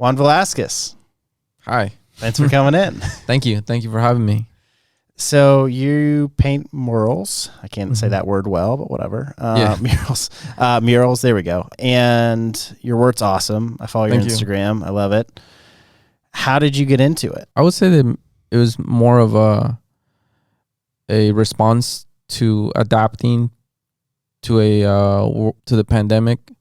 Juan Velázquez. Hi. Thanks for coming in. Thank you. Thank you for having me. So you paint murals. I can't say that word well, but whatever. Yeah. Murals. Murals. There we go. And your work's awesome. I follow your Thank you. Instagram. I love it. How did you get into it? I would say that it was more of a response to adapting to to the pandemic.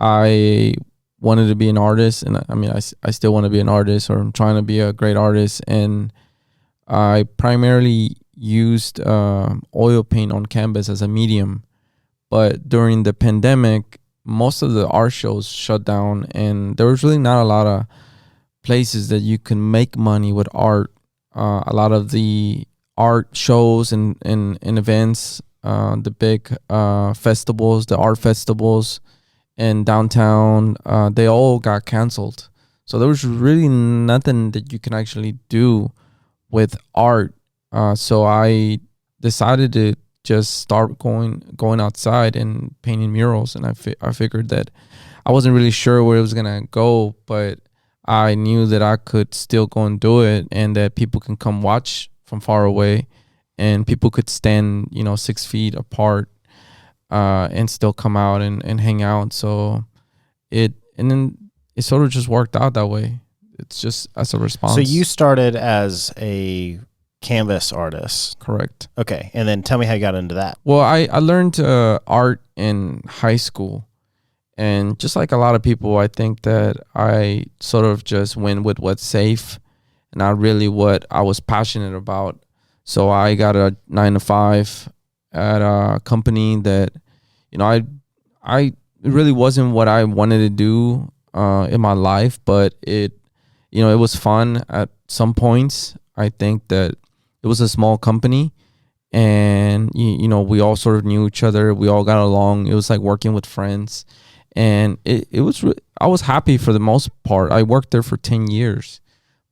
I wanted to be an artist, and I still want to be an artist, or I'm trying to be a great artist, and I primarily used oil paint on canvas as a medium. But during the pandemic, most of the art shows shut down, and there was really not a lot of places that you can make money with art. A lot of the art shows and events, the big festivals, the art festivals in downtown, they all got canceled. So there was really nothing that you can actually do with art. So I decided to just start going outside and painting murals. And I figured that I wasn't really sure where it was going to go, but I knew that I could still go and do it, and that people can come watch from far away, and people could stand, 6 feet apart, and still come out and hang out. So then it sort of just worked out that way. It's just as a response. So you started as a canvas artist. Correct. Okay. And then tell me how you got into that. Well, I learned art in high school. And just like a lot of people, I think that I sort of just went with what's safe, not really what I was passionate about. So I got a 9-to-5 at a company that, it really wasn't what I wanted to do in my life, but it was fun at some points. I think that it was a small company, and we all sort of knew each other. We all got along. It was like working with friends. And I was happy for the most part. I worked there for 10 years,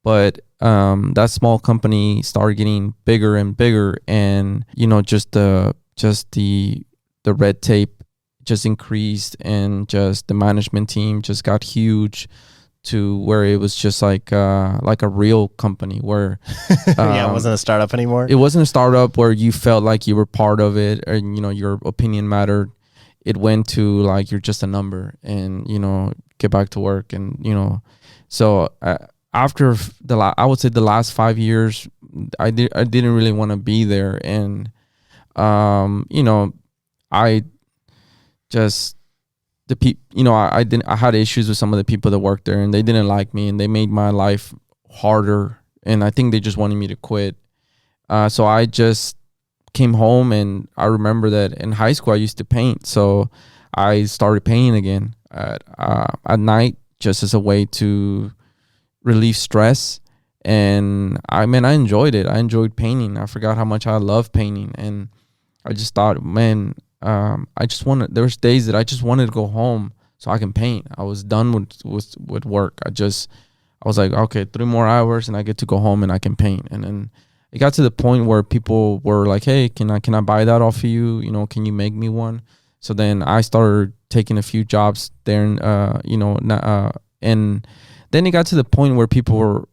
but that small company started getting bigger and bigger, and just the red tape just increased, and just the management team just got huge to where it was just like a real company where it wasn't a startup anymore. It wasn't a startup where you felt like you were part of it, or your opinion mattered. It went to like you're just a number, and get back to work, and so after I would say the last 5 years, I didn't really want to be there, and I just I had issues with some of the people that worked there, and they didn't like me, and they made my life harder, and I think they just wanted me to quit. So I just came home, and I remember that in high school I used to paint, so I started painting again at night, just as a way to relieve stress. And I enjoyed it. I enjoyed painting. I forgot how much I love painting, and I just thought, man, there was days that I just wanted to go home so I can paint. I was done with work. I was like, okay, 3 more hours and I get to go home and I can paint. And then it got to the point where people were like, hey, can I buy that off of you? Can you make me one? So then I started taking a few jobs there, and then it got to the point where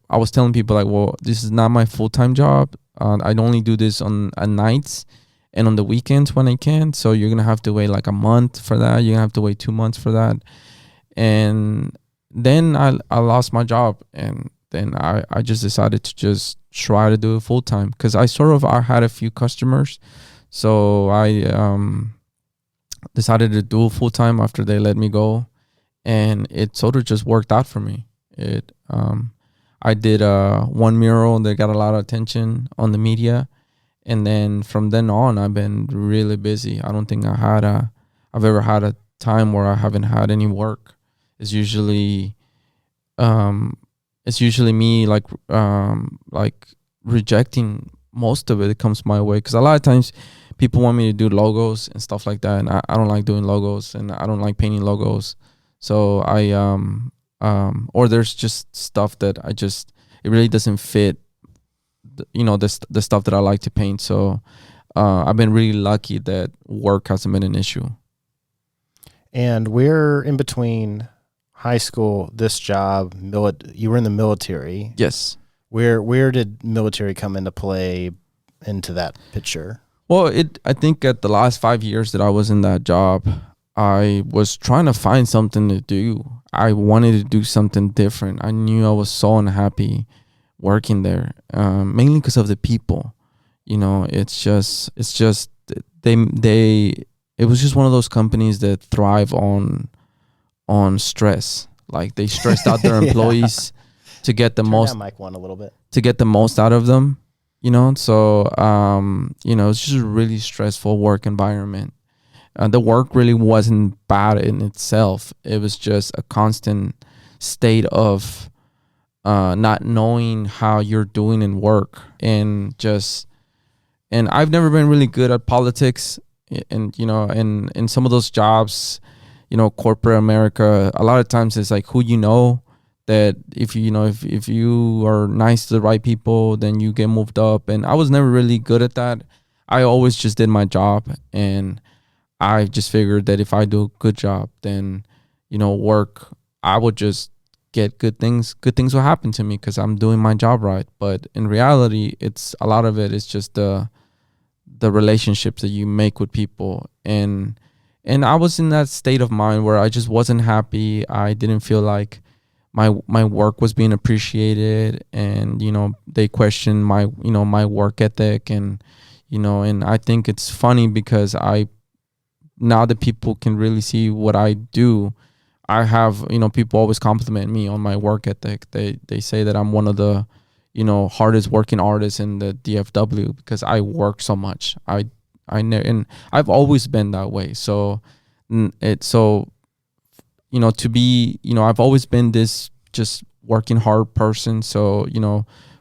I was telling people like, well, this is not my full-time job. I only do this on nights and on the weekends when I can. So you're going to have to wait like a month for that. You're going to have to wait 2 months for that. And then I lost my job, and then I just decided to just try to do it full time, because I had a few customers. So I decided to do it full time after they let me go, and it sort of just worked out for me. I did one mural that got a lot of attention on the media, and then from then on I've been really busy. I don't think I've ever had a time where I haven't had any work. It's usually me like rejecting most of it that comes my way, because a lot of times people want me to do logos and stuff like that, and I don't like doing logos, and I don't like painting logos. So or there's just stuff that it really doesn't fit the stuff that I like to paint. So I've been really lucky that work hasn't been an issue. And we're in between high school, this job, you were in the military. Yes. Where did military come into play into that picture? Well, I think at the last 5 years that I was in that job, I was trying to find something to do. I wanted to do something different. I knew I was so unhappy working there, mainly because of the people. You know, it's just they. It was just one of those companies that thrive on stress. Like they stressed out their employees to get the most. Turn that mic one a little bit. To get the most out of them, you know. So it's just a really stressful work environment. The work really wasn't bad in itself. It was just a constant state of not knowing how you're doing in work, and I've never been really good at politics, and in some of those jobs, corporate America, a lot of times it's like who you know. That if you are nice to the right people, then you get moved up. And I was never really good at that. I always just did my job, and I just figured that if I do a good job, then work, I would just get good things. Good things will happen to me because I'm doing my job right. But in reality, it's a lot of it is just the relationships that you make with people. And I was in that state of mind where I just wasn't happy. I didn't feel like my work was being appreciated, and they questioned my my work ethic, and and I think it's funny because now that people can really see what I do, I have people always compliment me on my work ethic. They say that I'm one of the hardest working artists in the DFW because I work so much. And I've always been that way. So to be, I've always been this just working hard person. So,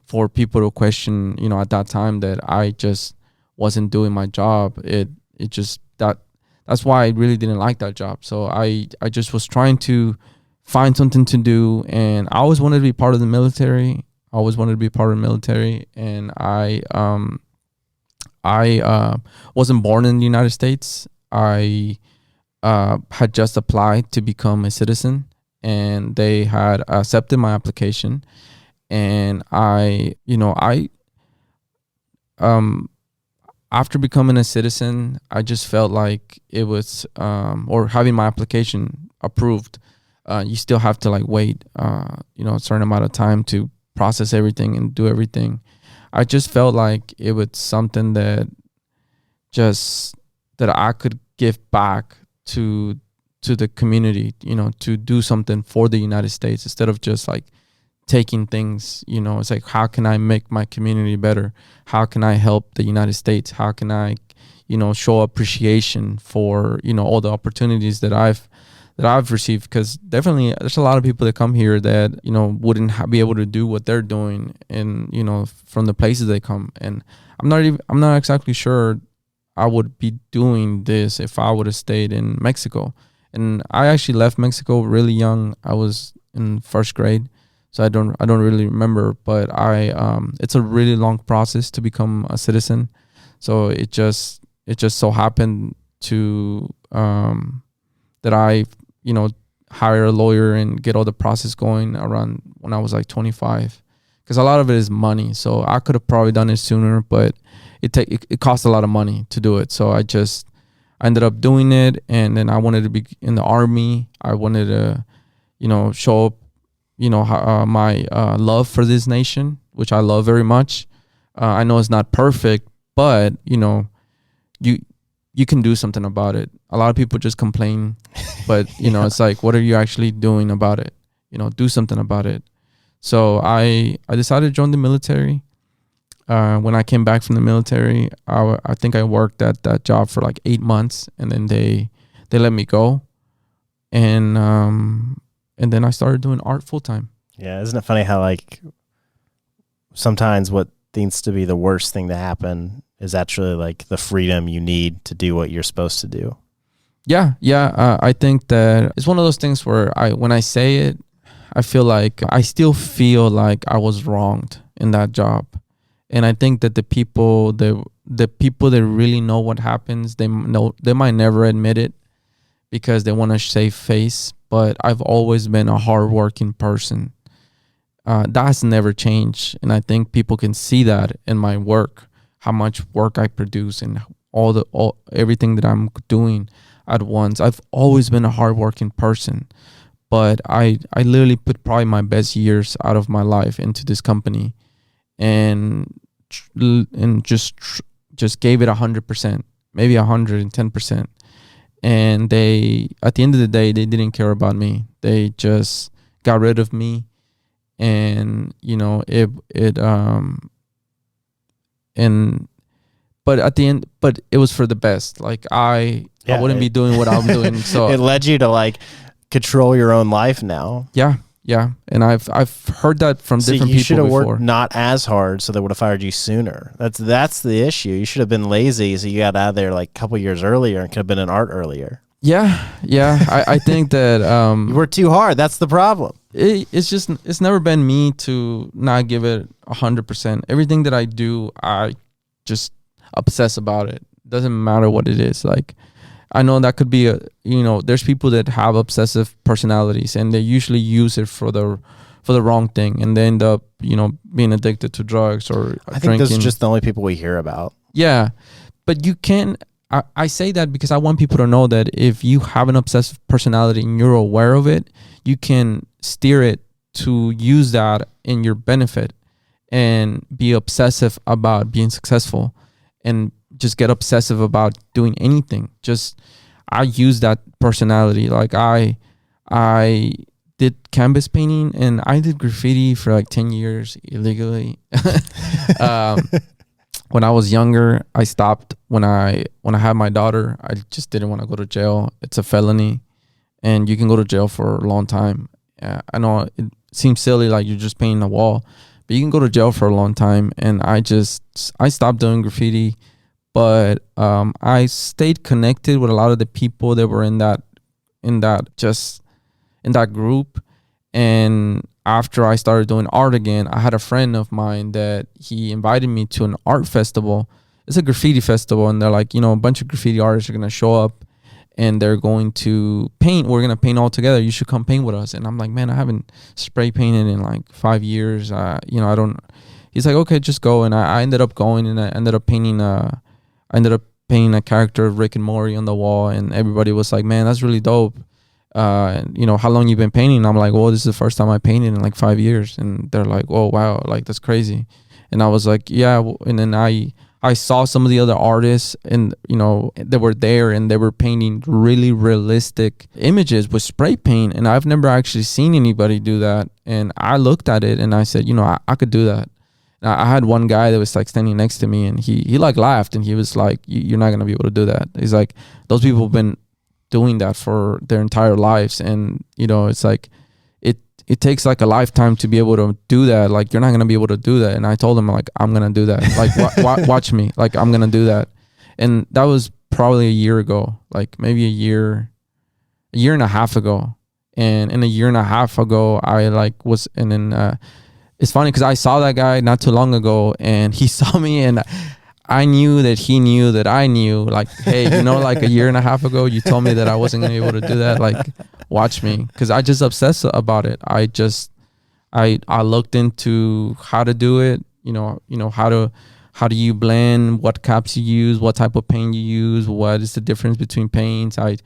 for people to question, at that time that I just wasn't doing my job, that's why I really didn't like that job. So I just was trying to find something to do, and I always wanted to be part of the military. And I wasn't born in the United States. I had just applied to become a citizen, and they had accepted my application. And after becoming a citizen, I just felt like it was, or having my application approved, you still have to wait, a certain amount of time to process everything and do everything. I just felt like it was something that I could give back to the community, to do something for the United States instead of just taking things, it's like, how can I make my community better? How can I help the United States? How can I, show appreciation for, all the opportunities that I've received? Because definitely there's a lot of people that come here that, wouldn't be able to do what they're doing, and, from the places they come. And I'm not exactly sure I would be doing this if I would have stayed in Mexico. And I actually left Mexico really young. I was in first grade, so I don't really remember. But it's a really long process to become a citizen. So it just so happened to that I hire a lawyer and get all the process going around when I was 25, because a lot of it is money. So I could have probably done it sooner, but it costs a lot of money to do it. So I ended up doing it, and then I wanted to be in the Army. I wanted to, show up, my love for this nation, which I love very much. I know it's not perfect, but you can do something about it. A lot of people just complain, but it's like, what are you actually doing about it? Do something about it. So I decided to join the military. When I came back from the military, I think I worked at that job for 8 months, and then they let me go, and then I started doing art full time. Yeah, isn't it funny how sometimes what seems to be the worst thing to happen is actually the freedom you need to do what you're supposed to do. Yeah. I think that it's one of those things where when I say it, I feel like I still feel like I was wronged in that job. And I think that the people that really know what happens, they might never admit it because they want to save face. but I've always been a hardworking person. That has never changed, and I think people can see that in my work, how much work I produce, and everything that I'm doing at once. I've always been a hardworking person, but I literally put probably my best years out of my life into this company, and just gave it 100%, maybe 110%. And they, at the end of the day, they didn't care about me. They just got rid of me, and but at the end, but it was for the best. Like I wouldn't be doing what I'm doing. So it led you to like control your own life now. Yeah, and I've heard that from different people. You should have before. worked not as hard, so they would have fired you sooner. That's the issue. You should have been lazy, so you got out of there like a couple years earlier and could have been in art earlier. Yeah. I think that you worked too hard. That's the problem. It's never been me to not give it 100%. Everything that I do, I just obsess about it. Doesn't matter what it is. Like, I know that could be there's people that have obsessive personalities, and they usually use it for the wrong thing, and they end up being addicted to drugs or I think drinking. those are just the only people we hear about. Yeah, but you can. I say that because I want people to know that if you have an obsessive personality and you're aware of it, you can steer it to use that in your benefit and be obsessive about being successful, and just get obsessive about doing anything. I use that personality. Like I did canvas painting, and I did graffiti for like 10 years illegally. When I was younger, I stopped. When I had my daughter, I just didn't want to go to jail. It's a felony, and you can go to jail for a long time. I know it seems silly, like you're just painting a wall, but you can go to jail for a long time. And I stopped doing graffiti, but I stayed connected with a lot of the people that were in that group. And after I started doing art again, I had a friend of mine that he invited me to an art festival. It's a graffiti festival, and they're like, a bunch of graffiti artists are going to show up, and they're going to paint. We're going to paint all together. You should come paint with us. And I'm like, man, I haven't spray painted in like 5 years. I don't. He's like, okay, just go. And I ended up going, and I ended up painting a character of Rick and Morty on the wall, and everybody was like, man, that's really dope. How long you been painting? I'm like, well, this is the first time I painted in like 5 years. And they're like, oh, wow, like that's crazy. And I was like, yeah. And then I saw some of the other artists, and they were there, and they were painting really realistic images with spray paint, and I've never actually seen anybody do that. And I looked at it and I said, I could do that. And I had one guy that was like standing next to me, and he like laughed, and he was like, you're not gonna be able to do that. He's like, those people have been doing that for their entire lives, and it's like it takes like a lifetime to be able to do that. Like, you're not gonna be able to do that. And I told him, like, I'm gonna do that. Like, watch me. Like, I'm gonna do that. And that was probably a year ago, like maybe a year and a half ago. And in a year and a half ago, I like was, and then it's funny because I saw that guy not too long ago, and he saw me, and I knew that he knew that I knew, like, hey, like a year and a half ago, you told me that I wasn't going to be able to do that. Like, watch me. Because I just obsessed about it. I looked into how to do it, how do you blend, what caps you use, what type of paint you use, what is the difference between paints. I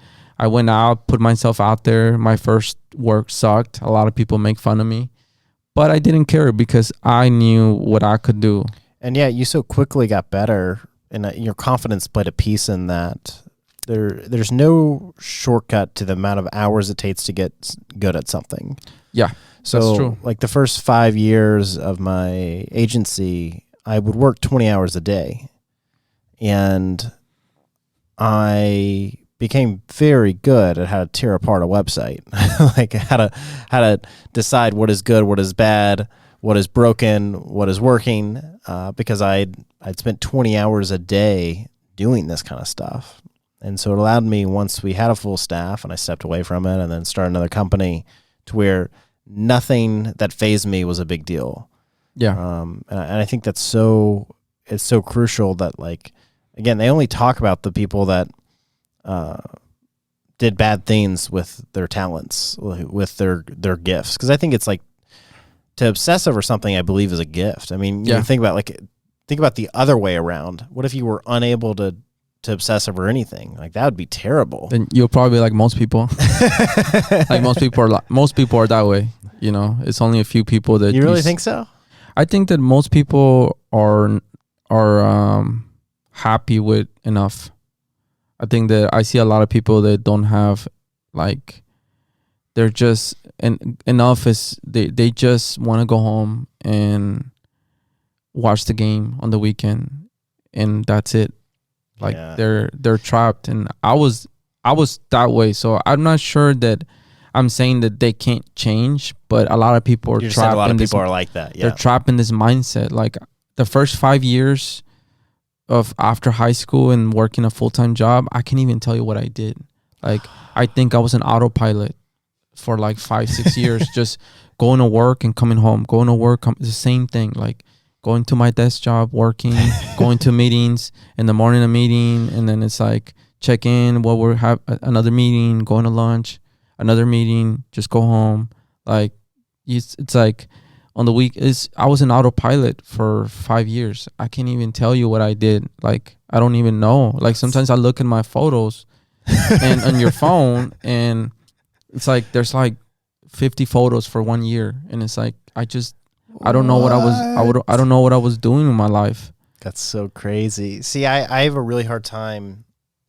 went out, put myself out there. My first work sucked. A lot of people make fun of me. But I didn't care because I knew what I could do. And yeah, you so quickly got better, and your confidence played a piece in that. There's no shortcut to the amount of hours it takes to get good at something. Yeah, so that's true. Like the first 5 years of my agency, I would work 20 hours a day, and I became very good at how to tear apart a website, like how to decide what is good, what is bad, what is broken, what is working, because I'd spent 20 hours a day doing this kind of stuff. And so it allowed me, once we had a full staff and I stepped away from it and then started another company, to where nothing that fazed me was a big deal. Yeah. And I think it's so crucial that, like, again, they only talk about the people that did bad things with their talents, with their gifts. Because I think it's like to obsess over something, I believe, is a gift. I mean, you think about the other way around. What if you were unable to obsess over anything? Like, that would be terrible. Then you'll probably be like most people. Like most people are that way. You know, it's only a few people that you really think so. I think that most people are happy with enough. I think that I see a lot of people that don't have, like, they're just, and enough is they just want to go home and watch the game on the weekend, and that's it. Like, they're trapped, and I was that way. So I'm not sure that I'm saying that they can't change, but a lot of people are trapped. A lot of people are like that. Yeah. They're trapped in this mindset. Like, the first 5 years of after high school and working a full-time job, I can't even tell you what I did. Like, I think I was an autopilot for like 5-6 years, just going to work and coming home, going to work, the same thing. Like, going to my desk job, working, going to meetings, in the morning a meeting, and then it's like check in, have another meeting, going to lunch, another meeting, just go home. Like, it's like on the week I was an autopilot for 5 years. I can't even tell you what I did. Like, I don't even know. Like, sometimes I look at my photos and on your phone, and it's like there's like 50 photos for 1 year, and it's like I don't know what I don't know what I was doing in my life. That's so crazy. See, I have a really hard time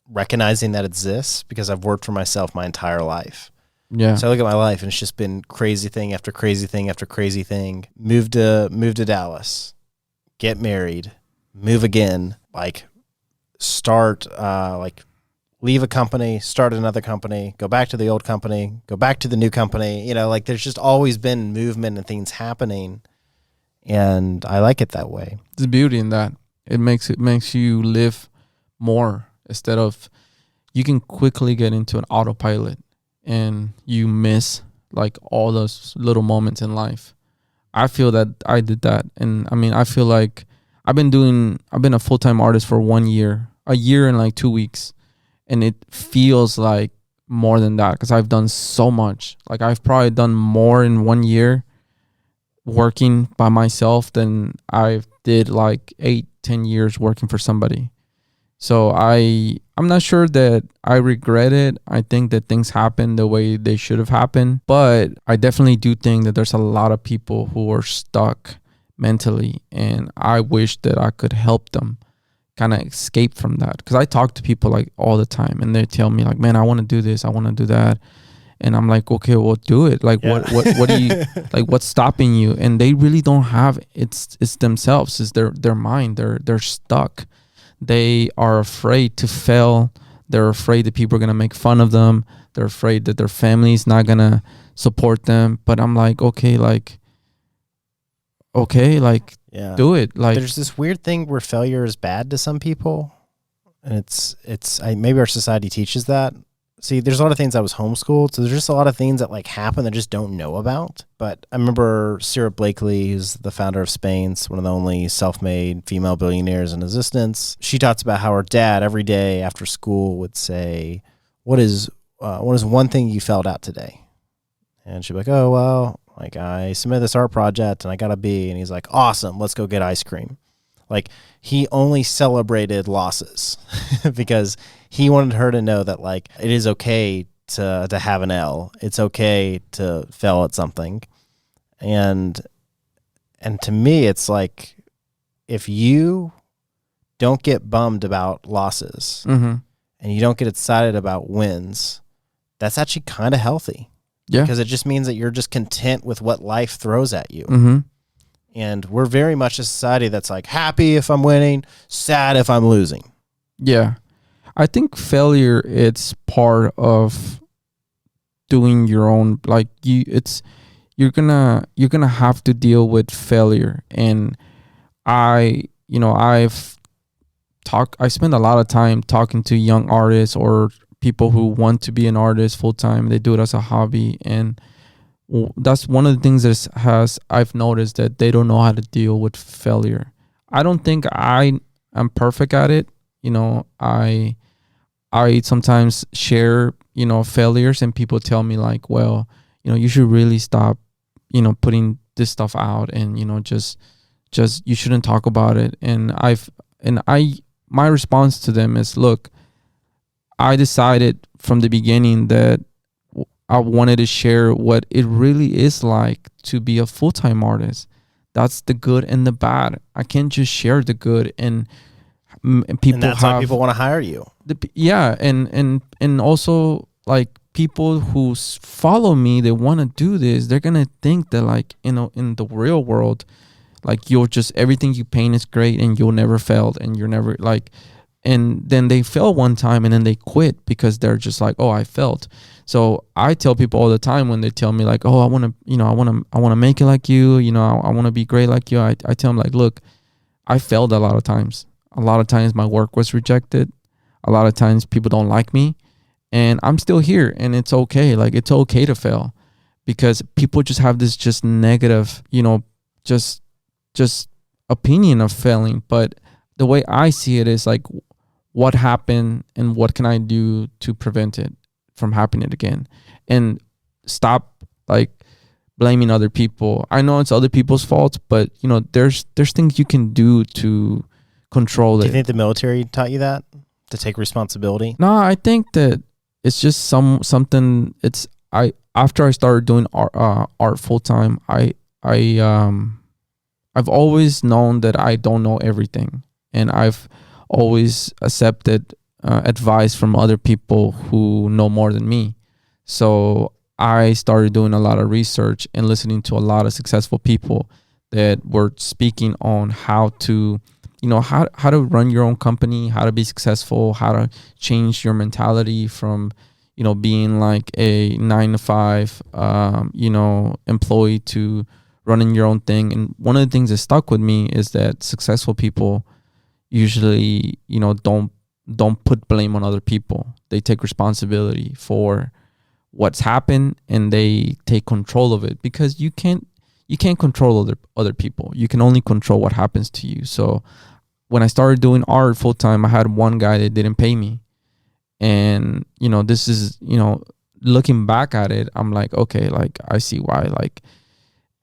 recognizing that exists because I've worked for myself my entire life. Yeah. So I look at my life, and it's just been crazy thing after crazy thing after crazy thing. Move to Dallas, get married, move again, like start, like leave a company, start another company, go back to the old company, go back to the new company. You know, like there's just always been movement and things happening, and I like it that way. There's beauty in that. It makes you live more instead of, you can quickly get into an autopilot and you miss like all those little moments in life. I feel that I did that. And I mean, I feel like I've been a full-time artist for 1 year, a year and like 2 weeks. And it feels like more than that because I've done so much. Like, I've probably done more in 1 year working by myself than I did like 8-10 years working for somebody. So I'm not sure that I regret it. I think that things happen the way they should have happened. But I definitely do think that there's a lot of people who are stuck mentally. And I wish that I could help them kind of escape from that. Because I talk to people like all the time, and they tell me like, man, I want to do this, I want to do that. And I'm like, okay, well, do it. Like, what do you, like, what's stopping you? And they really don't have, it's themselves. It's their mind. They're stuck. They are afraid to fail. They're afraid that people are going to make fun of them. They're afraid that their family is not going to support them. But I'm like, okay, yeah, do it. Like, there's this weird thing where failure is bad to some people. And maybe our society teaches that. See, there's a lot of things I was homeschooled, so there's just a lot of things that like happen that I just don't know about. But I remember Sarah Blakely, who's the founder of Spain's, one of the only self-made female billionaires in existence. She talks about how her dad every day after school would say, what is one thing you failed at today? And she'd be like, oh, well, like I submitted this art project and I got a B. And he's like, awesome, let's go get ice cream. Like, he only celebrated losses because he wanted her to know that like it is okay to have an L. It's okay to fail at something. And to me, it's like, if you don't get bummed about losses and you don't get excited about wins, that's actually kind of healthy. Yeah. Because it just means that you're just content with what life throws at you. Mm-hmm. And we're very much a society that's like happy if I'm winning, sad if I'm losing. Yeah. I think failure, it's part of doing your own, like you're gonna have to deal with failure. And I spend a lot of time talking to young artists or people who want to be an artist full time. They do it as a hobby, and that's one of the things that I've noticed, that they don't know how to deal with failure. I don't think I am perfect at it. You know, I I sometimes share, failures, and people tell me like, well, you should really stop, putting this stuff out, and, just you shouldn't talk about it. And my response to them is, look, I decided from the beginning that I wanted to share what it really is like to be a full-time artist. That's the good and the bad. I can't just share the good, and people. And that's why people want to hire you. And also, like, people who follow me, they want to do this. They're gonna think that, like, in the real world, like, you're just, everything you paint is great and you'll never fail, and you're never like, and then they fail one time and then they quit because they're just like, oh, I failed. So I tell people all the time when they tell me like, oh, I want to make it like you, I want to be great like you. I tell them like, look, I failed a lot of times. A lot of times my work was rejected. A lot of times people don't like me, and I'm still here, and it's okay. Like, it's okay to fail, because people just have this just negative, just opinion of failing. But the way I see it is like, what happened and what can I do to prevent it from happening again, and stop like blaming other people. I know it's other people's fault, but there's things you can do to control it. Do you think the military taught you that, to take responsibility? No, I think that it's just something. After I started doing art full time, I've always known that I don't know everything, and I've always accepted advice from other people who know more than me. So I started doing a lot of research and listening to a lot of successful people that were speaking on how to, how to run your own company, how to be successful, how to change your mentality from, being like a 9-to-5, employee to running your own thing. And one of the things that stuck with me is that successful people usually, don't put blame on other people. They take responsibility for what's happened, and they take control of it, because you can't control other people. You can only control what happens to you. So when I started doing art full time, I had one guy that didn't pay me. And, this is, looking back at it, I'm like, okay, like, I see why. Like,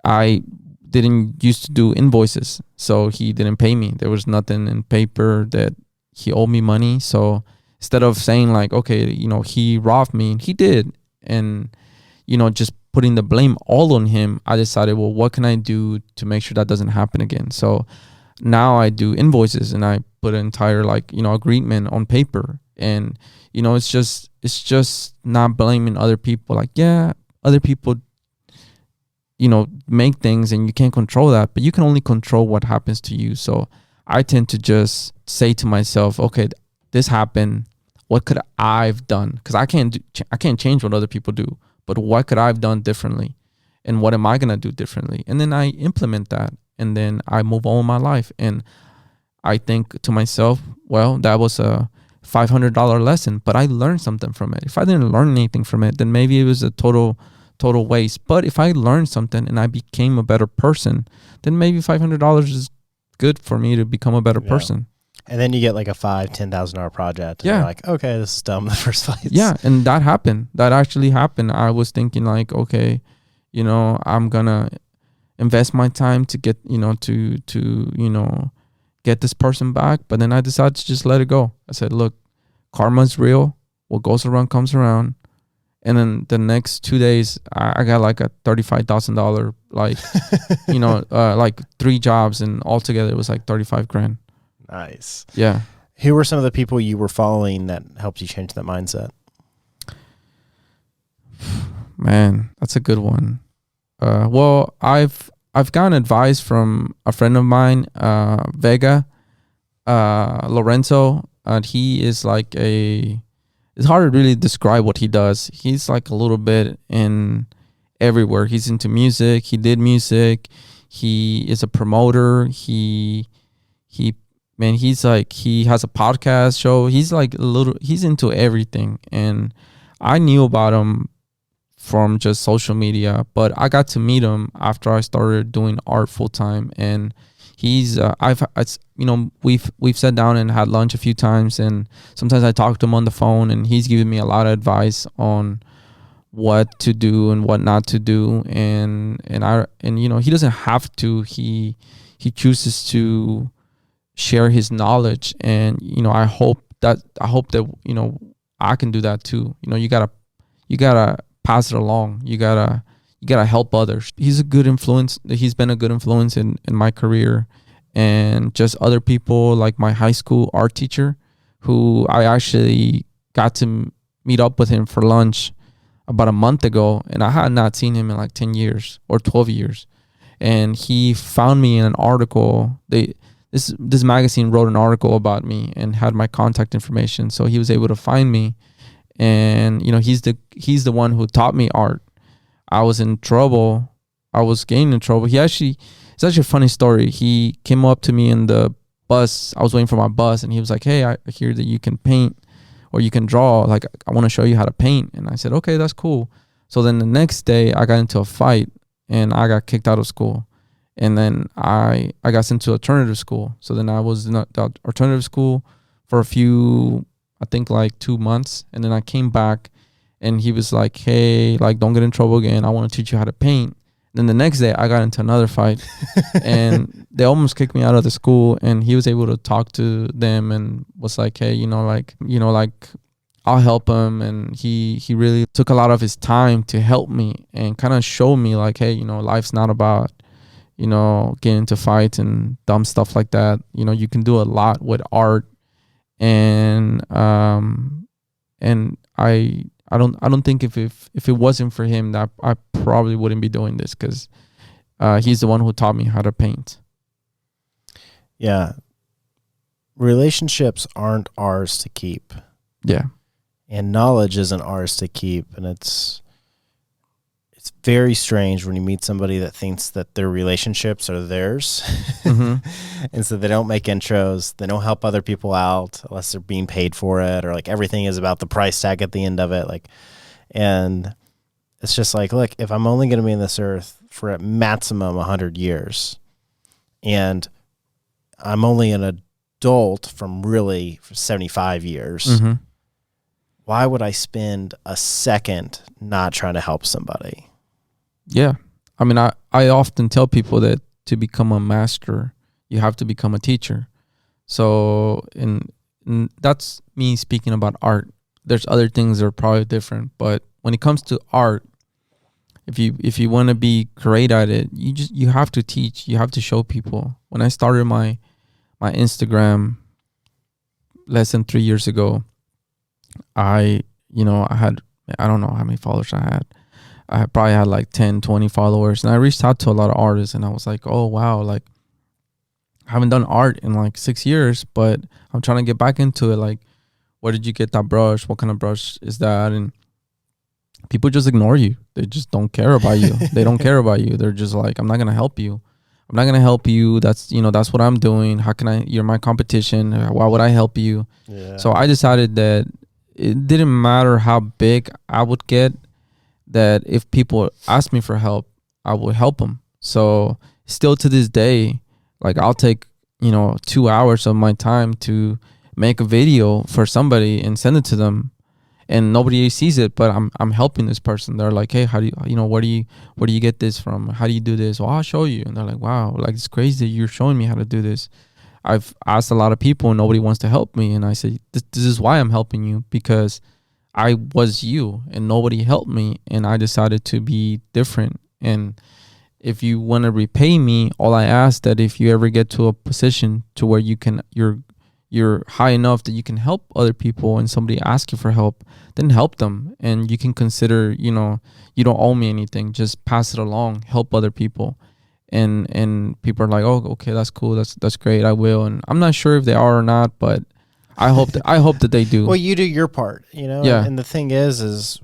I didn't used to do invoices, so he didn't pay me. There was nothing in paper that he owed me money. So instead of saying like, okay, he robbed me, he did, and just putting the blame all on him, I decided, well, what can I do to make sure that doesn't happen again? So now I do invoices, and I put an entire agreement on paper, and it's just not blaming other people. Like, yeah, other people make things, and you can't control that, but you can only control what happens to you. So I tend to just say to myself, okay, this happened. What could I've done? Because I can't change what other people do, but what could I've done differently, and what am I gonna do differently? And then I implement that, and then I move on with my life. And I think to myself, well, that was a $500 lesson, but I learned something from it. If I didn't learn anything from it, then maybe it was a total waste. But if I learned something and I became a better person, then maybe $500 is good for me to become a better person. And then you get like a $5,000-$10,000 project. And you're like, okay, this is dumb in the first place. Yeah, and that happened. That actually happened. I was thinking like, okay, I'm gonna invest my time to get, to get this person back. But then I decided to just let it go. I said, look, karma's real. What goes around comes around. And then the next 2 days, I got like a $35,000, like, like 3 jobs, and altogether it was like 35 grand. Nice. Yeah. Who were some of the people you were following that helped you change that mindset? Man, that's a good one. Well, I've gotten advice from a friend of mine, Vega, Lorenzo. He is like it's hard to really describe what he does. He's like a little bit in everywhere. He's into music. He did music. He is a promoter. He's like, he has a podcast show. He's like he's into everything. And I knew about him from just social media, but I got to meet him after I started doing art full time. And He's we've sat down and had lunch a few times, and sometimes I talk to him on the phone, and he's giving me a lot of advice on what to do and what not to do, and he doesn't have to. He chooses to share his knowledge, and I hope that I can do that too. You gotta pass it along. You gotta help others. He's a good influence. He's been a good influence in my career, and just other people like my high school art teacher, who I actually got to meet up with him for lunch about a month ago, and I had not seen him in like 10 years or 12 years. And he found me in an article. This magazine wrote an article about me and had my contact information, so he was able to find me. And he's the one who taught me art. I was in trouble. I was getting in trouble. It's actually a funny story. He came up to me in the bus. I was waiting for my bus, and he was like, "Hey, I hear that you can paint or you can draw. Like, I want to show you how to paint." And I said, "Okay, that's cool." So then the next day, I got into a fight, and I got kicked out of school. And then I got sent to alternative school. So then I was in the alternative school for a few, I think like 2 months. And then I came back, and he was like, "Hey, like, don't get in trouble again. I want to teach you how to paint." Then the next day I got into another fight and they almost kicked me out of the school, and he was able to talk to them and was like, "Hey, I'll help him." And he really took a lot of his time to help me and kind of show me like, hey, life's not about, getting into fights and dumb stuff like that. You can do a lot with art. And I don't think if it wasn't for him, that I probably wouldn't be doing this, because he's the one who taught me how to paint. Yeah. Relationships aren't ours to keep. Yeah. And knowledge isn't ours to keep. And it's very strange when you meet somebody that thinks that their relationships are theirs. Mm-hmm. And so they don't make intros. They don't help other people out unless they're being paid for it, or like everything is about the price tag at the end of it. And it's just like, look, if I'm only going to be in this earth for at maximum 100 years, and I'm only an adult for 75 years, mm-hmm. why would I spend a second not trying to help somebody? Yeah. I mean, I often tell people that to become a master, you have to become a teacher. So, and that's me speaking about art. There's other things that are probably different, but when it comes to art, if you want to be great at it, you have to teach. You have to show people. When I started my Instagram less than 3 years ago, I had, I don't know how many followers I had. I probably had like 10, 20 followers, and I reached out to a lot of artists, and I was like, oh, wow, like, I haven't done art in like 6 years, but I'm trying to get back into it. Like, where did you get that brush? What kind of brush is that? And people just ignore you. They just don't care about you. They don't care about you. They're just like, I'm not going to help you. I'm not going to help you. That's what I'm doing. How can you're my competition. Why would I help you? Yeah. So I decided that it didn't matter how big I would get, that if people ask me for help, I would help them. So still to this day, like, I'll take, 2 hours of my time to make a video for somebody and send it to them, and nobody sees it, but I'm helping this person. They're like, "Hey, how do you, where do you get this from? How do you do this?" "Well, I'll show you." And they're like, "Wow, like, it's crazy that you're showing me how to do this." I've asked a lot of people and nobody wants to help me. And I say, this is why I'm helping you, because I was you and nobody helped me, and I decided to be different. And if you want to repay me, all I ask that if you ever get to a position to where you're high enough that you can help other people, and somebody asks you for help, then help them. And you can consider, you don't owe me anything. Just pass it along, help other people. And people are like, "Oh, okay, that's cool. That's great. I will." And I'm not sure if they are or not, but I hope that they do. Well, you do your part, Yeah. And the thing is this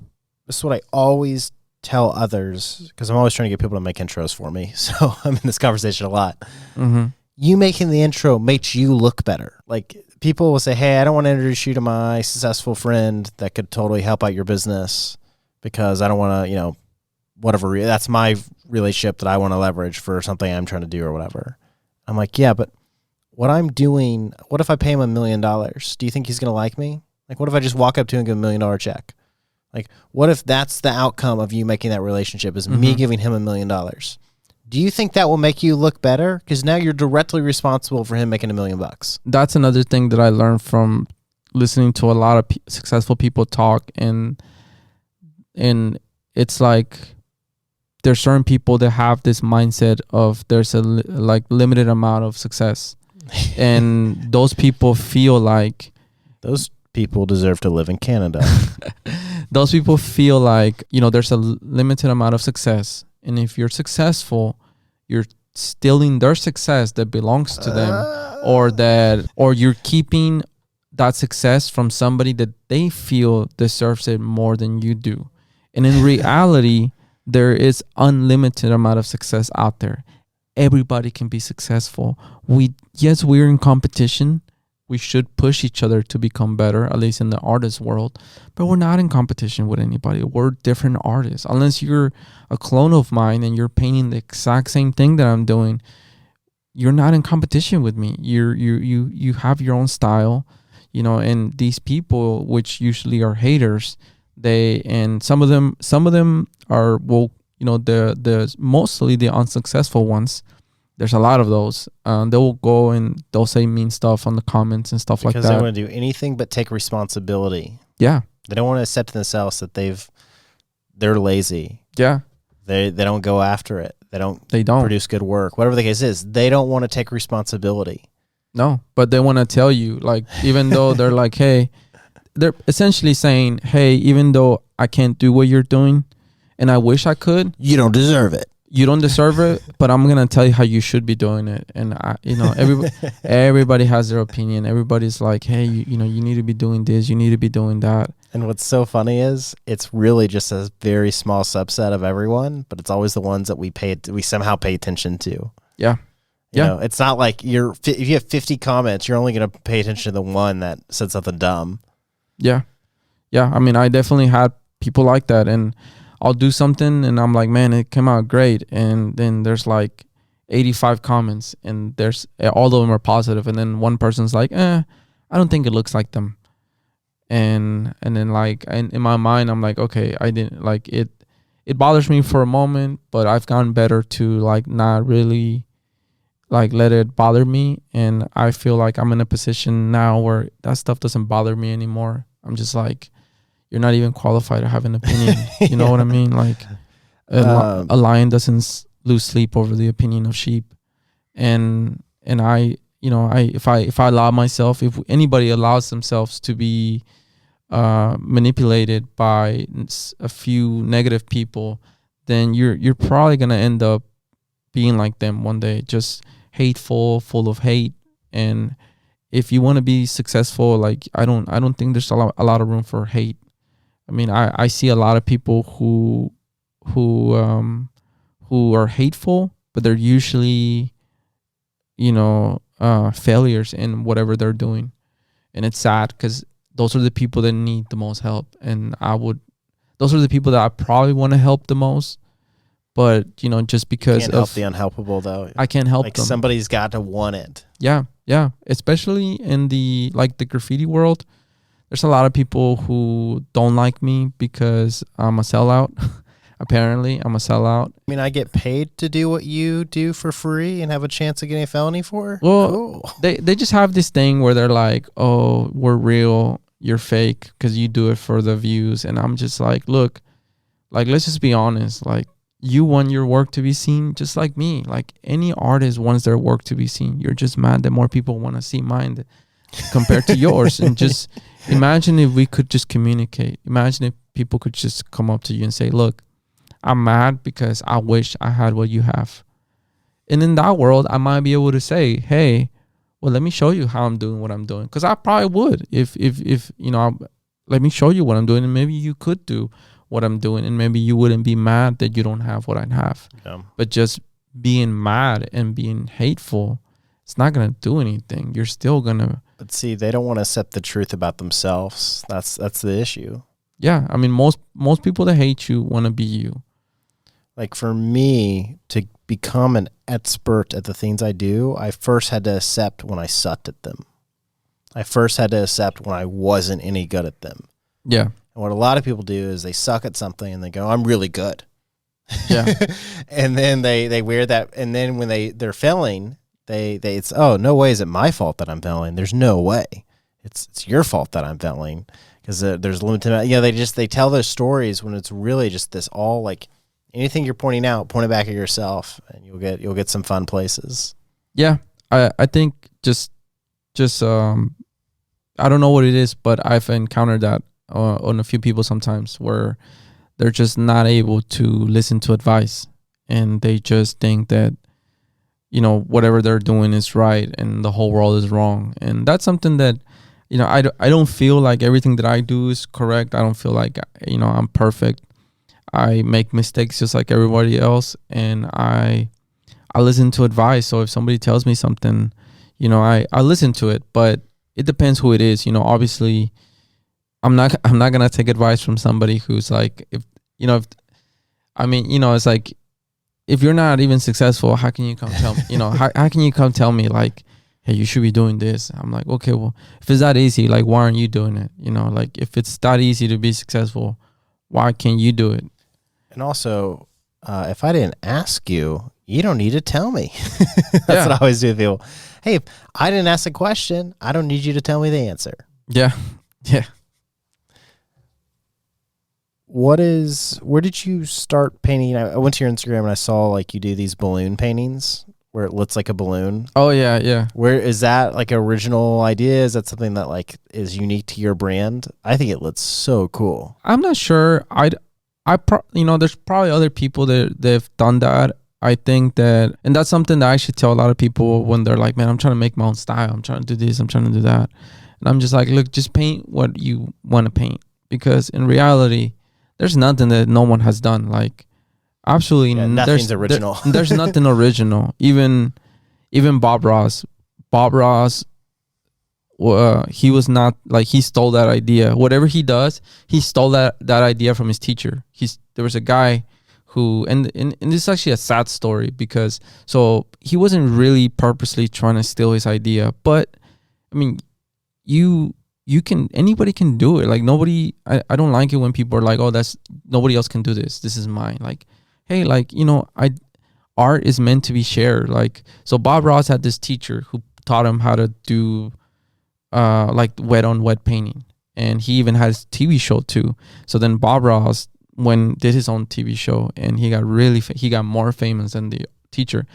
is what I always tell others, because I'm always trying to get people to make intros for me. So I'm in this conversation a lot. Mm-hmm. You making the intro makes you look better. Like, people will say, "Hey, I don't want to introduce you to my successful friend that could totally help out your business, because I don't want to, whatever. That's my relationship that I want to leverage for something I'm trying to do or whatever." I'm like, yeah, but what I'm doing, what if I pay him $1 million? Do you think he's going to like me? Like, what if I just walk up to him and give him $1 million check? Like, what if that's the outcome of you making that relationship is me giving him $1 million? Do you think that will make you look better? Because now you're directly responsible for him making $1 million. That's another thing that I learned from listening to a lot of successful people talk, and it's like there's certain people that have this mindset of there's a limited amount of success, and those people feel like those people deserve to live in Canada. Those people feel like, there's a limited amount of success, and if you're successful, you're stealing their success that belongs to them, or you're keeping that success from somebody that they feel deserves it more than you do. And in reality, there is unlimited amount of success out there. Everybody can be successful. We're in competition. We should push each other to become better, at least in the artist world. But we're not in competition with anybody. We're different artists. Unless you're a clone of mine and you're painting the exact same thing that I'm doing, you're not in competition with me. You have your own style, and these people, which usually are haters, some of them are, the mostly the unsuccessful ones. There's a lot of those. They will go and they'll say mean stuff on the comments and stuff like that. Because they want to do anything but take responsibility. Yeah. They don't want to accept themselves that they're lazy. Yeah. They don't go after it. They don't produce good work. Whatever the case is, they don't want to take responsibility. No, but they want to tell you, like, even though they're like, hey, they're essentially saying, hey, even though I can't do what you're doing and I wish I could, you don't deserve it. You don't deserve it, but I'm going to tell you how you should be doing it. And everybody has their opinion. Everybody's like, hey, you need to be doing this. You need to be doing that. And what's so funny is it's really just a very small subset of everyone, but it's always the ones that we somehow pay attention to. Yeah. You know, it's not like if you have 50 comments, you're only going to pay attention to the one that said something dumb. Yeah. Yeah. I mean, I definitely had people like that, and I'll do something and I'm like, man, it came out great. And then there's like 85 comments and all of them are positive. And then one person's like, I don't think it looks like them. And then like in my mind, I'm like, okay, I didn't like it. It bothers me for a moment, but I've gotten better to like not really like let it bother me. And I feel like I'm in a position now where that stuff doesn't bother me anymore. I'm just like, you're not even qualified to have an opinion. You know what I mean? Like a lion doesn't lose sleep over the opinion of sheep. And if I allow myself, if anybody allows themselves to be manipulated by a few negative people, then you're probably going to end up being like them one day, just hateful, full of hate. And if you want to be successful, like I don't think there's a lot of room for hate. I mean, I see a lot of people who are hateful, but they're usually, failures in whatever they're doing. And it's sad because those are the people that need the most help. And those are the people that I probably want to help the most. But, just because can't help the unhelpable though. I can't help them. Somebody's got to want it. Yeah. Yeah. Especially in the graffiti world. There's a lot of people who don't like me because I'm a sellout. Apparently, I'm a sellout. I mean, I get paid to do what you do for free and have a chance of getting a felony for? Well, cool. They just have this thing where they're like, oh, we're real, you're fake because you do it for the views. And I'm just like, look, like, let's just be honest. Like, you want your work to be seen just like me. Like, any artist wants their work to be seen. You're just mad that more people want to see mine compared to yours. And just imagine if we could just communicate. Imagine if people could just come up to you and say, look, I'm mad because I wish I had what you have. And in that world, I might be able to say, hey, well, let me show you how I'm doing what I'm doing. Because I probably would if let me show you what I'm doing. And maybe you could do what I'm doing. And maybe you wouldn't be mad that you don't have what I have. Yeah. But just being mad and being hateful, it's not going to do anything. You're still going to. But see, they don't want to accept the truth about themselves. That's the issue. Yeah. I mean, most people that hate you want to be you. Like for me to become an expert at the things I do, I first had to accept when I sucked at them. I first had to accept when I wasn't any good at them. Yeah. And what a lot of people do is they suck at something and they go, I'm really good. Yeah. And then they wear that. And then when they're failing, it's, oh, no way is it my fault that I'm failing. There's no way. It's your fault that I'm failing because there's limited, they tell those stories when it's really just this all like anything you're pointing out, point it back at yourself and you'll get some fun places. Yeah. I think just I don't know what it is, but I've encountered that on a few people sometimes where they're just not able to listen to advice and they just think that, whatever they're doing is right and the whole world is wrong. And that's something that, I don't feel like everything that I do is correct. I don't feel like, I'm perfect. I make mistakes just like everybody else. And I listen to advice. So if somebody tells me something, I listen to it, but it depends who it is. Obviously I'm not going to take advice from somebody who's like, it's like, if you're not even successful, how can you come tell me, how can you come tell me like, hey, you should be doing this? I'm like, okay, well, if it's that easy, like, why aren't you doing it? Like if it's that easy to be successful, why can't you do it? And also, if I didn't ask you, you don't need to tell me. That's what I always do with people. Hey, if I didn't ask a question, I don't need you to tell me the answer. Yeah. Yeah. Where did you start painting? I went to your Instagram and I saw like you do these balloon paintings where it looks like a balloon. Oh yeah. Yeah. Where is that like an original idea? Is that something that like is unique to your brand? I think it looks so cool. I'm not sure. There's probably other people that they've done that. I think that, and that's something that I should tell a lot of people when they're like, man, I'm trying to make my own style. I'm trying to do this. I'm trying to do that. And I'm just like, look, just paint what you want to paint. Because in reality, there's nothing that no one has done. Like, absolutely nothing's original. There's nothing original. Even Bob Ross. Bob Ross, he was not, like, he stole that idea. Whatever he does, he stole that idea from his teacher. There was a guy who, and this is actually a sad story because, so he wasn't really purposely trying to steal his idea, but I mean, anybody can do it. Like nobody, I don't like it when people are like, oh, nobody else can do this. This is mine. Like, hey, like, art is meant to be shared. Like, so Bob Ross had this teacher who taught him how to do, like wet on wet painting. And he even had his TV show too. So then Bob Ross did his own TV show and he got more famous than the teacher.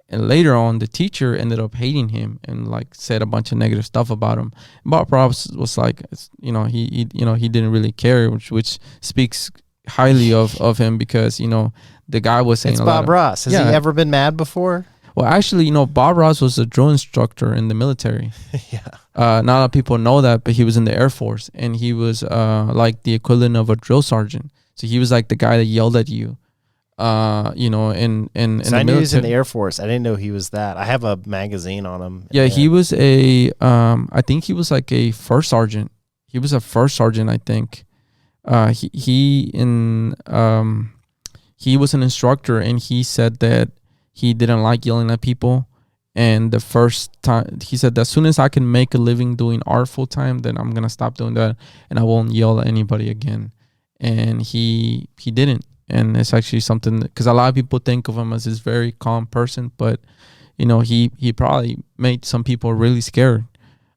And later on, the teacher ended up hating him and like said a bunch of negative stuff about him. Bob Ross was like, he didn't really care, which speaks highly of him because the guy was saying it's Bob Ross. Has he ever been mad before? Well, actually, Bob Ross was a drill instructor in the military. Yeah. Not a lot of people know that, but he was in the Air Force and he was like the equivalent of a drill sergeant. So he was like the guy that yelled at you. In I the knew he was in the Air Force. I didn't know he was that. I have a magazine on him. Yeah, he was I think he was like a first sergeant. He was a first sergeant, I think. He was an instructor and he said that he didn't like yelling at people. And the first time he said that as soon as I can make a living doing art full time, then I'm gonna stop doing that and I won't yell at anybody again. And he didn't. And it's actually something because a lot of people think of him as this very calm person, but he probably made some people really scared.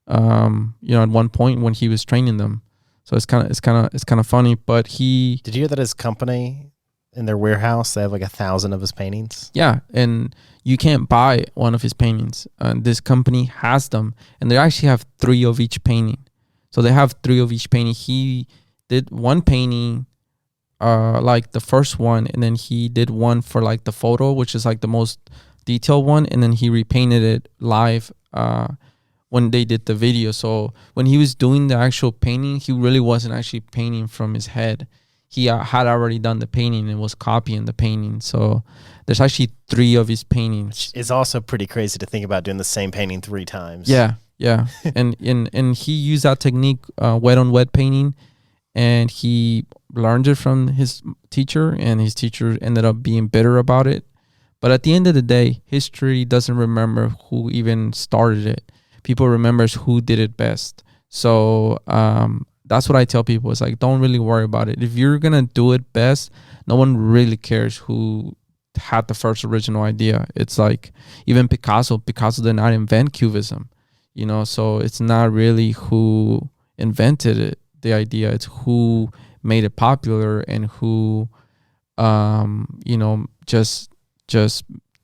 At one point when he was training them, so it's kind of funny. But did you hear that his company in their warehouse they have like 1,000 of his paintings? Yeah, and you can't buy one of his paintings. This company has them, and they actually have 3 of each painting. So they have 3 of each painting. He did one painting. Like the first one, and then he did one for like the photo, which is like the most detailed one, and then he repainted it live when they did the video. So when he was doing the actual painting, he really wasn't actually painting from his head. He had already done the painting and was copying the painting. So there's actually 3 of his paintings. It's also pretty crazy to think about doing the same painting 3 times. Yeah. and he used that technique, wet on wet painting, and he learned it from his teacher, and his teacher ended up being bitter about it. But at the end of the day, history doesn't remember who even started it. People remembers who did it best. So that's what I tell people. It's like, don't really worry about it. If you're going to do it best, no one really cares who had the first original idea. It's like even Picasso did not invent Cubism, so it's not really who invented it, the idea. It's who made it popular and who, just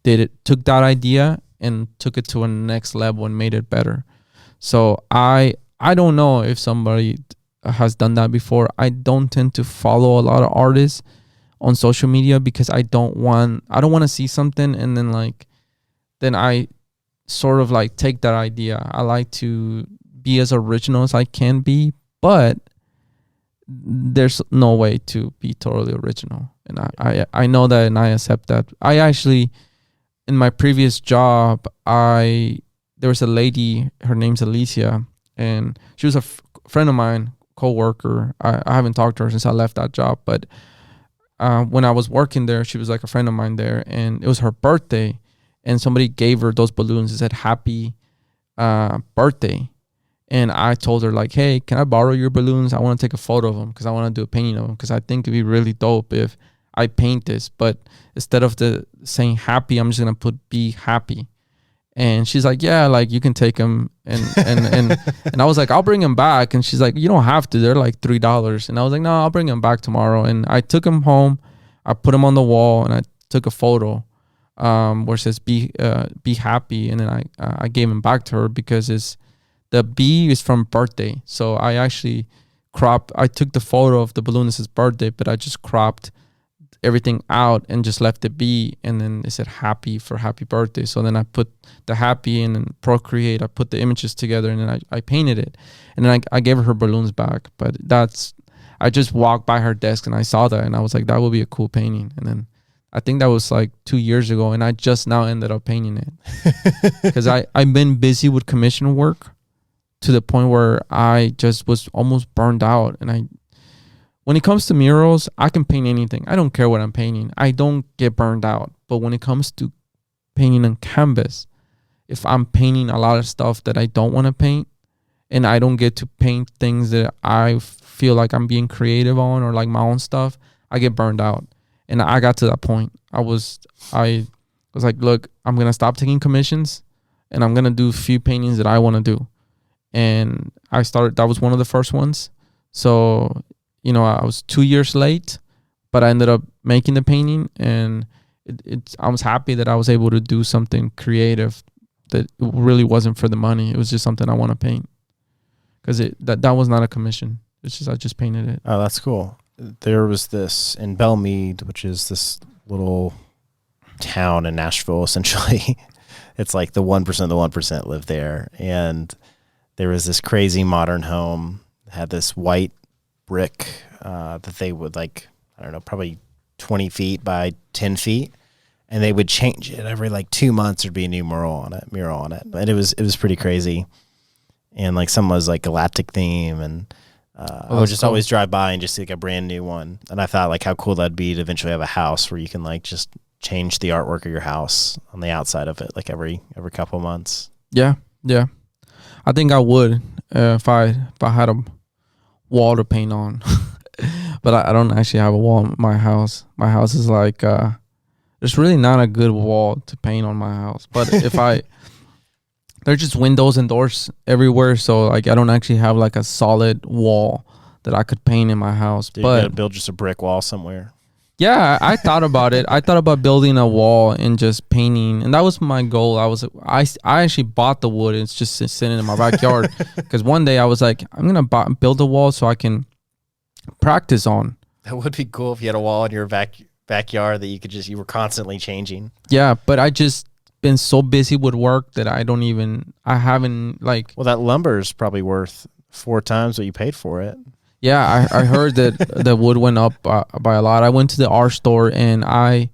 did it, took that idea and took it to a next level and made it better. So I don't know if somebody has done that before. I don't tend to follow a lot of artists on social media because I don't want to see something and then I sort of like take that idea. I like to be as original as I can be, but there's no way to be totally original. And I know that, and I accept that. I actually, in my previous job, there was a lady, her name's Alicia, and she was a friend of mine, co-worker. I haven't talked to her since I left that job, but when I was working there, she was like a friend of mine there, and it was her birthday, and somebody gave her those balloons. It said happy birthday. And I told her like, hey, can I borrow your balloons? I want to take a photo of them because I want to do a painting of them, because I think it'd be really dope if I paint this. But instead of saying happy, I'm just going to put be happy. And she's like, yeah, like you can take them. And I was like, I'll bring them back. And she's like, you don't have to. They're like $3. And I was like, no, I'll bring them back tomorrow. And I took them home. I put them on the wall and I took a photo where it says be happy. And then I gave them back to her because the B is from birthday. So I actually I took the photo of the balloon that says birthday, but I just cropped everything out and just left the B, and then it said happy for happy birthday. So then I put the happy and then Procreate, I put the images together, and then I painted it. And then I gave her balloons back. But I just walked by her desk and I saw that and I was like, that would be a cool painting. And then I think that was like 2 years ago, and I just now ended up painting it because I've been busy with commission work to the point where I just was almost burned out. And when it comes to murals, I can paint anything. I don't care what I'm painting. I don't get burned out. But when it comes to painting on canvas, if I'm painting a lot of stuff that I don't want to paint, and I don't get to paint things that I feel like I'm being creative on, or like my own stuff, I get burned out. And I got to that point. I was like, look, I'm going to stop taking commissions and I'm going to do a few paintings that I want to do. And that was one of the first ones. So, I was 2 years late, but I ended up making the painting, and I was happy that I was able to do something creative that really wasn't for the money. It was just something I want to paint, because that was not a commission. It's just, I just painted it. Oh, that's cool. There was this in Belmead, which is this little town in Nashville, essentially. It's like the 1% of the 1% live there. And there was this crazy modern home, had this white brick that they would probably 20 feet by 10 feet. And they would change it every 2 months. There'd be a new mural on it. And it was pretty crazy. And some was galactic theme, and I would just always drive by and just see a brand new one. And I thought how cool that'd be to eventually have a house where you can just change the artwork of your house on the outside of it every couple months. Yeah. I think I would if I had a wall to paint on. But I don't actually have a wall in my house. My house is there's really not a good wall to paint on my house. But there's just windows and doors everywhere, so I don't actually have a solid wall that I could paint in my house. But you gotta build just a brick wall somewhere. Yeah, I thought about it. I thought about building a wall and just painting, and that was my goal. I actually bought the wood, and it's just sitting in my backyard. Because one day I was like, I'm gonna build a wall so I can practice on. That would be cool if you had a wall in your backyard that you were constantly changing. Yeah, but I just been so busy with work that I haven't Well, that lumber is probably worth 4 times what you paid for it. Yeah, I heard that the wood went up by a lot. I went to the art store, and I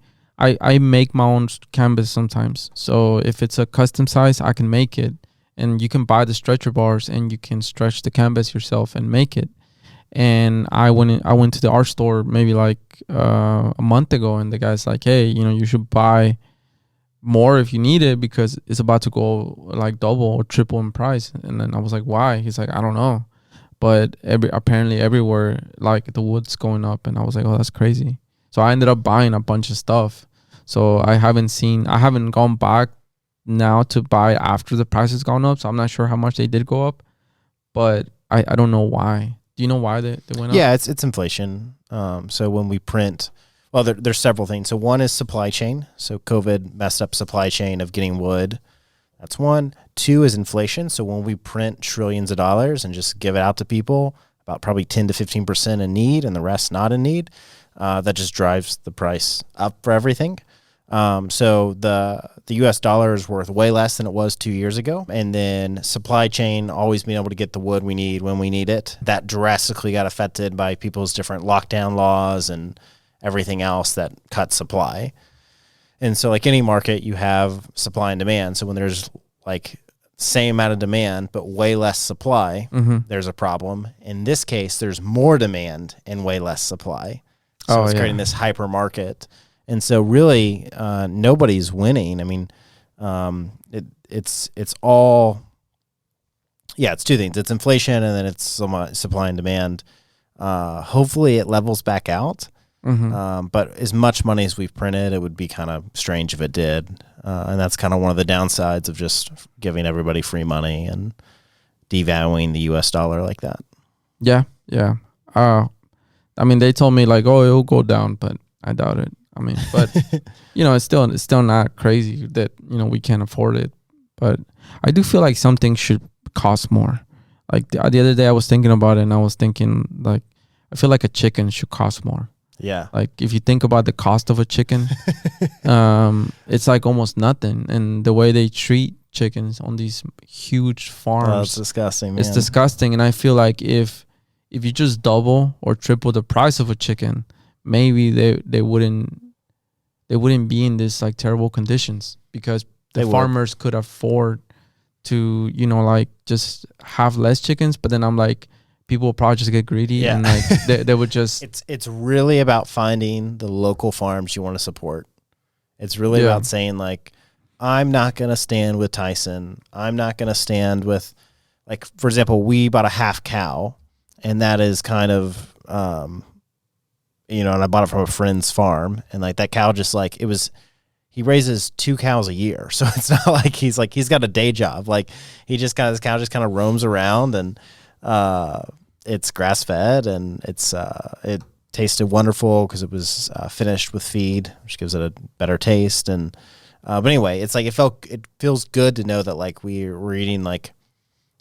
make my own canvas sometimes. So if it's a custom size, I can make it, and you can buy the stretcher bars and you can stretch the canvas yourself and make it. And I went to the art store maybe like a month ago, and the guy's like, hey, you should buy more if you need it because it's about to go like double or triple in price. And then I was like, why? He's like, I don't know, but apparently everywhere like the wood's going up. And I was like, oh, that's crazy. So I ended up buying a bunch of stuff. So I haven't gone back now to buy after the price has gone up. So I'm not sure how much they did go up, but I don't know why. Do you know why they went up? Yeah, it's inflation. So when we print, well, there's several things. So one is supply chain. So COVID messed up supply chain of getting wood. That's one. Two is inflation. So when we print trillions of dollars and just give it out to people, about probably 10 to 15% in need and the rest not in need, that just drives the price up for everything. So the U.S. dollar is worth way less than it was 2 years ago. And then supply chain, always being able to get the wood we need when we need it, that drastically got affected by people's different lockdown laws and everything else that cut supply. And so like any market, you have supply and demand. So when there's like same amount of demand, but way less supply, there's a problem. In this case, there's more demand and way less supply. So it's creating this hyper market. And so really, nobody's winning. I mean, it's all, it's two things. It's inflation and then it's supply and demand. Hopefully it levels back out. But as much money as we've printed, it would be kind of strange if it did. And that's kind of one of the downsides of just giving everybody free money and devaluing the U.S. dollar like that. Yeah. I mean, they told me like, oh, it'll go down, but I doubt it. I mean, but it's still not crazy that, we can't afford it. But I do feel like something should cost more. Like the other day I was thinking about it and I was thinking like, I feel like a chicken should cost more. Yeah. Like if you think about the cost of a chicken, it's like almost nothing. And the way they treat chickens on these huge farms, it's disgusting, man. It's disgusting. And I feel like if you just double or triple the price of a chicken, maybe they wouldn't be in this like terrible conditions because the farmers could afford to, like just have less chickens. But then I'm like, people will probably just get greedy and like they would just. It's really about finding the local farms you want to support. It's really about saying like, I'm not going to stand with Tyson. I'm not going to stand with, like, for example, we bought a half cow and that is kind of, and I bought it from a friend's farm and like that cow just like, he raises 2 cows a year. So it's not like he's got a day job. Like this cow just kind of roams around and, it's grass fed and it tasted wonderful because it was finished with feed, which gives it a better taste. And but anyway, it's like it feels good to know that like we're eating like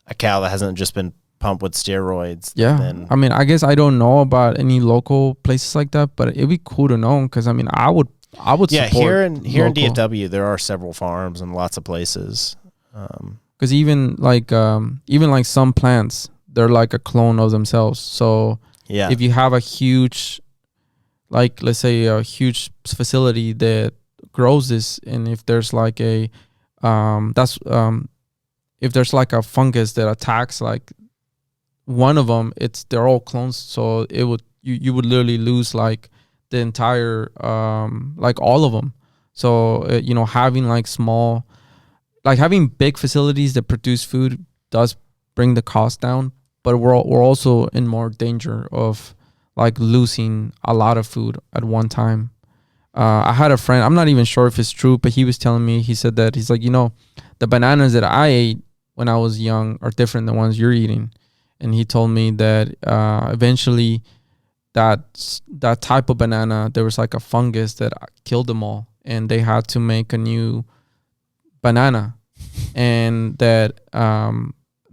a cow that hasn't just been pumped with steroids. Yeah, I mean, I guess I don't know about any local places like that, but it'd be cool to know because I mean, I would support here in DFW there are several farms and lots of places. Because even like some plants, they're like a clone of themselves. So if you have a huge, like let's say a huge facility that grows this, and if there's like if there's like a fungus that attacks like one of them, they're all clones. So you would literally lose like the entire like all of them. So having like small, like having big facilities that produce food does bring the cost down. But we're also in more danger of like losing a lot of food at one time. I had a friend, I'm not even sure if it's true, but he was telling me, he said that he's like, the bananas that I ate when I was young are different than the ones you're eating. And he told me that eventually that type of banana, there was like a fungus that killed them all. And they had to make a new banana. And that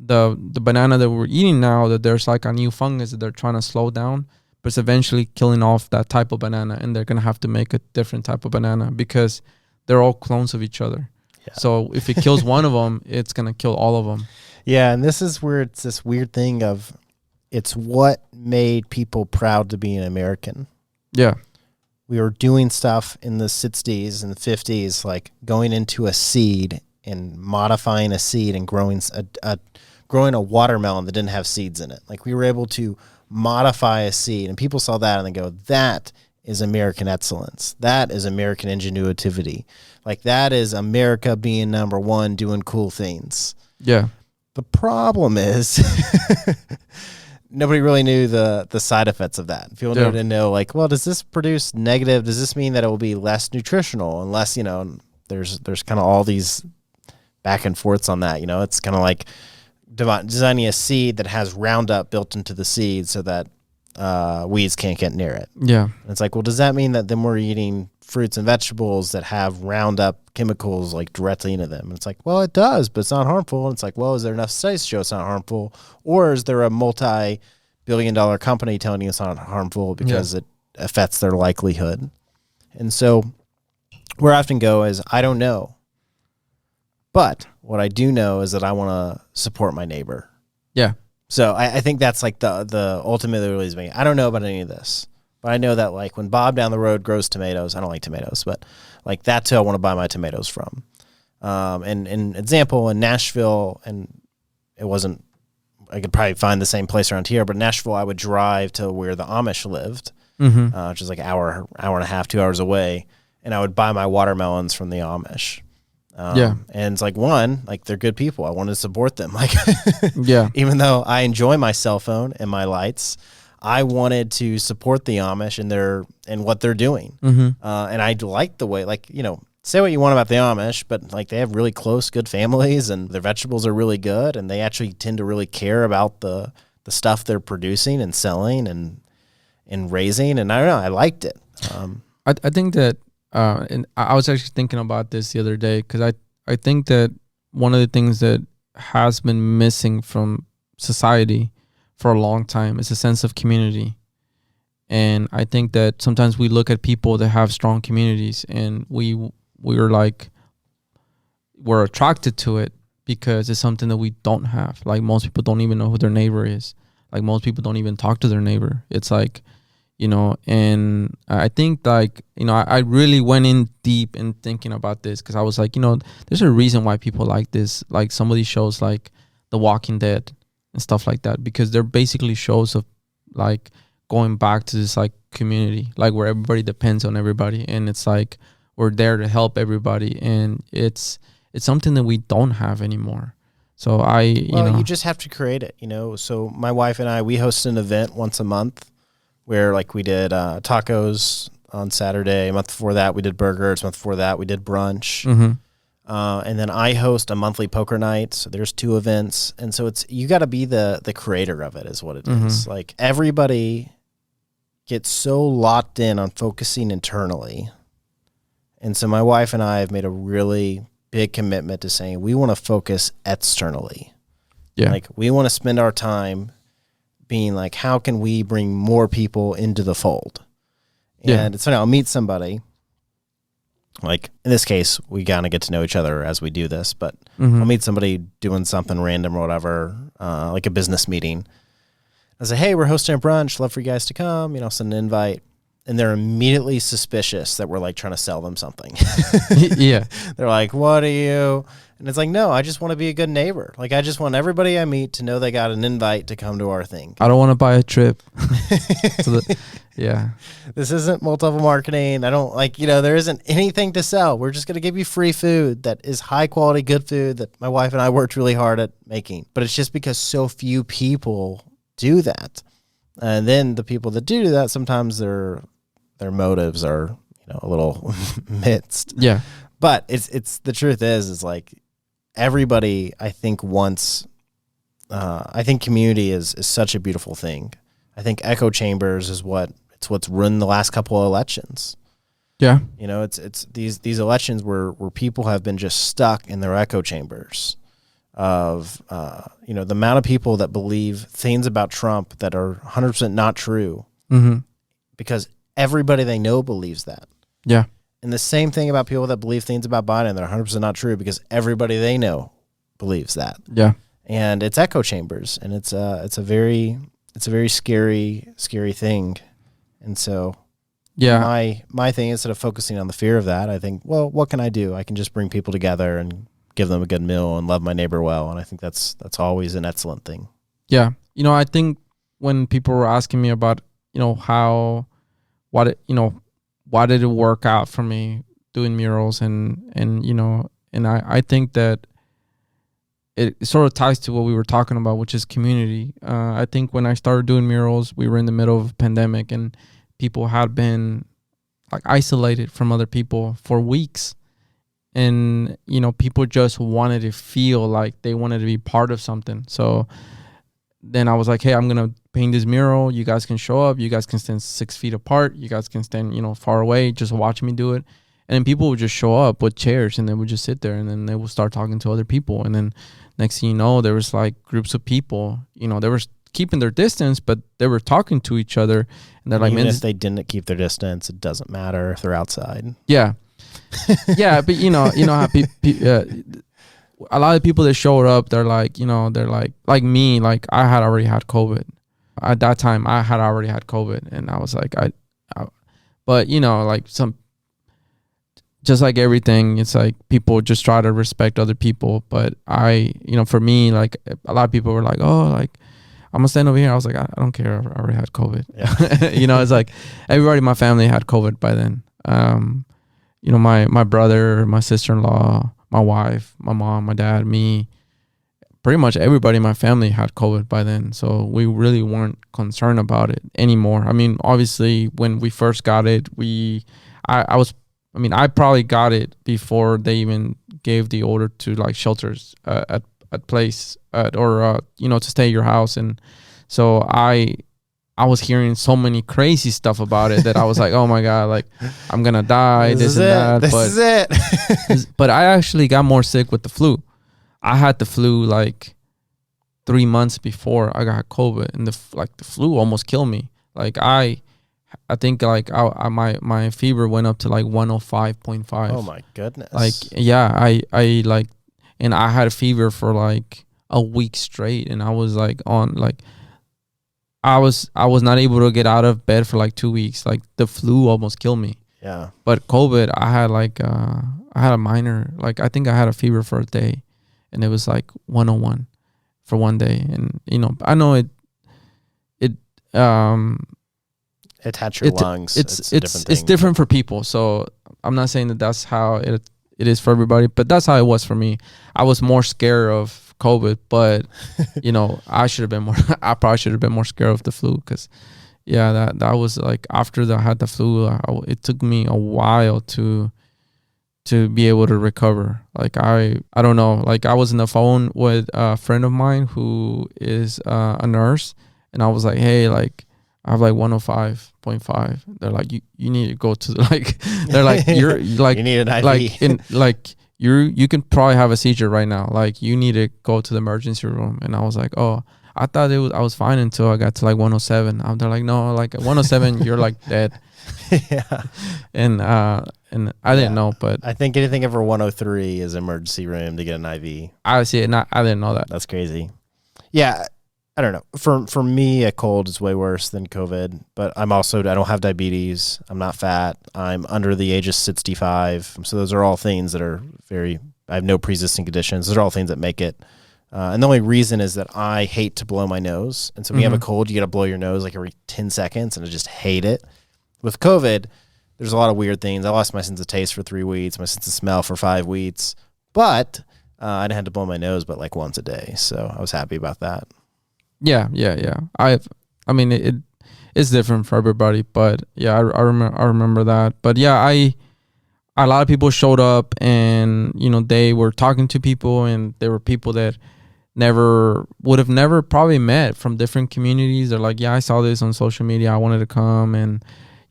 the banana that we're eating now, that there's like a new fungus that they're trying to slow down, but it's eventually killing off that type of banana, and they're gonna have to make a different type of banana because they're all clones of each other. Yeah. So if it kills one of them, it's gonna kill all of them. Yeah, and this is where it's this weird thing of it's what made people proud to be an American. Yeah. We were doing stuff in the 60s and the 50s, like going into a seed and modifying a seed and growing a watermelon that didn't have seeds in it. Like we were able to modify a seed, and people saw that and they go, that is American excellence. That is American ingenuitivity. Like, that is America being number one, doing cool things. Yeah. The problem is nobody really knew the side effects of that. People didn't know, like, well, does this produce negative? Does this mean that it will be less nutritional? Unless, there's kind of all these back and forths on that. It's kind of like designing a seed that has Roundup built into the seed so that weeds can't get near it. Yeah. And it's like, well, does that mean that then we're eating fruits and vegetables that have Roundup chemicals like directly into them? And it's like, well, it does, but it's not harmful. And it's like, well, is there enough studies to show it's not harmful? Or is there a multi-billion-dollar company telling you it's not harmful because it affects their likelihood? And so where I often go is, I don't know. But what I do know is that I want to support my neighbor. Yeah. So I think that's like the ultimate that really me. I don't know about any of this, but I know that like when Bob down the road grows tomatoes, I don't like tomatoes, but like that's who I want to buy my tomatoes from. And example in Nashville, and it wasn't, I could probably find the same place around here, but in Nashville, I would drive to where the Amish lived, which is like hour and a half, 2 hours away. And I would buy my watermelons from the Amish. And it's like, one, like they're good people. I want to support them. Like, even though I enjoy my cell phone and my lights, I wanted to support the Amish and what they're doing. And I like the way, like, say what you want about the Amish, but like they have really close, good families, and their vegetables are really good, and they actually tend to really care about the stuff they're producing and selling and raising. And I don't know, I liked it. I think that. And I was actually thinking about this the other day because I think that one of the things that has been missing from society for a long time is a sense of community. And I think that sometimes we look at people that have strong communities and we're attracted to it because it's something that we don't have. Like, most people don't even know who their neighbor is. Like, most people don't even talk to their neighbor. It's like, and I think like, I really went in deep in thinking about this because I was like, there's a reason why people like this, like some of these shows like The Walking Dead and stuff like that, because they're basically shows of like going back to this like community, like where everybody depends on everybody. And it's like, we're there to help everybody. And it's something that we don't have anymore. So you just have to create it, So my wife and I, we host an event once a month where like we did tacos on Saturday. A month before that, we did burgers. A month before that, we did brunch. And then I host a monthly poker night. So there's 2 events. And so you got to be the creator of it is what it is. Like, everybody gets so locked in on focusing internally. And so my wife and I have made a really big commitment to saying we want to focus externally. Yeah. Like, we want to spend our time being like, how can we bring more people into the fold? And it's funny, I'll meet somebody, like in this case, we kind of get to know each other as we do this, but I'll meet somebody doing something random or whatever, like a business meeting. I say, hey, we're hosting a brunch, love for you guys to come, send an invite. And they're immediately suspicious that we're like trying to sell them something. Yeah. They're like, what are you? And it's like, no, I just want to be a good neighbor. Like, I just want everybody I meet to know they got an invite to come to our thing. I don't want to buy a trip. This isn't multi-level marketing. I don't there isn't anything to sell. We're just going to give you free food that is high quality, good food that my wife and I worked really hard at making. But it's just because so few people do that. And then the people that do that, sometimes their motives are, a little mixed. Yeah. But it's the truth is like everybody, I think, wants, I think community is such a beautiful thing. I think echo chambers is what's ruined the last couple of elections. Yeah. It's these elections where people have been just stuck in their echo chambers of, the amount of people that believe things about Trump that are 100% not true because everybody they know believes that. Yeah. And the same thing about people that believe things about Biden that are 100% not true because everybody they know believes that. Yeah. And it's echo chambers, and it's a very scary thing. And so my thing, instead of focusing on the fear of that, I think, well, what can I do? I can just bring people together and give them a good meal and love my neighbor well. And I think that's always an excellent thing. Yeah. I think when people were asking me about, why did it work out for me doing murals, and I think that it sort of ties to what we were talking about, which is community. I think when I started doing murals, we were in the middle of a pandemic, and people had been like isolated from other people for weeks. And, people just wanted to feel like they wanted to be part of something. So then I was like, hey, I'm going to paint this mural. You guys can show up. You guys can stand 6 feet apart. You guys can stand, far away, just watch me do it. And then people would just show up with chairs, and they would just sit there, and then they would start talking to other people. And then next thing you know, there was like groups of people, they were keeping their distance, but they were talking to each other. And they're like, even if they didn't keep their distance, it doesn't matter if they're outside. Yeah. Yeah. But you know how a lot of people that showed up, they're like me, like I had already had COVID at that time. I had already had COVID, and I was like, but like just like everything, it's like people just try to respect other people. But for me, like a lot of people were like, oh, like I'm gonna stand over here. I was like, I don't care. I already had COVID. Yeah. It's like everybody in my family had COVID by then. My brother, my sister-in-law, my wife, my mom, my dad, me, pretty much everybody in my family had COVID by then. So we really weren't concerned about it anymore. I mean, obviously when we first got it, I probably got it before they even gave the order to like shelters at place to stay at your house. And so I was hearing so many crazy stuff about it that I was like, oh my God, like I'm going to die. This and that. This is it. But I actually got more sick with the flu. I had the flu like 3 months before I got COVID, and the flu almost killed me. Like I think like my fever went up to like 105.5. Oh my goodness. Like, yeah, I like, and I had a fever for like a week straight, and I was like on like, I was not able to get out of bed for like 2 weeks. Like the flu almost killed me. Yeah. But COVID, I had like, I had a minor, like I think I had a fever for a day, and it was like 101 for one day. And, I know it attach your lungs. It's different for people. So I'm not saying that that's how it is for everybody, but that's how it was for me. I was more scared of COVID, but I probably should have been more scared of the flu, because that was like after I had the flu, it took me a while to be able to recover. Like I don't know, like I was on the phone with a friend of mine who is a nurse, and I was like, hey, like I have like 105.5. They're like, you need to go to they're like, you're like, you need an IV. Like you can probably have a seizure right now. Like you need to go to the emergency room. And I was like, oh, I thought I was fine until I got to like 107. They're like, no, like at 107, you're like dead. Yeah. And I didn't know, but I think anything over 103 is emergency room to get an IV. I see it. I didn't know that. That's crazy. Yeah. I don't know. For me, a cold is way worse than COVID, but I don't have diabetes. I'm not fat. I'm under the age of 65. So those are all things that are I have no pre-existing conditions. Those are all things that make it. And the only reason is that I hate to blow my nose. And so when you have a cold, you got to blow your nose like every 10 seconds, and I just hate it. With COVID, there's a lot of weird things. I lost my sense of taste for 3 weeks, my sense of smell for 5 weeks, but I didn't have to blow my nose but like once a day. So I was happy about that. Yeah. I mean, it's different for everybody, but yeah, I remember that. But yeah, a lot of people showed up, and they were talking to people, and there were people that would have never probably met from different communities. They're like, yeah, I saw this on social media, I wanted to come. And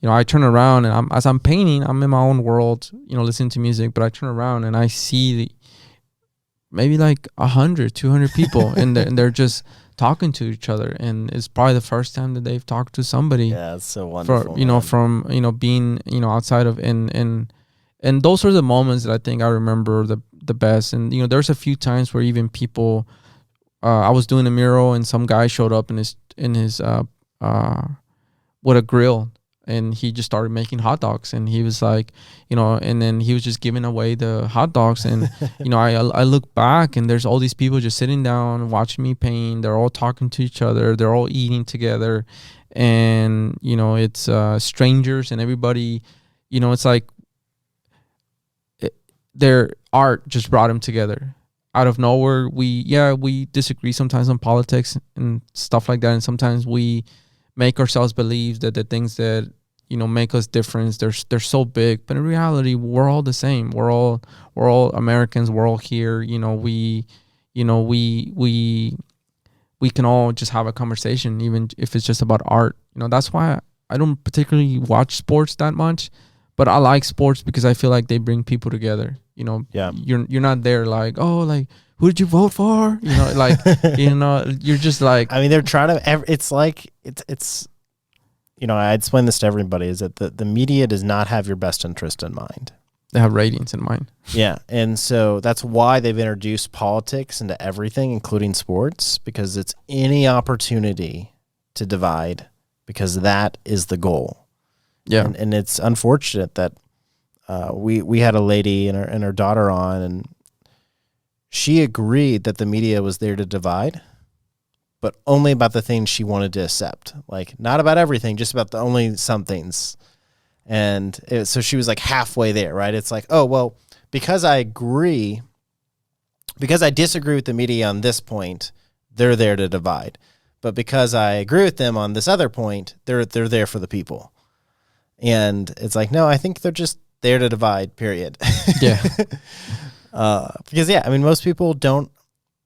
I turn around, and as I'm painting, I'm in my own world, listening to music, but I turn around and I see maybe like 100, 200 people, and they're just talking to each other, and it's probably the first time that they've talked to somebody. Yeah, it's so wonderful. From being outside of and those are the moments that I think I remember the best. And there's a few times where even people, I was doing a mural, and some guy showed up in his with a grill, and he just started making hot dogs, and he was like, and then he was just giving away the hot dogs, and I look back, and there's all these people just sitting down watching me paint. They're all talking to each other, they're all eating together, and it's strangers, and everybody, it's like their art just brought them together out of nowhere. We disagree sometimes on politics and stuff like that, and sometimes we make ourselves believe that the things that make us different, they're so big, but in reality we're all the same. We're all Americans. We're all here. We can all just have a conversation, even if it's just about art. That's why I don't particularly watch sports that much, but I like sports because I feel like they bring people together. Yeah. You're not there like, oh, like, who did you vote for? You're just like, I mean, they're trying to, it's like, it's, I explain this to everybody, is that the media does not have your best interest in mind. They have ratings in mind. Yeah. And so that's why they've introduced politics into everything, including sports, because it's any opportunity to divide, because that is the goal. Yeah. And it's unfortunate that we had a lady and her daughter on, and she agreed that the media was there to divide, but only about the things she wanted to accept. Like, not about everything, just about the only some things. And so she was like halfway there, right? It's like, oh, well, because I disagree with the media on this point, they're there to divide. But because I agree with them on this other point, they're there for the people. And it's like, no, I think they're just there to divide, period. Yeah. Because, I mean, most people don't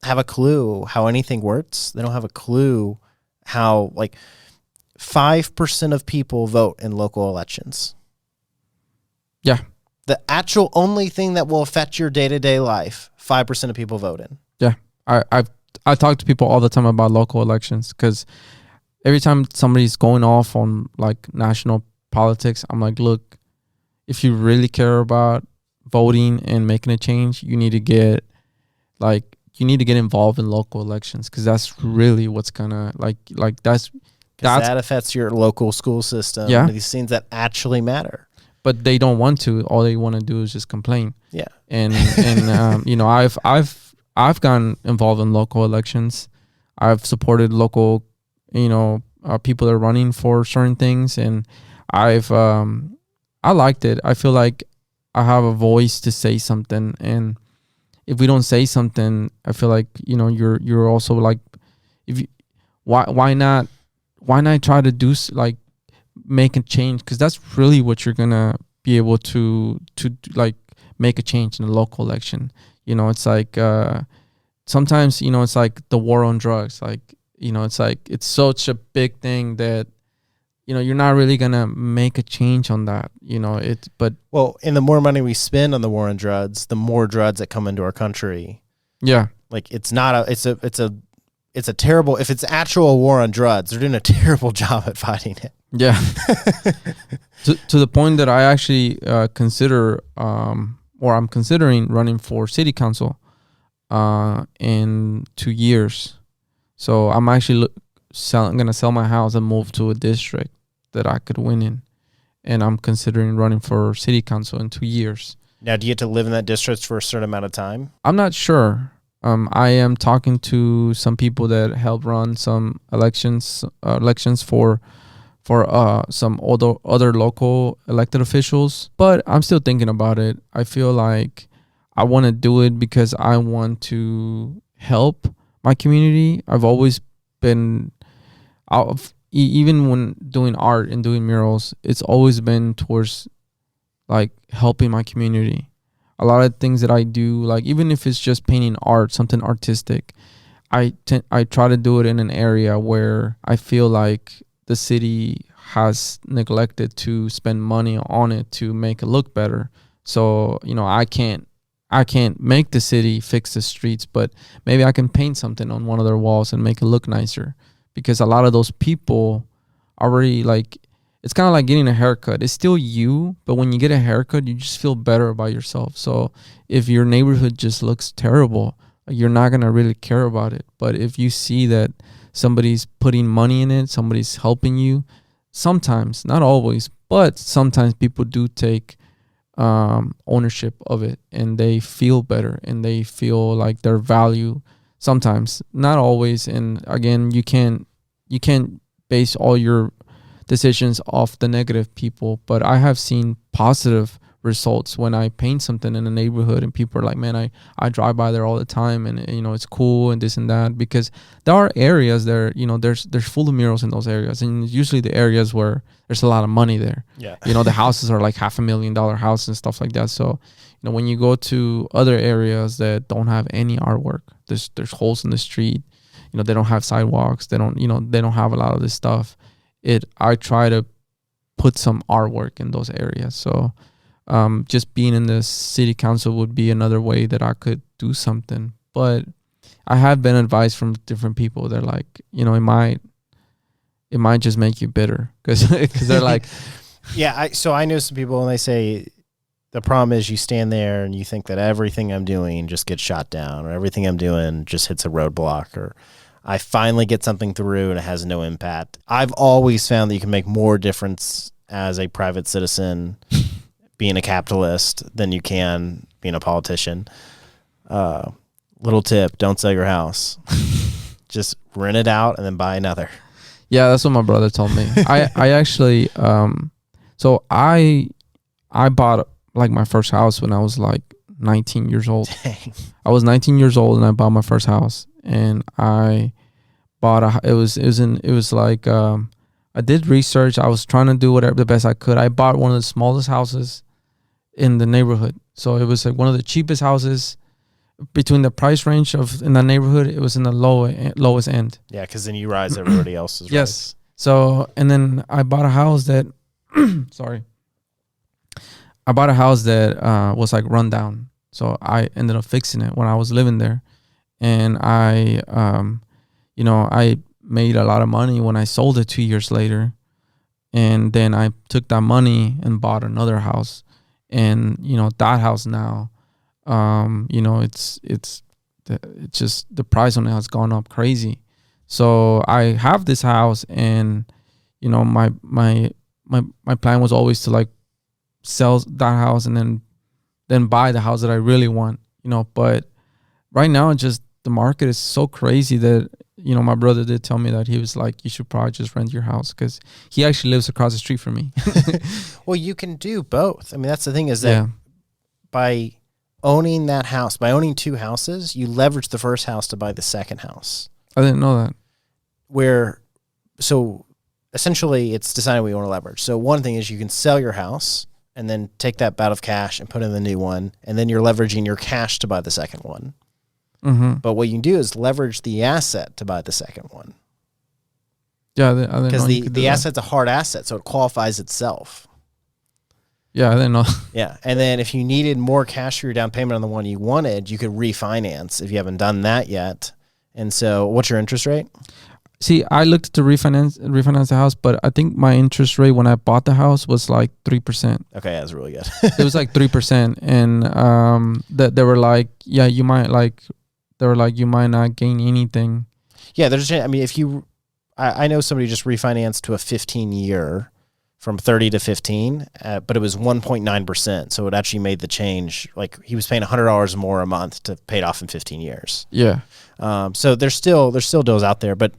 have a clue how anything works. They don't have a clue how, like, 5% of people vote in local elections. Yeah. The actual only thing that will affect your day-to-day life, 5% of people vote in. Yeah. I talk to people all the time about local elections, because every time somebody's going off on like national politics, I'm like, look, if you really care about voting and making a change, you need to get involved in local elections, because that's really what's gonna that affects your local school system. Yeah. These things that actually matter. But they don't want to. All they want to do is just complain. Yeah. And I've gotten involved in local elections. I've supported local, people that are running for certain things, and I liked it. I feel like I have a voice to say something, and if we don't say something, I feel like you're also like, why not try to do like make a change, because that's really what you're gonna be able to like make a change in a local election. It's like sometimes it's like the war on drugs. Like it's like it's such a big thing that you're not really gonna make a change on that. And the more money we spend on the war on drugs, the more drugs that come into our country. Yeah, like it's a terrible. If it's actual war on drugs, they're doing a terrible job at fighting it. Yeah. to the point that I actually consider or I'm considering running for city council in 2 years. So I'm actually I'm going to sell my house and move to a district that I could win in. And I'm considering running for city council in 2 years. Now, do you get to live in that district for a certain amount of time? I'm not sure. I am talking to some people that help run some elections for some other local elected officials, but I'm still thinking about it. I feel like I want to do it because I want to help my community. I've always been even when doing art and doing murals, it's always been towards like helping my community. A lot of things that I do, like even if it's just painting art, something artistic, I try to do it in an area where I feel like the city has neglected to spend money on it to make it look better. So, I can't make the city fix the streets, but maybe I can paint something on one of their walls and make it look nicer, because a lot of those people already like, it's kind of like getting a haircut. It's still you, but when you get a haircut, you just feel better about yourself. So if your neighborhood just looks terrible, you're not going to really care about it. But if you see that somebody's putting money in it, somebody's helping you, sometimes, not always, but sometimes people do take ownership of it, and they feel better and they feel like their value. Sometimes, not always. And again, you can't base all your decisions off the negative people, but I have seen positive results when I paint something in a neighborhood and people are like, man, I drive by there all the time, and it's cool and this and that, because there are areas there, there's full of murals in those areas, and usually the areas where there's a lot of money there. Yeah. The houses are like $500,000 houses and stuff like that. So when you go to other areas that don't have any artwork, there's holes in the street, they don't have sidewalks, they don't have a lot of this stuff. I try to put some artwork in those areas. So just being in the city council would be another way that I could do something. But I have been advised from different people. They're like, it might just make you bitter, because they're like, yeah. So I know some people, and they say the problem is you stand there and you think that everything I'm doing just gets shot down, or everything I'm doing just hits a roadblock, or I finally get something through and it has no impact. I've always found that you can make more difference as a private citizen being a capitalist than you can being a politician. Little tip, don't sell your house. Just rent it out and then buy another. Yeah, that's what my brother told me. I actually, so I bought like my first house when I was like 19 years old. Dang. I was 19 years old and I bought my first house, and I bought I did research. I was trying to do whatever the best I could. I bought one of the smallest houses in the neighborhood. So it was like one of the cheapest houses between the price range in the neighborhood. It was in the lowest end. Yeah, because then you rise everybody else's Yes. rise. So, and then I bought a house that, sorry. I bought a house that was like run down. So I ended up fixing it when I was living there. And I made a lot of money when I sold it 2 years later. And then I took that money and bought another house. And, that house now, it's just the price on it has gone up crazy. So I have this house, and, my plan was always to like sell that house and then buy the house that I really want, but right now just the market is so crazy that, my brother did tell me that he was like, you should probably just rent your house, because he actually lives across the street from me. Well, you can do both. I mean, that's the thing, is that by owning that house, by owning two houses, you leverage the first house to buy the second house. I didn't know that. So essentially it's deciding what you want to leverage. So one thing is you can sell your house and then take that bout of cash and put in the new one, and then you're leveraging your cash to buy the second one. Mm-hmm. But what you can do is leverage the asset to buy the second one. Yeah, because the asset's a hard asset, so it qualifies itself. Yeah, I didn't know. Yeah, and then if you needed more cash for your down payment on the one you wanted, you could refinance if you haven't done that yet. And so, what's your interest rate? See, I looked to refinance the house, but I think my interest rate when I bought the house was like 3%. Okay, that's really good. It was like 3%, and they were like, yeah, you might not gain anything. Yeah, I mean, I know somebody just refinanced to a 15-year from 30 to 15, but it was 1.9%. So it actually made the change. Like, he was paying $100 more a month to pay it off in 15 years. Yeah. So there's still deals out there, but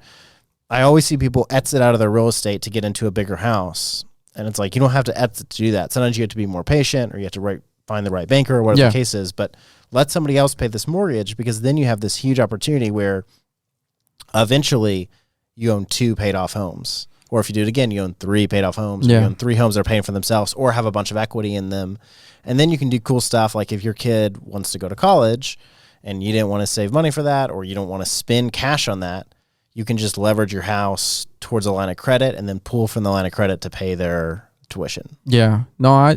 I always see people exit out of their real estate to get into a bigger house. And it's like, you don't have to exit to do that. Sometimes you have to be more patient, or you have to find the right banker, or whatever the case is, but let somebody else pay this mortgage, because then you have this huge opportunity where eventually you own 2 paid off homes. Or if you do it again, you own 3 paid off homes. Yeah. You own 3 homes that are paying for themselves, or have a bunch of equity in them. And then you can do cool stuff. Like if your kid wants to go to college and you didn't want to save money for that, or you don't want to spend cash on that, you can just leverage your house towards a line of credit and then pull from the line of credit to pay their tuition. Yeah. No,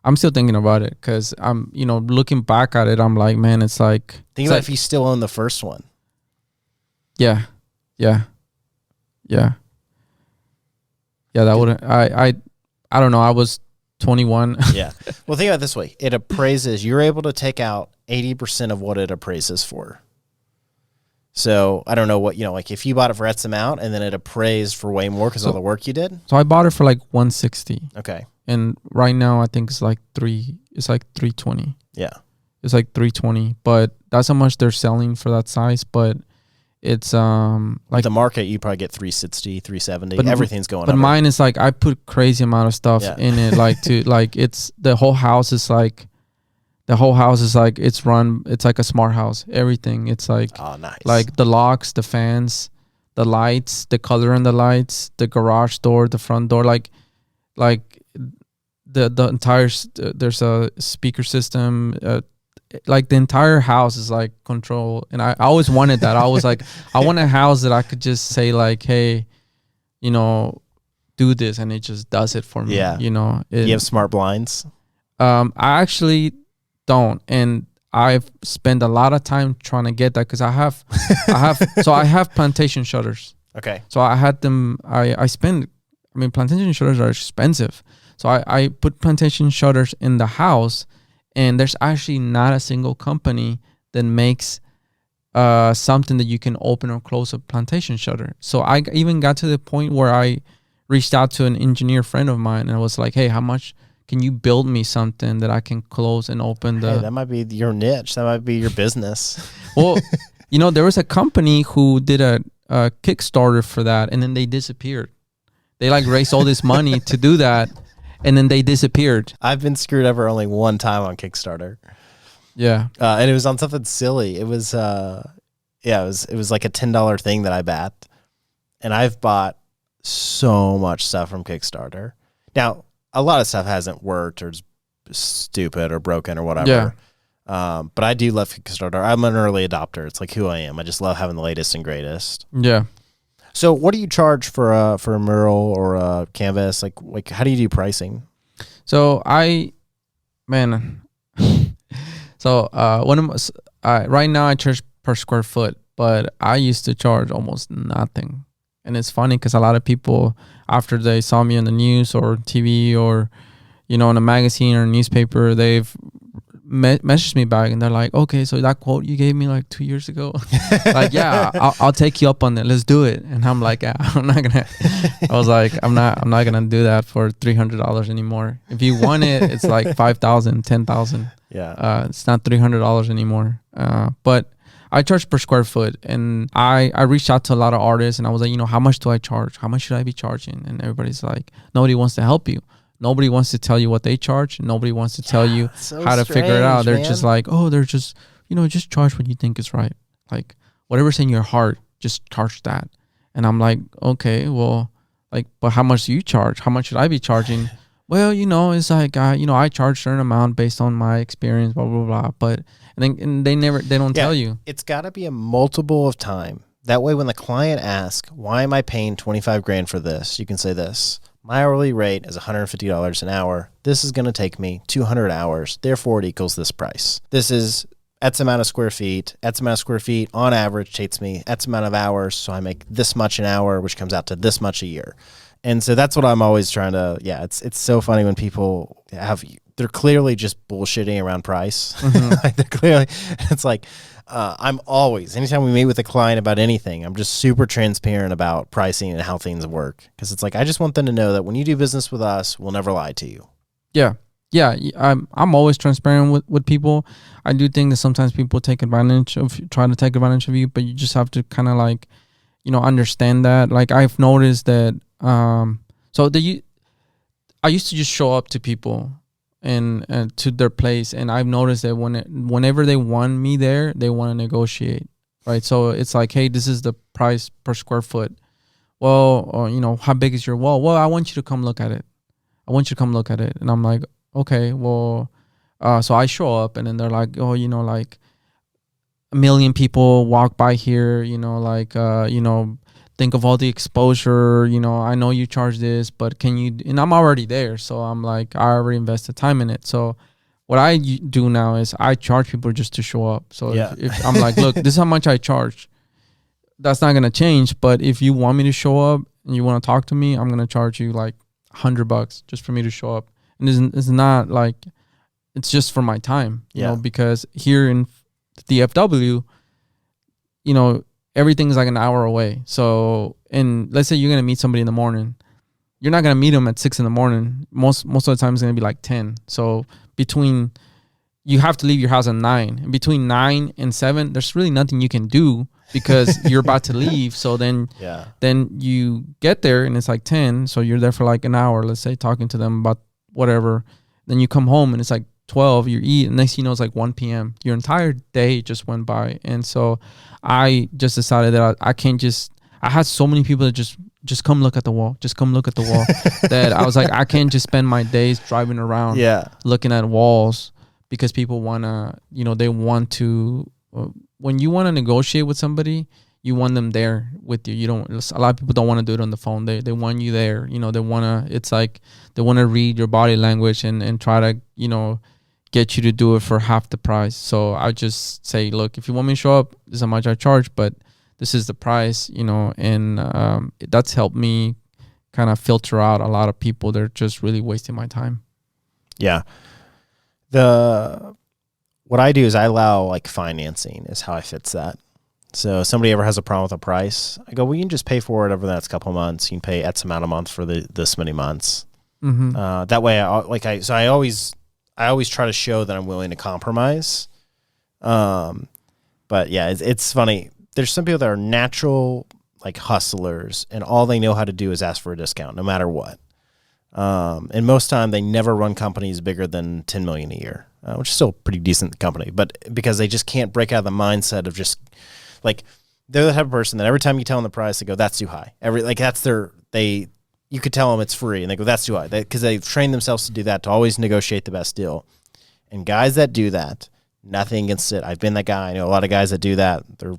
I'm still thinking about it, because I'm, looking back at it, I'm like, man, it's like... Think about if you still own the first one. Yeah. Yeah. Yeah. Yeah, that would... I don't know. I was 21. Yeah. Well, think about it this way. It appraises... You're able to take out 80% of what it appraises for. So I don't know what, like if you bought it for X amount and then it appraised for way more because of all the work you did. So I bought it for like 160. Okay. And right now I think it's like 320. Yeah. It's like 320, but that's how much they're selling for that size. But it's like the market, you probably get 360, 370. But Everything's going up. But mine is like I put crazy amount of stuff in it, like to like it's the whole house is like it's run. It's like a smart house. Everything. It's like nice. Like the locks, the fans, the lights, the color in the lights, the garage door, the front door, like the entire there's a speaker system. Like the entire house is like control, and I always wanted that. I was like, I want a house that I could just say like, hey, do this, and it just does it for me. Yeah. You have smart blinds? I actually don't, and I've spent a lot of time trying to get that because I have plantation shutters. Okay. So I had them. Plantation shutters are expensive, so I put plantation shutters in the house, and there's actually not a single company that makes something that you can open or close a plantation shutter. So I even got to the point where I reached out to an engineer friend of mine, and I was like, hey, how much can you build me something that I can close and open the... Hey, that might be your niche. That might be your business. Well, there was a company who did a Kickstarter for that, and then they disappeared. They like raised all this money to do that, and then they disappeared. I've been screwed over only one time on Kickstarter. Yeah. And it was on something silly. It was, it was like a $10 thing that I backed. And I've bought so much stuff from Kickstarter. Now, a lot of stuff hasn't worked or is stupid or broken or whatever. Yeah. But I do love Kickstarter. I'm an early adopter. It's like who I am. I just love having the latest and greatest. Yeah. So what do you charge for a mural or a canvas? Like how do you do pricing? So right now I charge per square foot, but I used to charge almost nothing. And it's funny because a lot of people, after they saw me on the news or TV or, in a magazine or newspaper, they've messaged me back and they're like, okay, so that quote you gave me like 2 years ago, like, yeah, I'll take you up on it. Let's do it. And I'm like, yeah, I'm not going to do that for $300 anymore. If you want it, it's like $5,000, $10,000. Yeah. It's not $300 anymore. But I charge per square foot, and I reached out to a lot of artists, and I was like, how much do I charge? How much should I be charging? And everybody's like, nobody wants to help you. Nobody wants to tell you what they charge. Nobody wants to tell you how to figure it out. They're just like, oh, they're just, just charge what you think is right. Like whatever's in your heart, just charge that. And I'm like, okay, well, like, but how much do you charge? How much should I be charging? Well, it's like, I charge a certain amount based on my experience, blah, blah, blah. But, and they don't tell you. It's got to be a multiple of time. That way, when the client asks, why am I paying $25,000 for this? You can say this. My hourly rate is $150 an hour. This is going to take me 200 hours. Therefore, it equals this price. This is X amount of square feet. X amount of square feet on average takes me X amount of hours. So I make this much an hour, which comes out to this much a year. And so that's what I'm always trying to, it's so funny when people they're clearly just bullshitting around price. Mm-hmm. Like they're clearly, it's like, I'm always, anytime we meet with a client about anything, I'm just super transparent about pricing and how things work. Because it's like, I just want them to know that when you do business with us, we'll never lie to you. Yeah. Yeah. I'm always transparent with people. I do think that sometimes people try to take advantage of you, but you just have to kind of like, understand that. Like I've noticed that, I used to just show up to people and to their place, and I've noticed that whenever they want me there, they want to negotiate, right? So it's like, hey, this is the price per square foot. Well, or, how big is your wall? Well, I want you to come look at it. And I'm like, okay, well, so I show up, and then they're like, oh, like a million people walk by here, think of all the exposure, I know you charge this, but can you, and I'm already there. So I'm like, I already invested time in it. So what I do now is I charge people just to show up. So if I'm like, look, this is how much I charge. That's not going to change. But if you want me to show up and you want to talk to me, I'm going to charge you like $100 just for me to show up. And it's not like, it's just for my time, you know, because here in DFW, everything's like an hour away. So, and let's say you're gonna meet somebody in the morning, you're not gonna meet them at 6 a.m. Most of the time it's gonna be like 10. So you have to leave your house at 9. And between 9 and 7, there's really nothing you can do because you're about to leave. So then you get there and it's like 10. So you're there for like an hour, let's say, talking to them about whatever. Then you come home and it's like 12, you eat, and next thing you know it's like 1 p.m. Your entire day just went by. And so I just decided that I can't I had so many people that just come look at the wall, just come look at the wall that I was like, I can't just spend my days driving around looking at walls, because people want to, they want to, when you want to negotiate with somebody, you want them there with you. A lot of people don't want to do it on the phone. They want you there. They want to, it's like they want to read your body language and try to, get you to do it for half the price. So I just say, look, if you want me to show up, this is how much I charge, but this is the price, and that's helped me kind of filter out a lot of people that are just really wasting my time. Yeah. What I do is I allow like financing is how I fix that. So if somebody ever has a problem with a price, I go, well, you can just pay for it over the next couple of months. You can pay X amount a month for this many months. Mm-hmm. That way, I always try to show that I'm willing to compromise. But yeah, it's funny. There's some people that are natural like hustlers, and all they know how to do is ask for a discount, no matter what. And most time they never run companies bigger than 10 million a year, which is still a pretty decent company. But because they just can't break out of the mindset of just like, they're the type of person that every time you tell them the price, they go, that's too high. You could tell them it's free, and they go, that's too high. Because they've trained themselves to do that, to always negotiate the best deal. And guys that do that, nothing against it. I've been that guy. I know a lot of guys that do that. They're,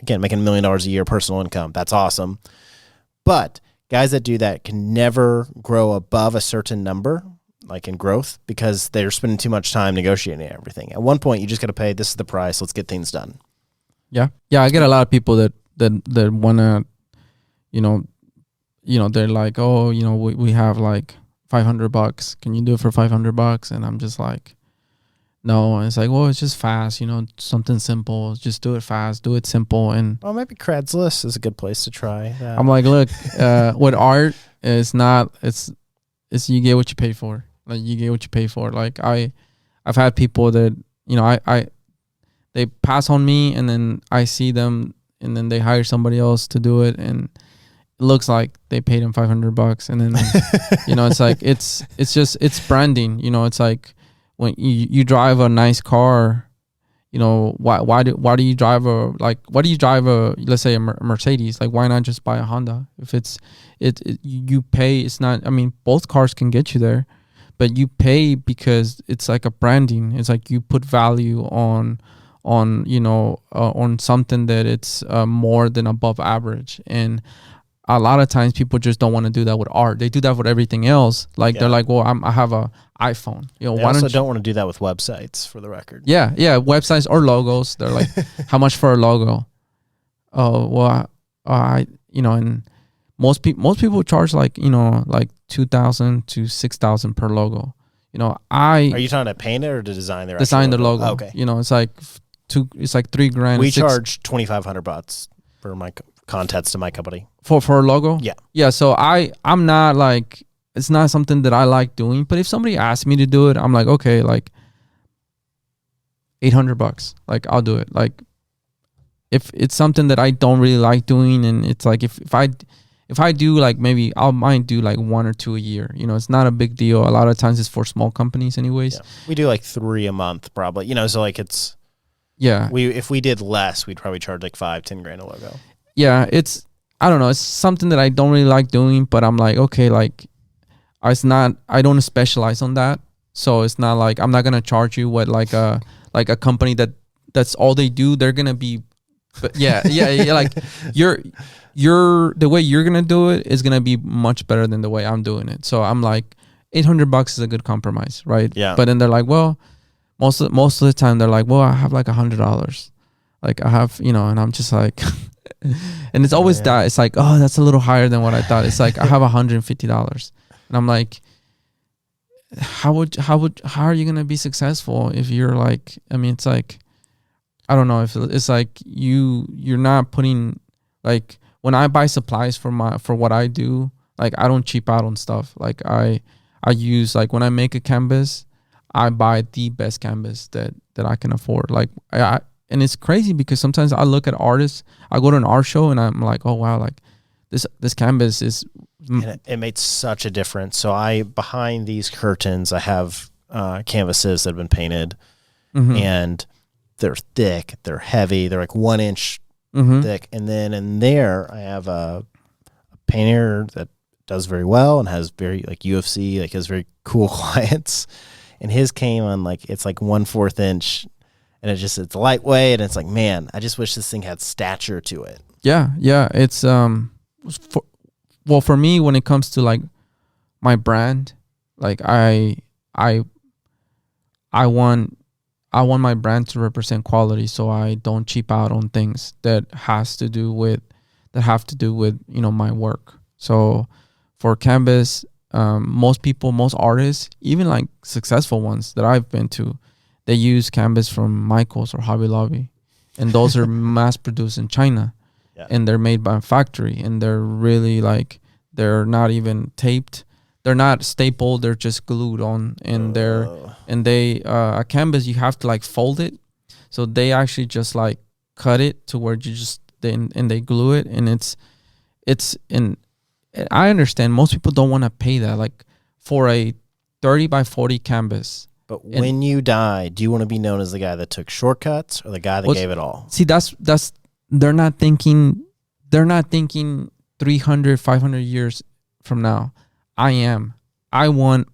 again, making $1 million a year personal income. That's awesome. But guys that do that can never grow above a certain number, like in growth, because they're spending too much time negotiating everything. At one point, you just got to pay, this is the price, let's get things done. Yeah. Yeah, I get a lot of people that want to, they're like, oh, we have like $500. Can you do it for $500? And I'm just like, no. And it's like, well, it's just fast, something simple. Just do it fast, do it simple. And well, maybe Craigslist is a good place to try that. I'm like, look, with art, it's you get what you pay for. Like, you get what you pay for. Like, I've had people that, they pass on me, and then I see them, and then they hire somebody else to do it, and it looks like they paid them $500, and then it's like it's branding. It's like when you drive a nice car, why do you drive let's say a Mercedes? Like, why not just buy a Honda? If you pay, it's not, I mean, both cars can get you there, but you pay because it's like a branding. It's like you put value on something that it's more than above average. And a lot of times people just don't want to do that with art. They do that with everything else. Like, they're like, well, I have a iPhone. They also don't want to do that with websites, for the record. Yeah, websites or logos. They're like, how much for a logo? Oh, well, and most people charge like $2,000 to $6,000 per logo. Are you trying to paint it or to design their logo? Oh, okay. It's like $3,000. We charge $2,500 for my contents to my company for a logo. Yeah. So I'm not like, it's not something that I like doing. But if somebody asks me to do it, I'm like, okay, like $800. Like, I'll do it. Like, if it's something that I don't really like doing, and it's like if I do, like, maybe I might do like 1 or 2 a year. It's not a big deal. A lot of times it's for small companies anyways. Yeah. We do like 3 a month probably. So like it's, yeah. If we did less, we'd probably charge like $5-10 a logo. Yeah, I don't know. It's something that I don't really like doing, but I'm like, okay, like, I don't specialize on that. So it's not like, I'm not going to charge you what like a company that's all they do. They're going to be, but yeah. Like, the way you're going to do it is going to be much better than the way I'm doing it. So I'm like, $800 is a good compromise, right? Yeah. But then they're like, well, most of the time they're like, well, I have like $100. Like, I have, and I'm just like, and it's always that. It's like, oh, that's a little higher than what I thought. It's like, I have $150. And I'm like, how are you going to be successful if you're like, I mean, it's like, I don't know if it's like you're not putting, like, when I buy supplies for what I do, like, I don't cheap out on stuff. Like, I use, like, when I make a canvas, I buy the best canvas that I can afford. Like, and it's crazy because sometimes I look at artists, I go to an art show and I'm like, oh wow, like this canvas is. And it made such a difference. So behind these curtains, I have canvases that have been painted, and they're thick, they're heavy, they're like 1 inch thick. And then in there, I have a painter that does very well and has very, like, UFC, like, has very cool clients. And his came on, like, it's like 1/4 inch, and it's lightweight, and it's like, man, I just wish this thing had stature to it. Yeah. It's for me, when it comes to, like, my brand, like, I want my brand to represent quality, so I don't cheap out on things that have to do with my work. So for canvas, most artists, even like successful ones that I've been to, they use canvas from Michaels or Hobby Lobby, and those are mass produced in China, and they're made by a factory, and they're really, like, they're not even taped. They're not stapled. They're just glued on, and a canvas, you have to, like, fold it. So they actually just, like, cut it to where they glue it, and I understand most people don't want to pay that, like, for a 30 by 40 canvas. But when you die, do you want to be known as the guy that took shortcuts or the guy that gave it all? See, that's they're not thinking 300, 500 years from now. I am. I want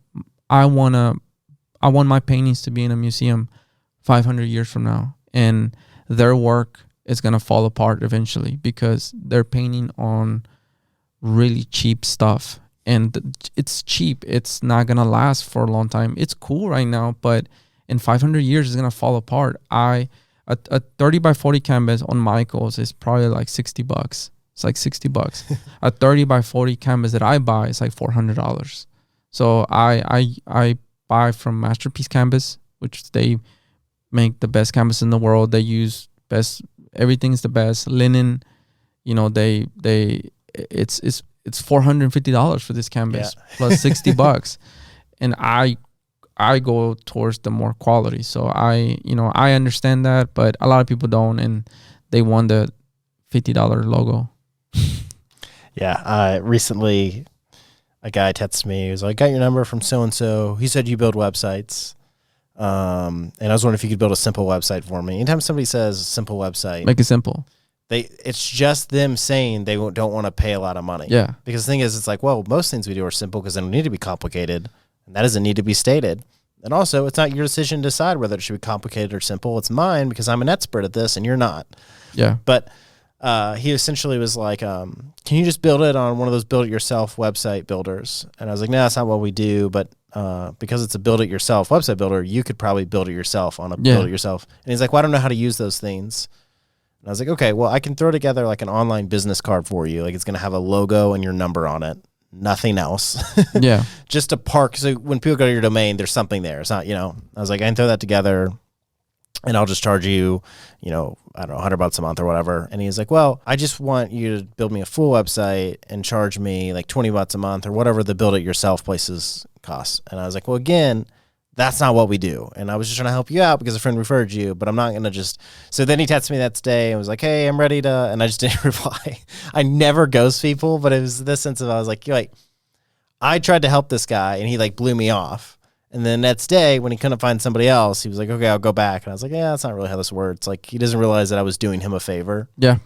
my paintings to be in a museum 500 years from now, and their work is going to fall apart eventually because they're painting on really cheap stuff, and it's cheap. It's not going to last for a long time. It's cool right now, but in 500 years it's going to fall apart. A 30 by 40 canvas on Michaels is probably like $60. It's like $60. A 30 by 40 canvas that I buy is like $400. So I buy from Masterpiece Canvas, which they make the best canvas in the world. They use everything's the best linen. It's $450 for this canvas, plus $60, and I go towards the more quality. So I understand that, but a lot of people don't, and they want the $50 logo. Recently a guy texted me. He was like, "Got your number from so and so. He said you build websites, and I was wondering if you could build a simple website for me." Anytime somebody says simple website, make it simple. It's just them saying they don't want to pay a lot of money. Yeah. Because the thing is, it's like, well, most things we do are simple because they don't need to be complicated, and that doesn't need to be stated. And also, it's not your decision to decide whether it should be complicated or simple. It's mine because I'm an expert at this and you're not. Yeah. But he essentially was like, can you just build it on one of those build-it-yourself website builders? And I was like, no, that's not what we do. But because it's a build-it-yourself website builder, you could probably build it yourself on a build-it-yourself. And he's like, well, I don't know how to use those things. And I was like, okay, well, I can throw together like an online business card for you. Like, it's going to have a logo and your number on it. Nothing else. Yeah. Just a park. So when people go to your domain, there's something there. It's not, I was like, I can throw that together and I'll just charge you, I don't know, $100 a month or whatever. And he's like, well, I just want you to build me a full website and charge me like $20 a month or whatever the build it yourself places cost. And I was like, well, again, that's not what we do. And I was just trying to help you out because a friend referred you, but I'm not going to just. So then he texted me that day and was like, hey, I'm ready to. And I just didn't reply. I never ghost people, but it was this sense of, I was like, I tried to help this guy and he like blew me off. And then next day when he couldn't find somebody else, he was like, okay, I'll go back. And I was like, yeah, that's not really how this works. Like, he doesn't realize that I was doing him a favor. Yeah.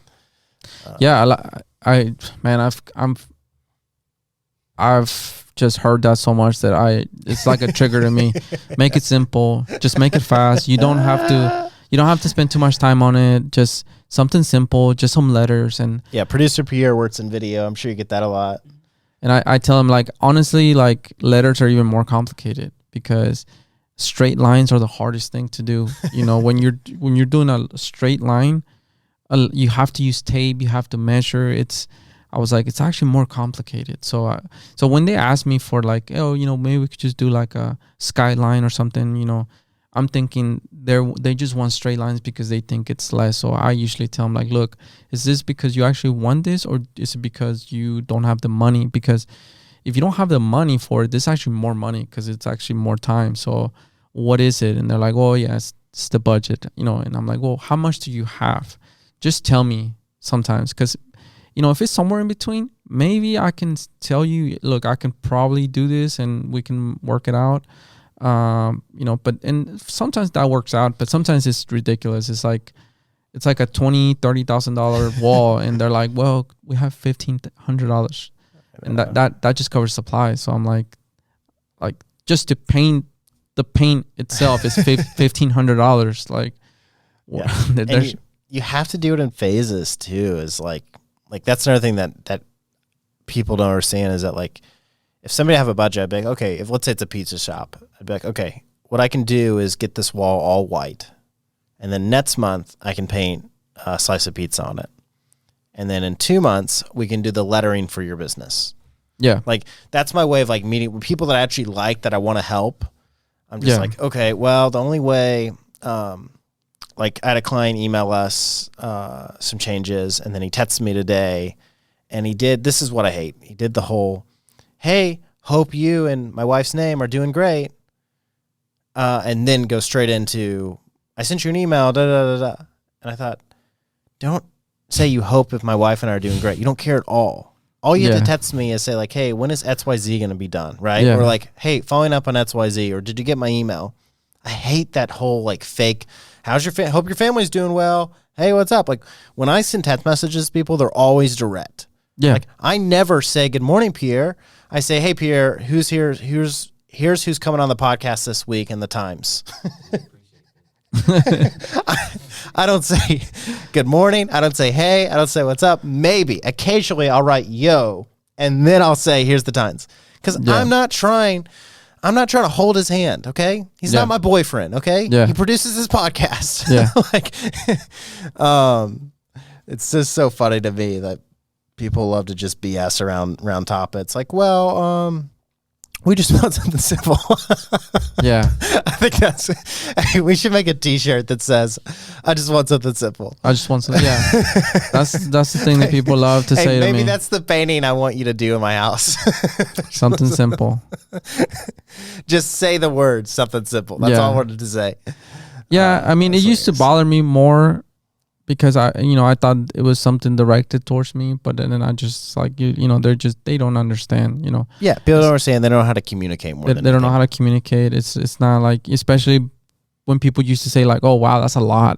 I've just heard that so much that it's like a trigger to me. Make it simple. Just make it fast. You don't have to spend too much time on it. Just something simple, just some letters. And yeah, producer Pierre works in video. I'm sure you get that a lot. And I tell him, like, honestly, like, letters are even more complicated because straight lines are the hardest thing to do. When you're doing a straight line, you have to use tape, you have to measure. I was like, it's actually more complicated. So when they asked me for like, maybe we could just do like a skyline or something, I'm thinking they just want straight lines because they think it's less. So I usually tell them like, look, is this because you actually want this, or is it because you don't have the money? Because if you don't have the money for it, this is actually more money because it's actually more time. So what is it? And they're like, oh yeah, it's the budget, you know. And I'm like, well, how much do you have? Just tell me sometimes, because you know, if it's somewhere in between, maybe I can tell you, look, I can probably do this and we can work it out. You know, and sometimes that works out, but sometimes it's ridiculous. It's like a $20,000-$30,000 wall, and they're like, well, we have $1,500, and that just covers supplies. So I'm like just to paint the paint itself is $1,500. Like, yeah. You have to do it in phases too. Is like that's another thing that people don't understand, is that like, if somebody have a budget, I'd be like, okay, if let's say it's a pizza shop, I'd be like, okay, what I can do is get this wall all white, and then next month I can paint a slice of pizza on it, and then in 2 months we can do the lettering for your business. Yeah, like that's my way of like meeting with people that I actually like, that I want to help. I'm just like, okay, well, the only way, like I had a client email us some changes, and then he texted me today, and this is what I hate. He did the whole, hey, hope you and my wife's name are doing great, and then go straight into, I sent you an email, da da da da. And I thought, don't say you hope if my wife and I are doing great. You don't care at all. All you have to text me is say like, hey, when is XYZ going to be done, right? Yeah. Or like, hey, following up on XYZ, or did you get my email? I hate that whole like fake, how's your hope your family's doing well. Hey, what's up? Like when I send text messages to people, they're always direct. Yeah. Like I never say good morning, Pierre. I say, hey, Pierre, who's here? Here's who's coming on the podcast this week in the Times. I don't say good morning. I don't say, hey. I don't say what's up. Maybe occasionally I'll write yo, and then I'll say, here's the Times. Because I'm not trying to hold his hand, okay? He's not my boyfriend, okay? Yeah. He produces his podcast. Yeah. Like, it's just so funny to me that people love to just BS around topics. Like, well, we just want something simple. Yeah. I think hey, we should make a t-shirt that says, I just want something simple. I just want something, yeah. That's the thing that people love to say to me. Maybe that's the painting I want you to do in my house. Something simple. Just say the words, something simple. That's all I wanted to say. Yeah, I mean, it used to bother me more because I thought it was something directed towards me, but then I just like, they don't understand, Yeah, people don't understand. They don't know how to communicate more. They don't know how to communicate. It's not like, especially when people used to say like, oh wow, that's a lot.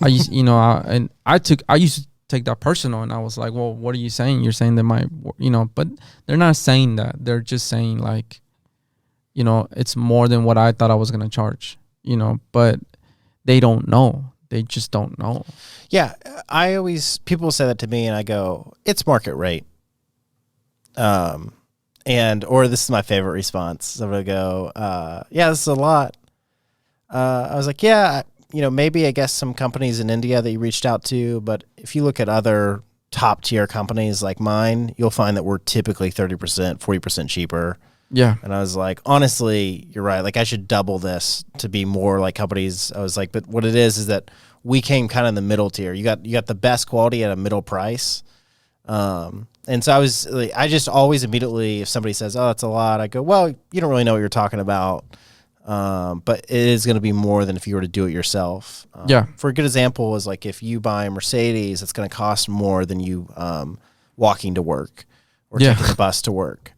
I used, I used to take that personal, and I was like, well, what are you saying? You're saying that but they're not saying that. They're just saying like, it's more than what I thought I was gonna charge, but they don't know. They just don't know. Yeah, people say that to me, and I go, it's market rate. Or this is my favorite response. So I go, yeah, this is a lot. I was like, yeah, maybe I guess some companies in India that you reached out to, but if you look at other top tier companies like mine, you'll find that we're typically 30%, 40% cheaper. Yeah. And I was like, honestly, you're right. Like I should double this to be more like companies. I was like, but what it is that we came kind of in the middle tier. You got the best quality at a middle price. And so I just always immediately, if somebody says, oh, that's a lot, I go, well, you don't really know what you're talking about. But it is going to be more than if you were to do it yourself. Yeah. For a good example is like, if you buy a Mercedes, it's going to cost more than you, walking to work or taking the bus to work.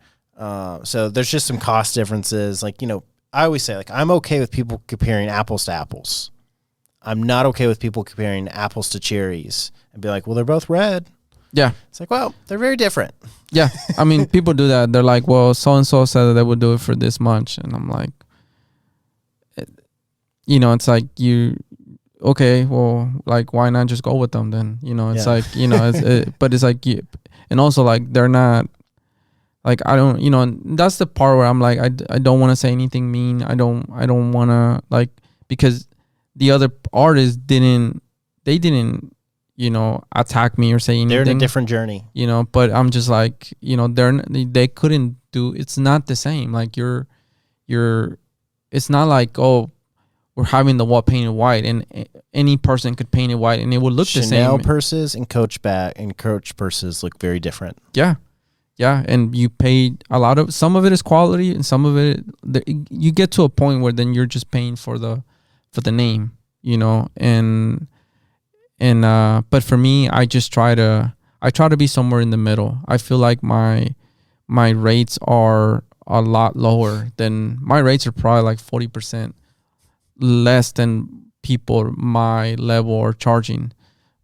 So there's just some cost differences. Like, I always say like, I'm okay with people comparing apples to apples. I'm not okay with people comparing apples to cherries and be like, well, they're both red. Yeah. It's like, well, they're very different. Yeah. I mean, people do that. They're like, well, so-and-so said that they would do it for this much. And I'm like, it's like okay, well, like, why not just go with them then? It's like, but it's like, and also like, they're not, like, I don't, and that's the part where I'm like, I don't want to say anything mean. I don't want to, like, because the other artists didn't attack me or say anything. They're in a different journey. But I'm just like, they couldn't do, it's not the same. Like it's not like, oh, we're having the wall painted white, and any person could paint it white, and it would look the same. Chanel purses and Coach purses look very different. Yeah, and you paid a lot of. Some of it is quality, and some of it you get to a point where then you're just paying for the name, and but for me, I try to be somewhere in the middle. I feel like my rates are a lot lower than my rates are probably like 40% less than people my level are charging,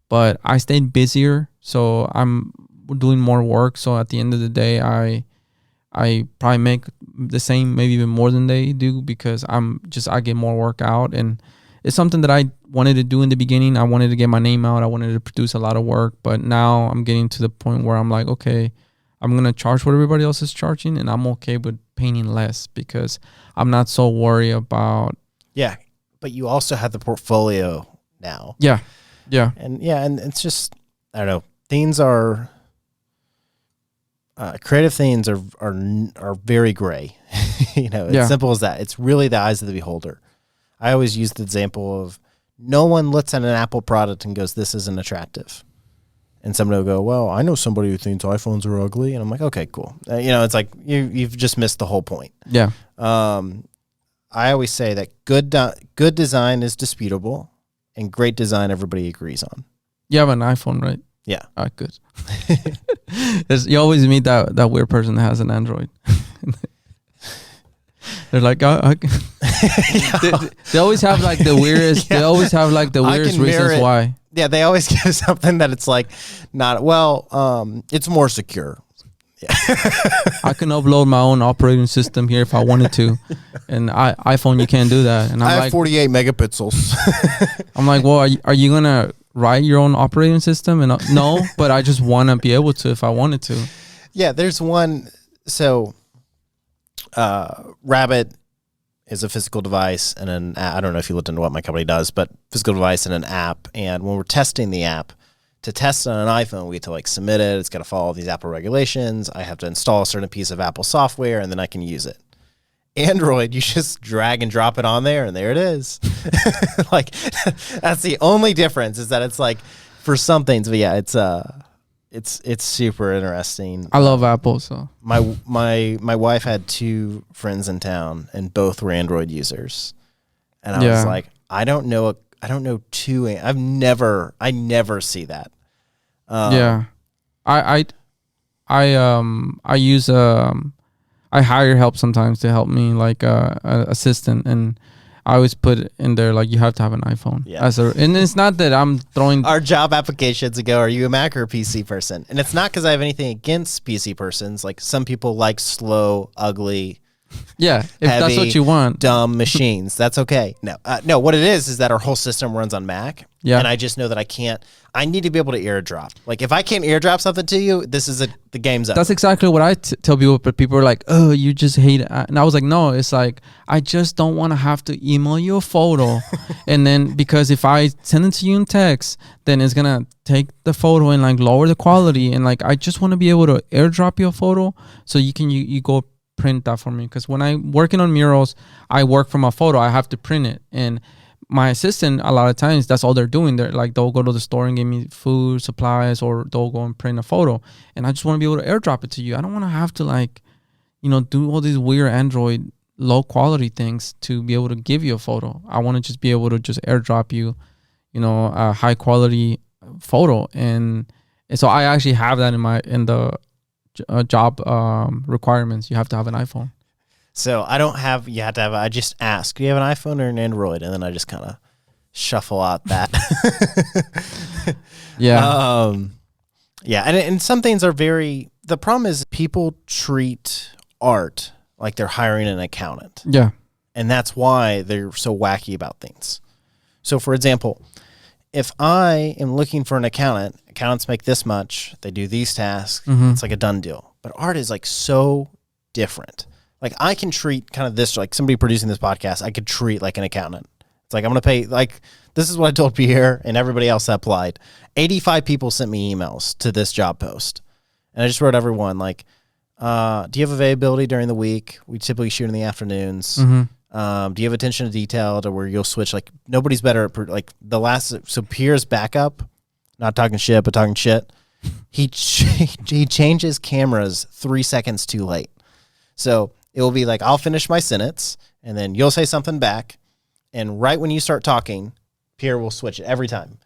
but I stayed busier, so I'm doing more work. So at the end of the day, I probably make the same, maybe even more than they do, because I get more work out, and it's something that I wanted to do in the beginning. I wanted to get my name out. I wanted to produce a lot of work, but now I'm getting to the point where I'm like, okay, I'm going to charge what everybody else is charging, and I'm okay with painting less because I'm not so worried about. Yeah, but you also have the portfolio now. Yeah. And it's just, I don't know, things are, creative things are very gray. It's simple as that. It's really the eyes of the beholder. I always use the example of no one looks at an Apple product and goes, this isn't attractive. And somebody will go, well, I know somebody who thinks iPhones are ugly. And I'm like, okay, cool. It's like you've just missed the whole point. Yeah. I always say that good design is disputable, and great design everybody agrees on. You have an iPhone, right? Yeah. All right, good. You always meet that weird person that has an Android. They're like, they always have like the weirdest. Yeah. They always have like the weirdest reasons why. Yeah, they always give something that it's like not it's more secure. Yeah. I can upload my own operating system here if I wanted to, and iPhone you can't do that. And I have 48 megapixels. I'm like, well, are you gonna write your own operating system? And no, but I just want to be able to if I wanted to. Yeah, there's one. So, Rabbit is a physical device and I don't know if you looked into what my company does, but physical device and an app. And when we're testing the app, to test on an iPhone, we get to submit it. It's got to follow these Apple regulations. I have to install a certain piece of Apple software, and then I can use it. Android, you just drag and drop it on there, and there it is. That's the only difference, is that it's for some things. But yeah, it's super interesting. I love Apple, so my wife had 2 friends in town, and both were Android users, and I was like, I don't know 2. I never see that. I use I hire help sometimes to help me, like a assistant, and I always put in there you have to have an iPhone. Yeah. And it's not that I'm throwing our job applications and go, are you a Mac or a PC person? And it's not because I have anything against PC persons. Like, some people like slow, ugly. Yeah, if heavy, that's what you want, dumb machines. That's okay. No. What it is that our whole system runs on Mac. Yeah, and I just know that I need to be able to airdrop. Like, if I can't airdrop something to you, the game's up. That's exactly what I tell people. But people are like, "Oh, you just hate it," and I was like, "No, it's like I just don't want to have to email you a photo, and then because if I send it to you in text, then it's gonna take the photo and lower the quality, and I just want to be able to airdrop you a photo so you can you go." Print that for me, because when I'm working on murals, I work from a photo. I have to print it, and my assistant, a lot of times, that's all they're doing. They'll go to the store and give me food supplies, or they'll go and print a photo, and I just want to be able to airdrop it to you. I don't want to have to do all these weird Android low quality things to be able to give you a photo. I want to just be able to just airdrop you, a high quality photo, and so I actually have that in the job requirements. You have to have an iPhone. So I don't have. You have to have. I just ask. Do you have an iPhone or an Android? And then I just kind of shuffle out that. Yeah. Yeah, and some things are very. The problem is people treat art like they're hiring an accountant. Yeah. And that's why they're so wacky about things. So, for example, if I am looking for an accountant, accountants make this much, they do these tasks, it's like a done deal. But art is so different. I can treat kind of this, somebody producing this podcast, I could treat like an accountant. It's I'm going to pay, this is what I told Pierre and everybody else that applied. 85 people sent me emails to this job post. And I just wrote everyone, do you have availability during the week? We typically shoot in the afternoons. Do you have attention to detail to where you'll switch? Like nobody's better at like the last. So Pierre's backup, not talking shit, but talking shit. He changes cameras 3 seconds too late. So it will be like, I'll finish my sentence and then you'll say something back. And right when you start talking, Pierre will switch it every time.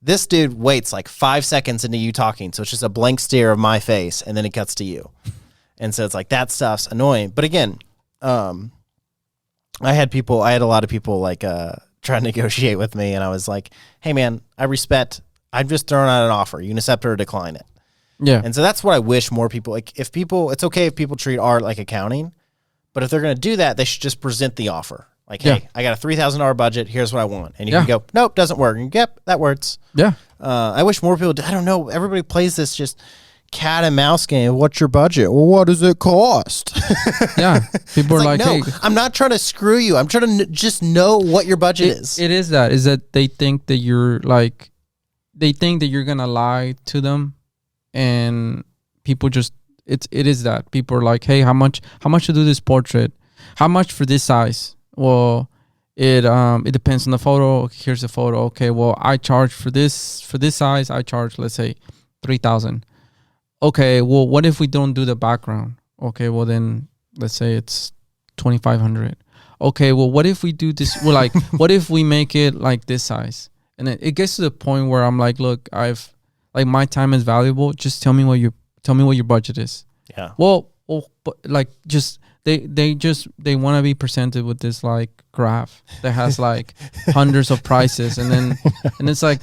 This dude waits like 5 seconds into you talking. So it's just a blank stare of my face and then it cuts to you. And so it's like, that stuff's annoying. But again, I had a lot of people like try to negotiate with me, and I was like, hey man, I'm just throwing out an offer. You can accept it or decline it. Yeah. And so that's what I wish more people, like it's okay if people treat art like accounting, but if they're going to do that, they should just present the offer. Like, hey, I got a $3,000 budget. Here's what I want. And you can go, nope, doesn't work. And yep, that works. Yeah. I wish more people, I don't know, everybody plays this just cat and mouse game. What's your budget? Well, what does it cost? Yeah. People are like, no, hey, I'm not trying to screw you. I'm trying to just know what your budget is. It is that they think that you're like, they think that you're going to lie to them, and people just, it is that people are like, hey, how much to do this portrait? How much for this size? Well, it depends on the photo. Here's the photo. Okay. Well, I charge for this size. I charge, let's say 3,000. Okay, well, what if we don't do the background? Okay, well then, let's say it's 2,500. Okay, well, what if we do this? Well, like, what if we make it like this size? And it gets to the point where I'm like, look, my time is valuable. Just tell me what your budget is. Yeah. Well, but like, just they want to be presented with this like graph that has like hundreds of prices, and it's like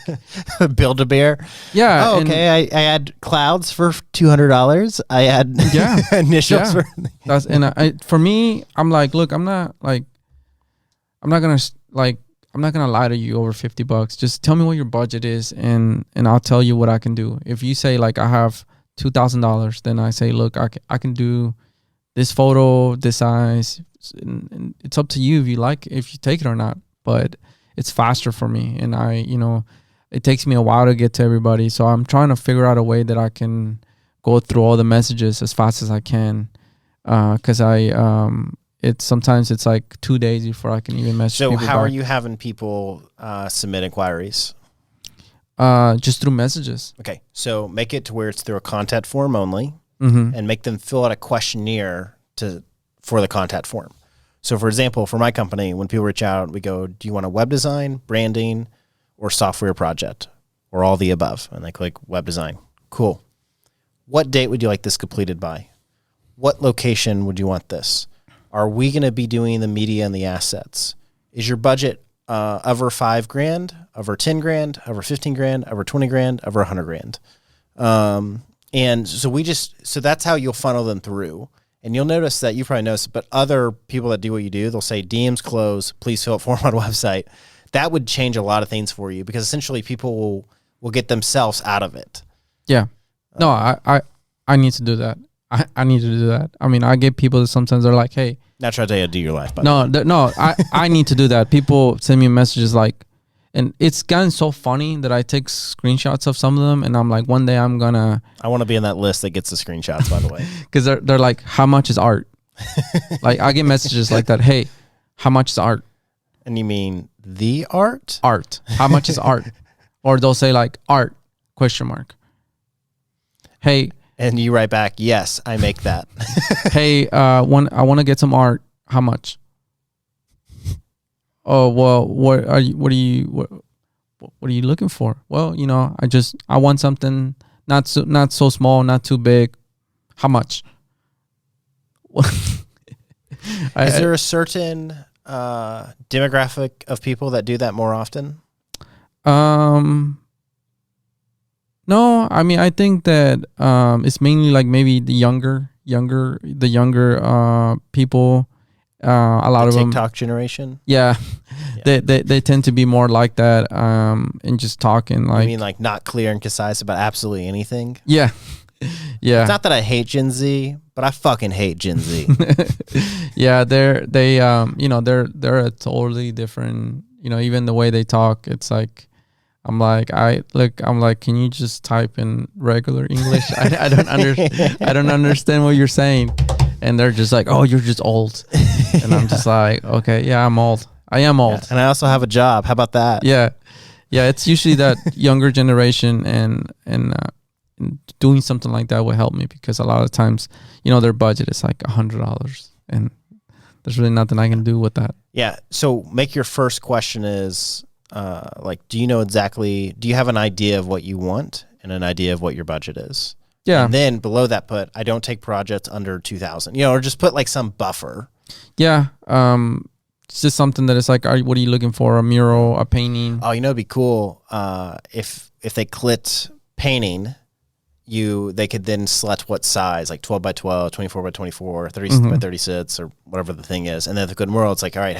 Build-A-Bear. Yeah. Oh, okay. I had clouds for $200. I had initials for. That's for me. I'm like, look, I'm not gonna lie to you over $50. Just tell me what your budget is, and I'll tell you what I can do. If you say like I have $2,000, then I say, look, I can do this photo, this size, and it's up to you if you take it or not. But it's faster for me, and it takes me a while to get to everybody. So I'm trying to figure out a way that I can go through all the messages as fast as I can, because sometimes it's like 2 days before I can even message people. So how back. are you having people submit inquiries? Just through messages. Okay, so make it to where it's through a contact form only. Mm-hmm. And make them fill out a questionnaire for the contact form. So, for example, for my company, when people reach out, we go, do you want a web design, branding, or software project, or all the above? And they click web design. Cool. What date would you like this completed by? What location would you want this? Are we going to be doing the media and the assets? Is your budget over $5,000, over $10,000, over $15,000, over $20,000, over $100,000? And so that's how you'll funnel them through. And you'll notice that you probably noticed, but other people that do what you do, they'll say DMs close, please fill out form on website. That would change a lot of things for you, because essentially people will get themselves out of it. Yeah. No, I need to do that. I need to do that. I mean, I get people that sometimes they're like, hey. Not trying to tell you how to do your life. No, I need to do that. People send me messages like, and it's gotten so funny that I take screenshots of some of them, and I'm like, one day I want to be in that list that gets the screenshots, by the way. Because they're like, how much is art? Like, I get messages like that. Hey, how much is art? And you mean the art? Art. How much is art? Or they'll say like, art, ? Hey. And you write back, yes, I make that. Hey, I want to get some art. How much? Oh, well, what are you looking for? Well, I want something not so small, not too big. How much? Is there a certain demographic of people that do that more often? No, I mean, I think that it's mainly like maybe the younger people. A lot of them TikTok generation. Yeah. They tend to be more like that, and just talking like. I mean, like not clear and concise about absolutely anything. Yeah. Yeah. It's not that I hate Gen Z, but I fucking hate Gen Z. Yeah, they're a totally different. Even the way they talk, it's like. I'm like, can you just type in regular English? I don't understand what you're saying. And they're just like, oh, you're just old. And I'm just like, okay, yeah, I'm old. I am old. Yeah. And I also have a job. How about that? Yeah. Yeah, it's usually that younger generation and doing something like that would help me, because a lot of times, their budget is like $100 and there's really nothing I can do with that. Yeah. So make your first question is do you have an idea of what you want and an idea of what your budget is? Yeah. And then below that put, I don't take projects under 2,000, or just put like some buffer. Yeah. It's just something that is like, what are you looking for? A mural, a painting? Oh, it'd be cool if they clicked painting, they could then select what size, like 12 by 12, 24 by 24, 36 by 36, or whatever the thing is. And then the good mural, it's like, all right,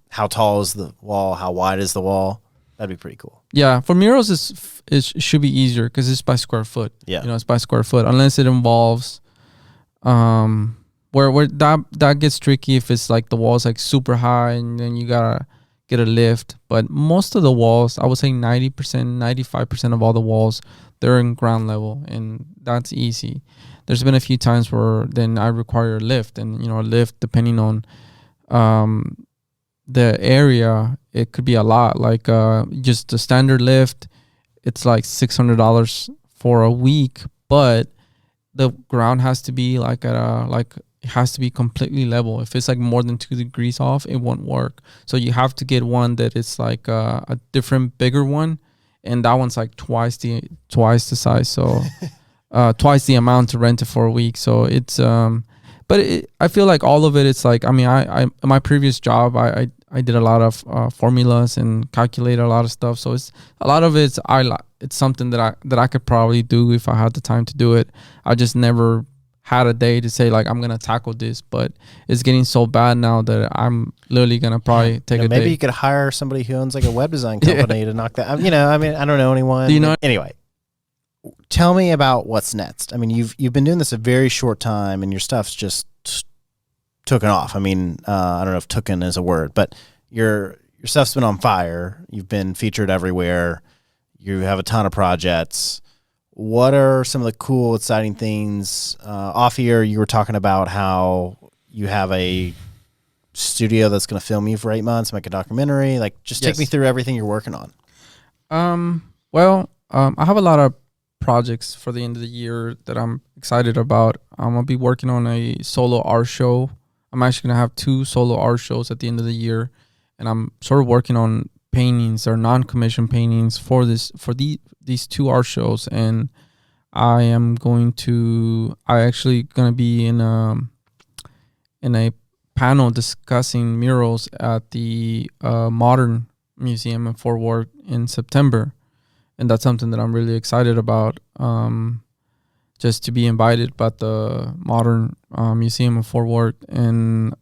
how tall is the wall? How wide is the wall? That'd be pretty cool. Yeah, for murals, it should be easier because it's by square foot. Yeah, it's by square foot, unless it involves where that gets tricky if it's like the wall's like super high and then you gotta get a lift. But most of the walls, I would say 90%, 95% of all the walls, they're in ground level, and that's easy. There's been a few times where then I require a lift, and a lift, depending on the area, it could be a lot. Like just a standard lift, it's like $600 for a week, but the ground has to be it has to be completely level. If it's like more than 2 degrees off, it won't work. So you have to get one that is like a different, bigger one, and that one's like twice the size. So twice the amount to rent it for a week. So it's but I feel like all of it, it's like, I my previous job, I did a lot of formulas and calculated a lot of stuff. So it's a lot of it's something that I could probably do if I had the time to do it. I just never had a day to say like, I'm gonna tackle this. But it's getting so bad now that I'm literally gonna probably take a day. Maybe you could hire somebody who owns like a web design company to knock that. I don't know anyone. Do you know? Anyway, tell me about what's next. You've been doing this a very short time, and your stuff's just taken off. I don't know if "tooken" is a word, but your stuff's been on fire. You've been featured everywhere. You have a ton of projects. What are some of the cool, exciting things? Off here, you were talking about how you have a studio that's going to film you for 8 months, make a documentary. Like, just take me through everything you're working on. I have a lot of projects for the end of the year that I'm excited about. I'm going to be working on a solo art show. I'm actually going to have 2 solo art shows at the end of the year, and I'm sort of working on paintings or non-commissioned paintings for these 2 art shows. And I actually going to be in a panel discussing murals at the Modern Museum in Fort Worth in September, and that's something that I'm really excited about. Just to be invited by the Modern Museum of Fort Worth. And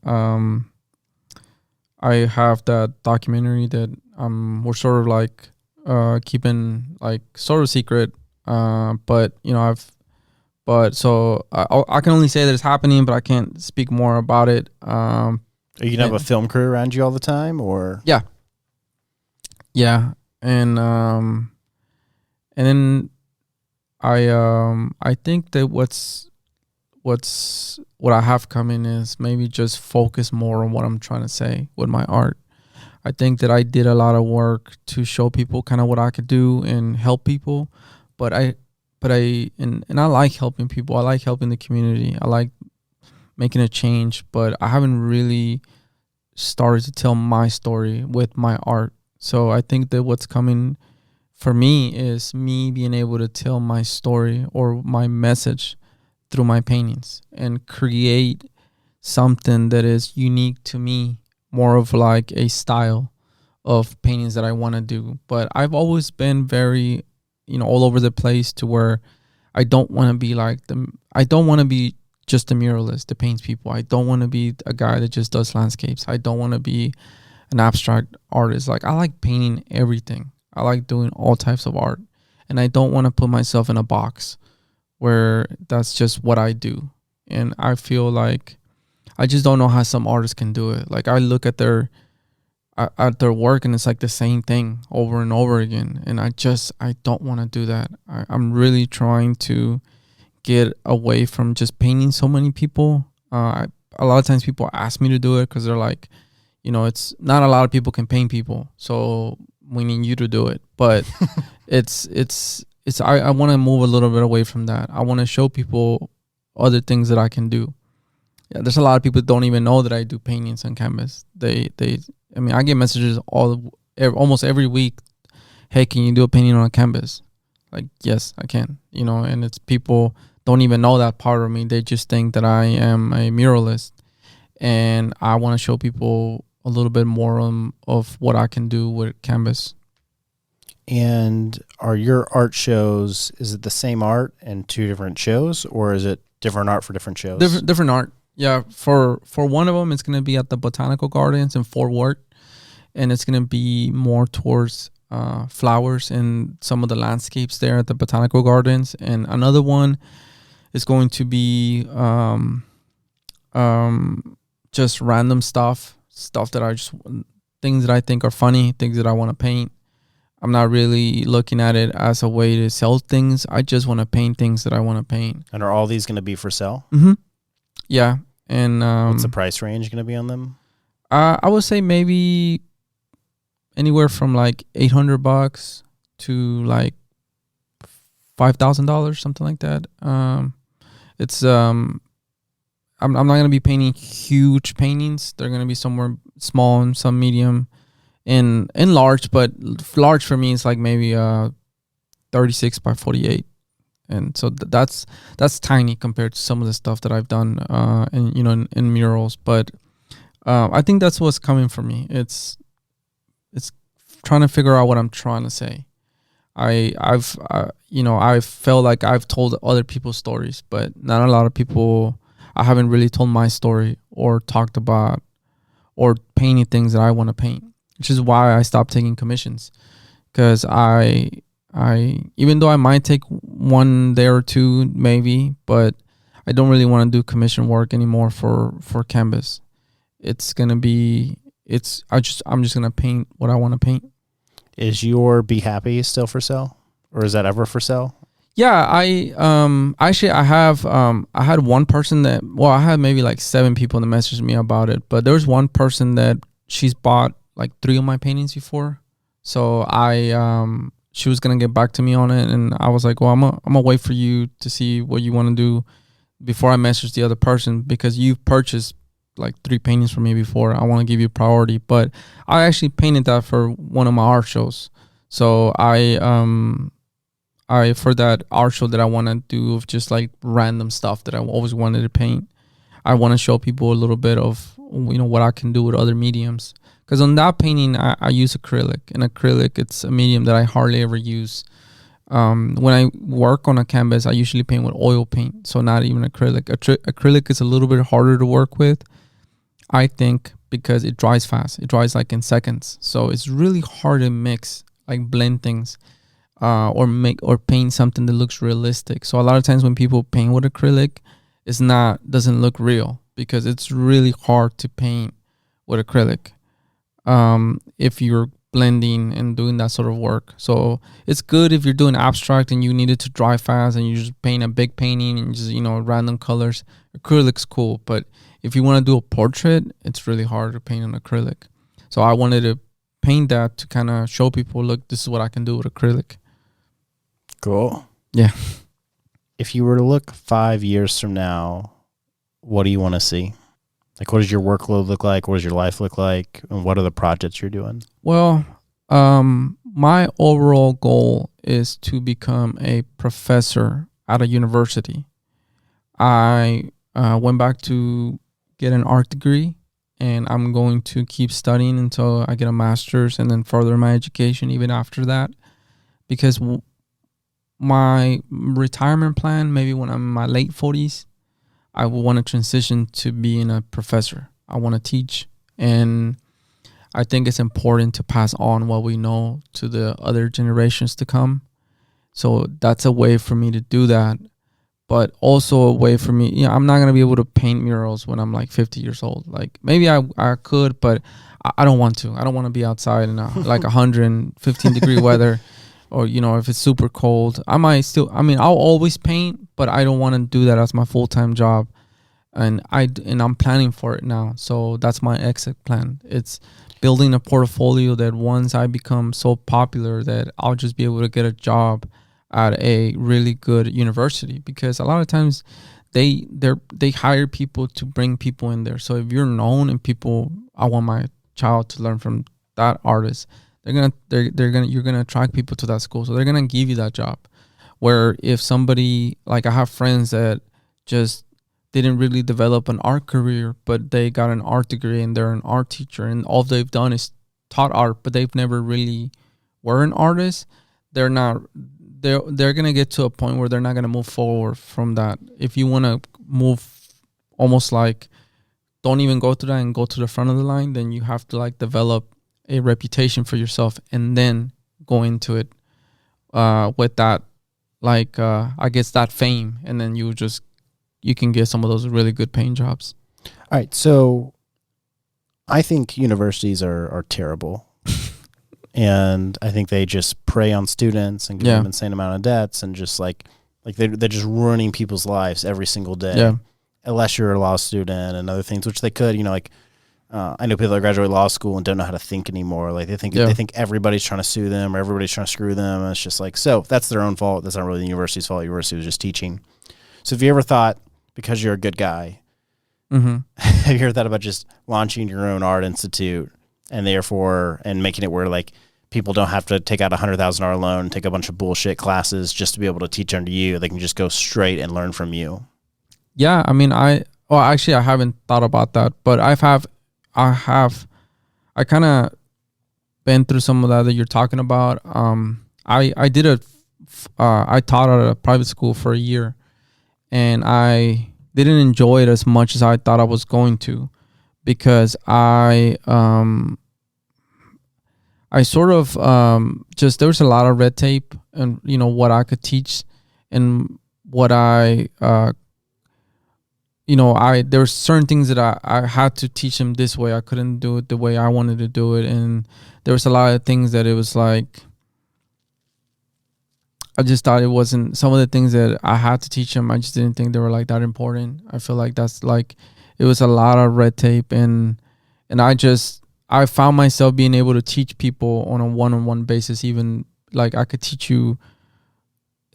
I have that documentary that we're sort of like keeping like sort of secret. But so I can only say that it's happening, but I can't speak more about it. Are you gonna have a film crew around you all the time, or? Yeah. And then I think that what I have coming is maybe just focus more on what I'm trying to say with my art. I think that I did a lot of work to show people kind of what I could do and help people, but I like helping people. I like helping the community. I like making a change, but I haven't really started to tell my story with my art. So I think that what's coming for me is me being able to tell my story or my message through my paintings and create something that is unique to me, more of like a style of paintings that I want to do. But I've always been very, all over the place, to where I don't want to be I don't want to be just a muralist that paints people. I don't want to be a guy that just does landscapes. I don't want to be an abstract artist. Like, I like painting everything. I like doing all types of art, and I don't want to put myself in a box where that's just what I do. And I feel like I just don't know how some artists can do it. Like, I look at their work, and it's like the same thing over and over again. And I don't want to do that. I'm really trying to get away from just painting so many people. A lot of times people ask me to do it because they're like, it's not a lot of people can paint people, so we need you to do it. But I want to move a little bit away from that. I want to show people other things that I can do. Yeah, there's a lot of people that don't even know that I do paintings on canvas. I get messages almost every week. Hey, can you do a painting on a canvas? Like, yes, I can. And it's people don't even know that part of me. They just think that I am a muralist, and I want to show people a little bit more of what I can do with canvas. And are your art shows, is it the same art in two different shows, or is it different art for different shows? Different art. Yeah, for one of them, it's going to be at the Botanical Gardens in Fort Worth, and it's going to be more towards flowers and some of the landscapes there at the Botanical Gardens. And another one is going to be just random stuff that things that I think are funny, things that I want to paint. I'm not really looking at it as a way to sell things. I just want to paint things that I want to paint. And are all these going to be for sale? Mm-hmm. Yeah. And what's the price range going to be on them? I would say maybe anywhere from like $800 to like $5,000, something like that. It's I'm not gonna be painting huge paintings. They're gonna be somewhere small and some medium, and large. But large for me is like maybe 36 by 48, and so that's tiny compared to some of the stuff that I've done in murals. But I think that's what's coming for me. It's trying to figure out what I'm trying to say. I've felt like I've told other people's stories, but not a lot of people. I haven't really told my story or talked about or painted things that I want to paint, which is why I stopped taking commissions. Because I even though I might take one day or two maybe, but I don't really want to do commission work anymore for canvas. I'm just gonna paint what I want to paint. Is your Be Happy still for sale, or is that ever for sale? Yeah, I had one person I had maybe like 7 people that messaged me about it, but there was one person that she's bought like 3 of my paintings before. So she was gonna get back to me on it, and I was like, well, I'm gonna wait for you to see what you want to do before I message the other person, because you've purchased like 3 paintings from me before. I want to give you priority. But I actually painted that for one of my art shows. So I for that art show that I want to do of just like random stuff that I always wanted to paint, I want to show people a little bit of what I can do with other mediums. Because on that painting I use acrylic, and acrylic, it's a medium that I hardly ever use. When I work on a canvas, I usually paint with oil paint, so not even acrylic. Acrylic is a little bit harder to work with, I think, because it dries fast. It dries like in seconds. So it's really hard to mix, like blend things, or paint something that looks realistic. So a lot of times when people paint with acrylic, doesn't look real, because it's really hard to paint with acrylic if you're blending and doing that sort of work. So it's good if you're doing abstract and you need it to dry fast and you just paint a big painting and just random colors. Acrylic's cool, but if you want to do a portrait, it's really hard to paint on acrylic. So I wanted to paint that to kind of show people, look, this is what I can do with acrylic. Cool. Yeah. If you were to look 5 years from now, what do you want to see? Like, what does your workload look like? What does your life look like? And what are the projects you're doing? Well, my overall goal is to become a professor at a university. I went back to get an art degree, and I'm going to keep studying until I get a master's and then further my education even after that. Because my retirement plan, maybe when I'm in my late 40s, I will want to transition to being a professor. I want to teach, and I think it's important to pass on what we know to the other generations to come. So that's a way for me to do that, but also a way for me, I'm not going to be able to paint murals when I'm like 50 years old. Like maybe I could, but I don't want to. I don't want to be outside in like 115 degree weather, or, if it's super cold. I'll always paint, but I don't want to do that as my full-time job. and I'm planning for it now. So that's my exit plan. It's building a portfolio that once I become so popular that I'll just be able to get a job at a really good university, because a lot of times they hire people to bring people in there. So if you're known and people, I want my child to learn from that artist, you're gonna attract people to that school, so they're gonna give you that job. Where if somebody, like, I have friends that just didn't really develop an art career, but they got an art degree and they're an art teacher, and all they've done is taught art, but they've never really were an artist. They're gonna get to a point where they're not gonna move forward from that. If you want to move, almost like, don't even go through that and go to the front of the line, then you have to like develop a reputation for yourself and then go into it with that, like, I guess that fame, and then you can get some of those really good paying jobs. All right, so I think universities are terrible. And I think they just prey on students and give them insane amount of debts, and just like they're just ruining people's lives every single day. Yeah. Unless you're a law student and other things, which they could, like, I know people that graduate law school and don't know how to think anymore. Like they think everybody's trying to sue them or everybody's trying to screw them. And it's just like, so that's their own fault. That's not really the university's fault. The university was just teaching. So have you ever thought, because you're a good guy, have you ever thought about just launching your own art institute, and therefore, and making it where like people don't have to take out $100,000 loan, take a bunch of bullshit classes just to be able to teach under you? They can just go straight and learn from you. Yeah, I mean, I haven't thought about that, but I kind of been through some of that you're talking about. I taught at a private school for a year, and I didn't enjoy it as much as I thought I was going to, because I sort of just, there was a lot of red tape, and what I could teach, and what there were certain things that I had to teach them this way. I couldn't do it the way I wanted to do it. And there was a lot of things that it was like, I just thought it wasn't, some of the things that I had to teach them, I just didn't think they were like that important. I feel like that's like, it was a lot of red tape. And I found myself being able to teach people on a one-on-one basis. Even like I could teach you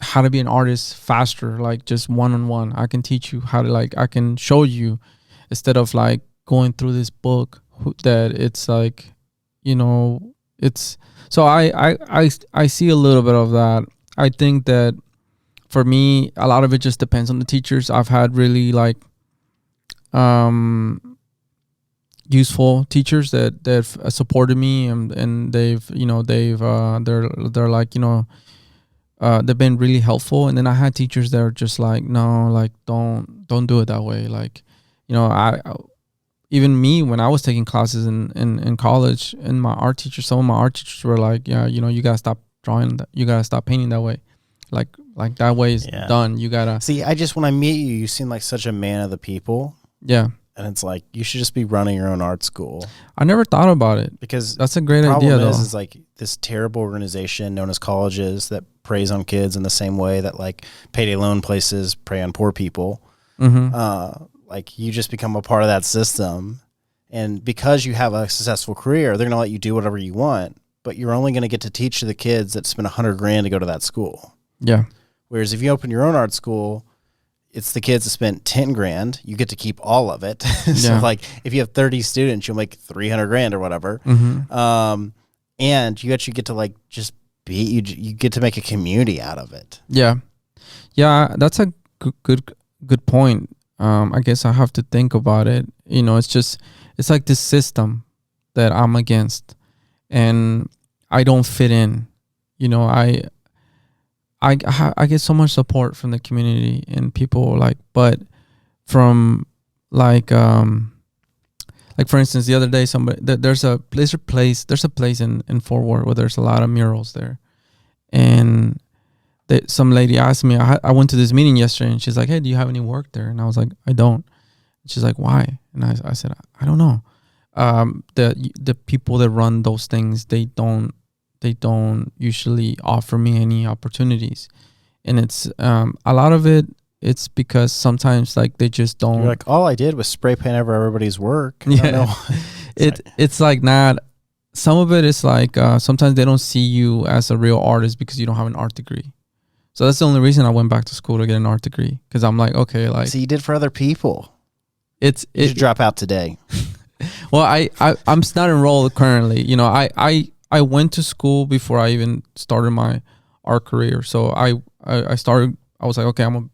how to be an artist faster, like just one-on-one. I can teach you how to, like, I can show you, instead of like going through this book that it's like, it's, so I see a little bit of that. I think that for me, a lot of it just depends on the teachers. I've had really like useful teachers that supported me, and they've they're like, they've been really helpful. And then I had teachers that are just like, no, like don't do it that way. Like, I even me, when I was taking classes in college, and some of my art teachers were like, yeah, you gotta stop drawing that, you gotta stop painting that way, like that way is done. You gotta see. When I meet you, you seem like such a man of the people. Yeah. And it's like, you should just be running your own art school. I never thought about it, because that's a great idea. Though is like this terrible organization known as colleges that preys on kids in the same way that like payday loan places prey on poor people. Like you just become a part of that system, and because you have a successful career, they're gonna let you do whatever you want, but you're only gonna get to teach the kids that spend $100,000 to go to that school. Yeah. Whereas if you open your own art school, it's the kids that spent $10,000. You get to keep all of it. So like if you have 30 students, you'll make $300,000 or whatever. And you actually get to like just you get to make a community out of it. Yeah. Yeah. That's a good point. I guess I have to think about it. It's like this system that I'm against, and I don't fit in. I get so much support from the community and people, like, but from like for instance, the other day, there's a place in Fort Worth where there's a lot of murals there, and some lady asked me, I went to this meeting yesterday, and she's like, hey, do you have any work there? And I was like, I don't. She's like, why? And I said, I don't know. The people that run those things, they don't usually offer me any opportunities. And it's a lot of it it's because sometimes like they just don't. You're like, all I did was spray paint over everybody's work. I Yeah. don't know. It's like not. Some of it is like sometimes they don't see you as a real artist because you don't have an art degree. So that's the only reason I went back to school to get an art degree, because I'm like, okay, like So you did for other people. You should drop out today. Well, I'm not enrolled currently. You know, I went to school before I even started my art career. So I started. I was like, okay, I'm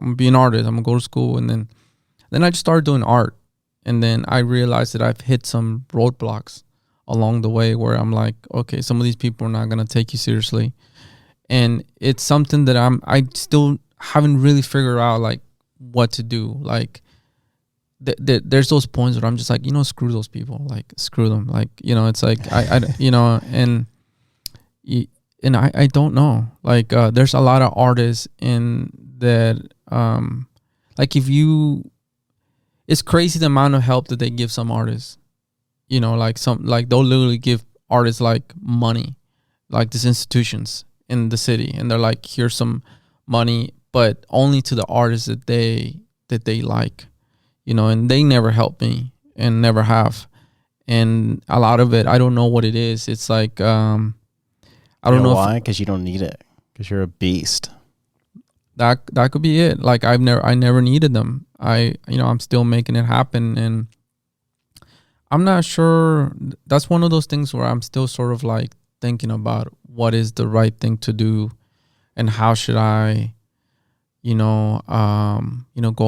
gonna be an artist. I'm gonna go to school, and then I just started doing art, and then I realized that I've hit some roadblocks along the way where I'm like, okay, some of these people are not gonna take you seriously, and it's something that I still haven't really figured out like what to do. Like there's those points where I'm just like, you know, screw those people, like screw them, like, you know, it's like I you know, and I don't know, like there's a lot of artists in that like if you, it's crazy the amount of help that they give some artists, you know, like they'll literally give artists like money, like these institutions in the city, and they're like, here's some money, but only to the artists that they like, you know, and they never help me and never have. And a lot of it, I don't know what it is. It's like, I don't know why, because you don't need it, because you're a beast. That could be it. Like I never needed them. I'm still making it happen, and I'm not sure. That's one of those things where I'm still sort of like thinking about what is the right thing to do, and how should I, go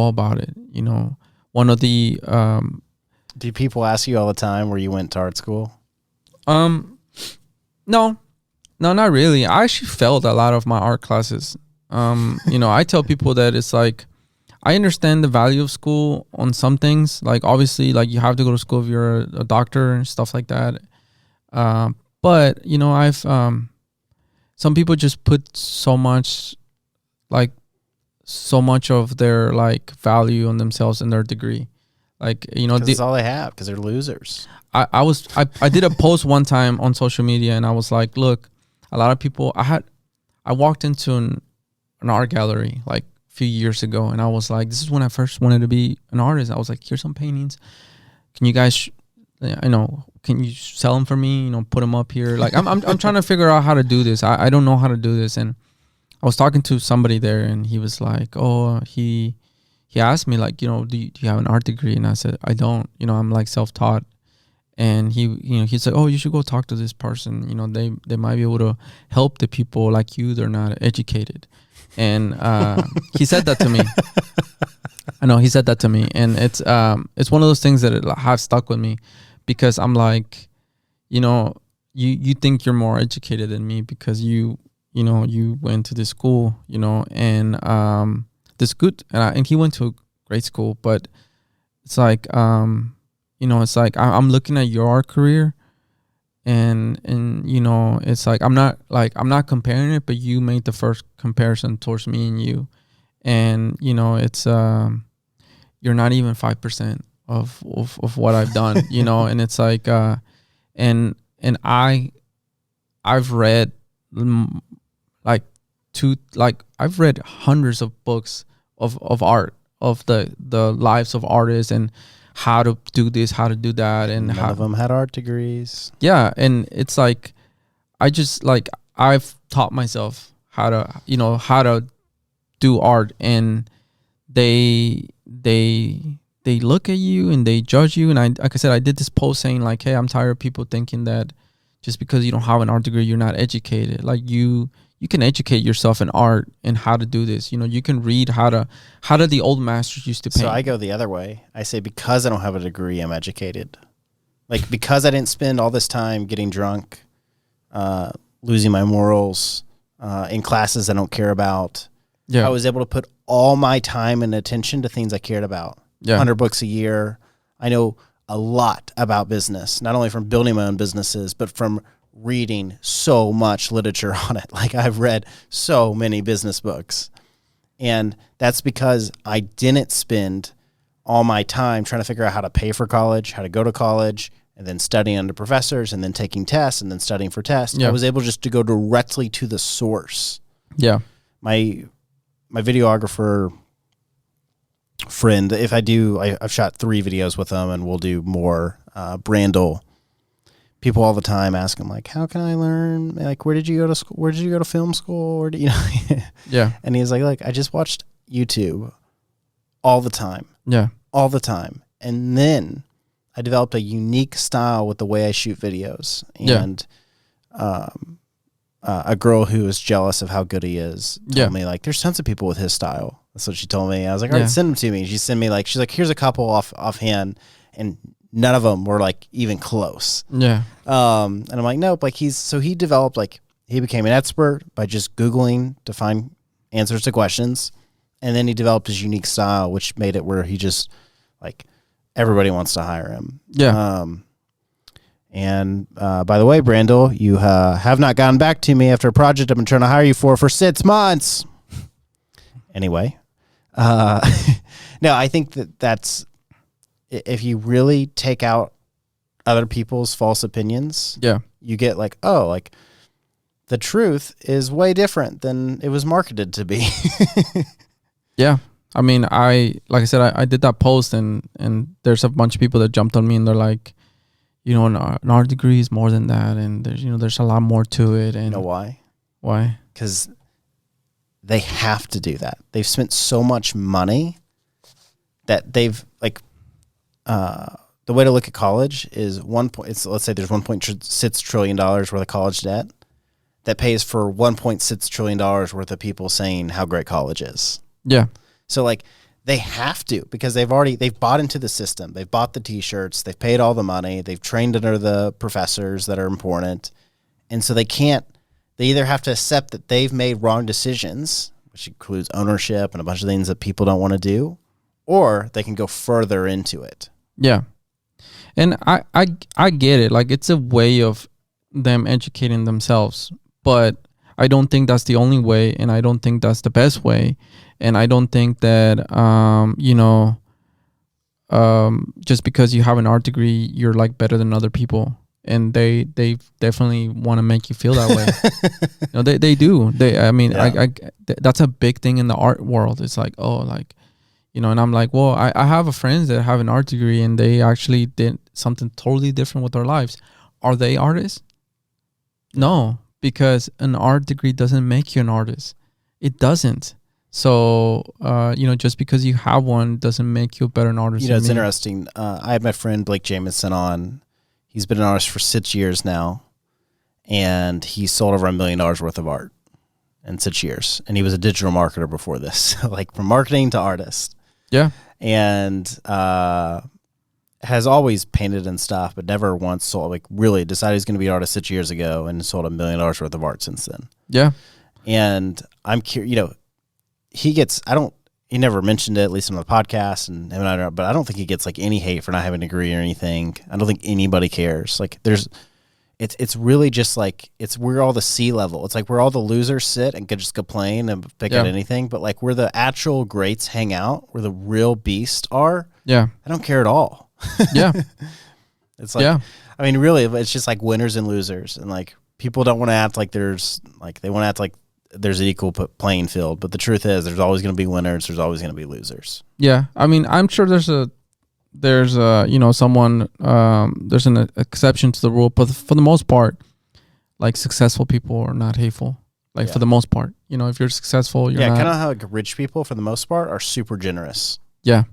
about it. You know, one of the Do people ask you all the time where you went to art school? No, not really. I actually failed a lot of my art classes. I tell people that it's like, I understand the value of school on some things. Like obviously, like you have to go to school if you're a doctor and stuff like that. But you know, I've some people just put so much of their like value on themselves and their degree. Like, you know, that's all they have, because they're losers. I did a post one time on social media, and I was like, look, a lot of people, I walked into an art gallery like a few years ago, and I was like, this is when I first wanted to be an artist. I was like, here's some paintings. Can you guys, can you sell them for me? You know, put them up here. Like I'm trying to figure out how to do this. I don't know how to do this. And I was talking to somebody there, and he was like, oh, he asked me like, do you have an art degree? And I said, I don't, I'm like self-taught. And he said, oh, you should go talk to this person. You know, they might be able to help the people like you. They're not educated. And he said that to me. I know he said that to me. And it's one of those things that have stuck with me, because I'm like, you think you're more educated than me because you went to this school, and this good, and he went to a great school, but it's like, it's like I'm looking at your career, and it's like I'm not comparing it, but you made the first comparison towards me and you, and it's you're not even 5% of what I've done, and it's like and I've read I've read hundreds of books of art, of the lives of artists, and how to do this, how to do that, and none of them had art degrees. Yeah, and it's like I've taught myself how to do art, and they look at you and they judge you. And like I said, I did this post saying like, hey, I'm tired of people thinking that just because you don't have an art degree, you're not educated. Like you can educate yourself in art and how to do this. You can read how did the old masters used to paint. So I go the other way. I say, because I don't have a degree, I'm educated. Like, because I didn't spend all this time getting drunk, losing my morals, in classes I don't care about. Yeah. I was able to put all my time and attention to things I cared about. Yeah. 100 books a year. I know a lot about business, not only from building my own businesses, but from reading so much literature on it. Like, I've read so many business books, and that's because I didn't spend all my time trying to figure out how to pay for college, how to go to college, and then studying under professors, and then taking tests, and then studying for tests. Yeah. I was able just to go directly to the source. Yeah. My videographer friend. If I do, I've shot 3 videos with him, and we'll do more. Brandel. People all the time ask him, like, how can I learn? Like, where did you go to school? Where did you go to film school? Or Yeah. And he's like, I just watched YouTube all the time. Yeah. All the time. And then I developed a unique style with the way I shoot videos. And a girl who was jealous of how good he is told me, like, there's tons of people with his style. That's what she told me. I was like, all right, send them to me. She sent me, like, she's like, here's a couple offhand, and none of them were, like, even close. Yeah. And I'm like, nope. Like, he developed, like, he became an expert by just Googling to find answers to questions. And then he developed his unique style, which made it where he just, like, everybody wants to hire him. Yeah. And by the way, Brandel, you have not gotten back to me after a project I've been trying to hire you for 6 months. Anyway, no, I think that's, if you really take out other people's false opinions, you get like, oh, like the truth is way different than it was marketed to be. Yeah. I mean, like I said, I did that post and there's a bunch of people that jumped on me and they're like, you know, an art degree is more than that. And there's a lot more to it. And you know why? Why? Because they have to do that. They've spent so much money that they've like, the way to look at college is let's say there's $1.6 trillion worth of college debt that pays for $1.6 trillion worth of people saying how great college is. Yeah. So like they have to, because they've bought into the system. They've bought the t-shirts. They've paid all the money. They've trained under the professors that are important. And so they either have to accept that they've made wrong decisions, which includes ownership and a bunch of things that people don't want to do, or they can go further into it. Yeah. And I get it. Like, it's a way of them educating themselves, but I don't think that's the only way, and I don't think that's the best way. And I don't think that, just because you have an art degree, you're like better than other people. And they definitely want to make you feel that way. They do. That's a big thing in the art world. It's like, oh, like, and I'm like, well, I have friends that have an art degree and they actually did something totally different with their lives. Are they artists? No, because an art degree doesn't make you an artist. It doesn't. So, just because you have one doesn't make you a better artist. It's interesting. I had my friend Blake Jamison on. He's been an artist for 6 years now, and he sold over $1 million worth of art in 6 years. And he was a digital marketer before this, like from marketing to artist. Yeah. And has always painted and stuff, but never once sold, like really decided he's going to be an artist 6 years ago and sold $1 million worth of art since then. Yeah. And I'm curious, he never mentioned it, at least on the podcast, but I don't think he gets like any hate for not having a degree or anything. I don't think anybody cares. Like it's really just like, we're all the C level. It's like where all the losers sit and could just complain and pick at anything, but like where the actual greats hang out, where the real beasts are. Yeah. I don't care at all. Yeah. It's like, I mean, really, it's just like winners and losers. And like, people don't want to act like they want to act like there's an equal playing field, but the truth is there's always going to be winners. There's always going to be losers. Yeah. I mean, I'm sure there's an exception to the rule, but for the most part, like successful people are not hateful. Like for the most part, if you're successful, you're not. Kind of how like rich people for the most part are super generous. Yeah.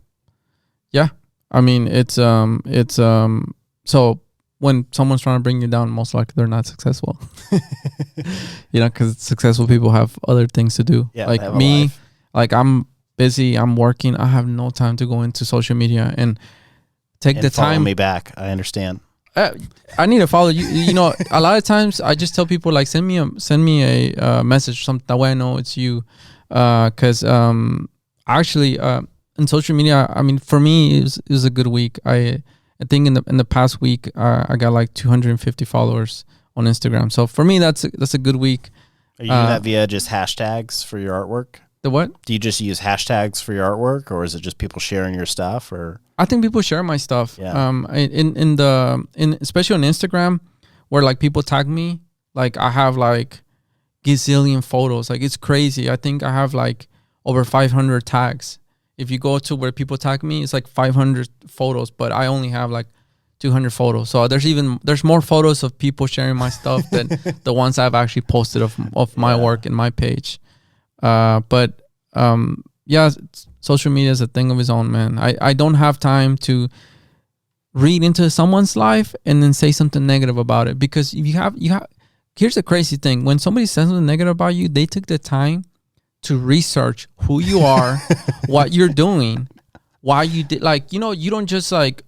Yeah. I mean, it's so when someone's trying to bring you down, most likely they're not successful. Because successful people have other things to do. Yeah, like me, like I'm busy, I'm working, I have no time to go into social media and take the time. Follow me back. I understand. I need to follow you. A lot of times I just tell people like send me a message or something, that way I know it's you. Because actually in social media, I mean, for me it was a good week. I think in the past week I got like 250 followers on Instagram. So for me that's a good week. Are you doing that via just hashtags for your artwork? The what? Do you just use hashtags for your artwork, or is it just people sharing your stuff? Or I think people share my stuff. Yeah. In especially on Instagram, where like people tag me, like I have like gazillion photos. Like it's crazy. I think I have like over 500 tags If you go to where people tag me, it's like 500 photos, but I only have like 200 photos. So there's more photos of people sharing my stuff than the ones I've actually posted of my work in my page. But social media is a thing of its own, man. I don't have time to read into someone's life and then say something negative about it, because if you have here's the crazy thing. When somebody says something negative about you, they took the time to research who you are, what you're doing, why you did, like, you don't just like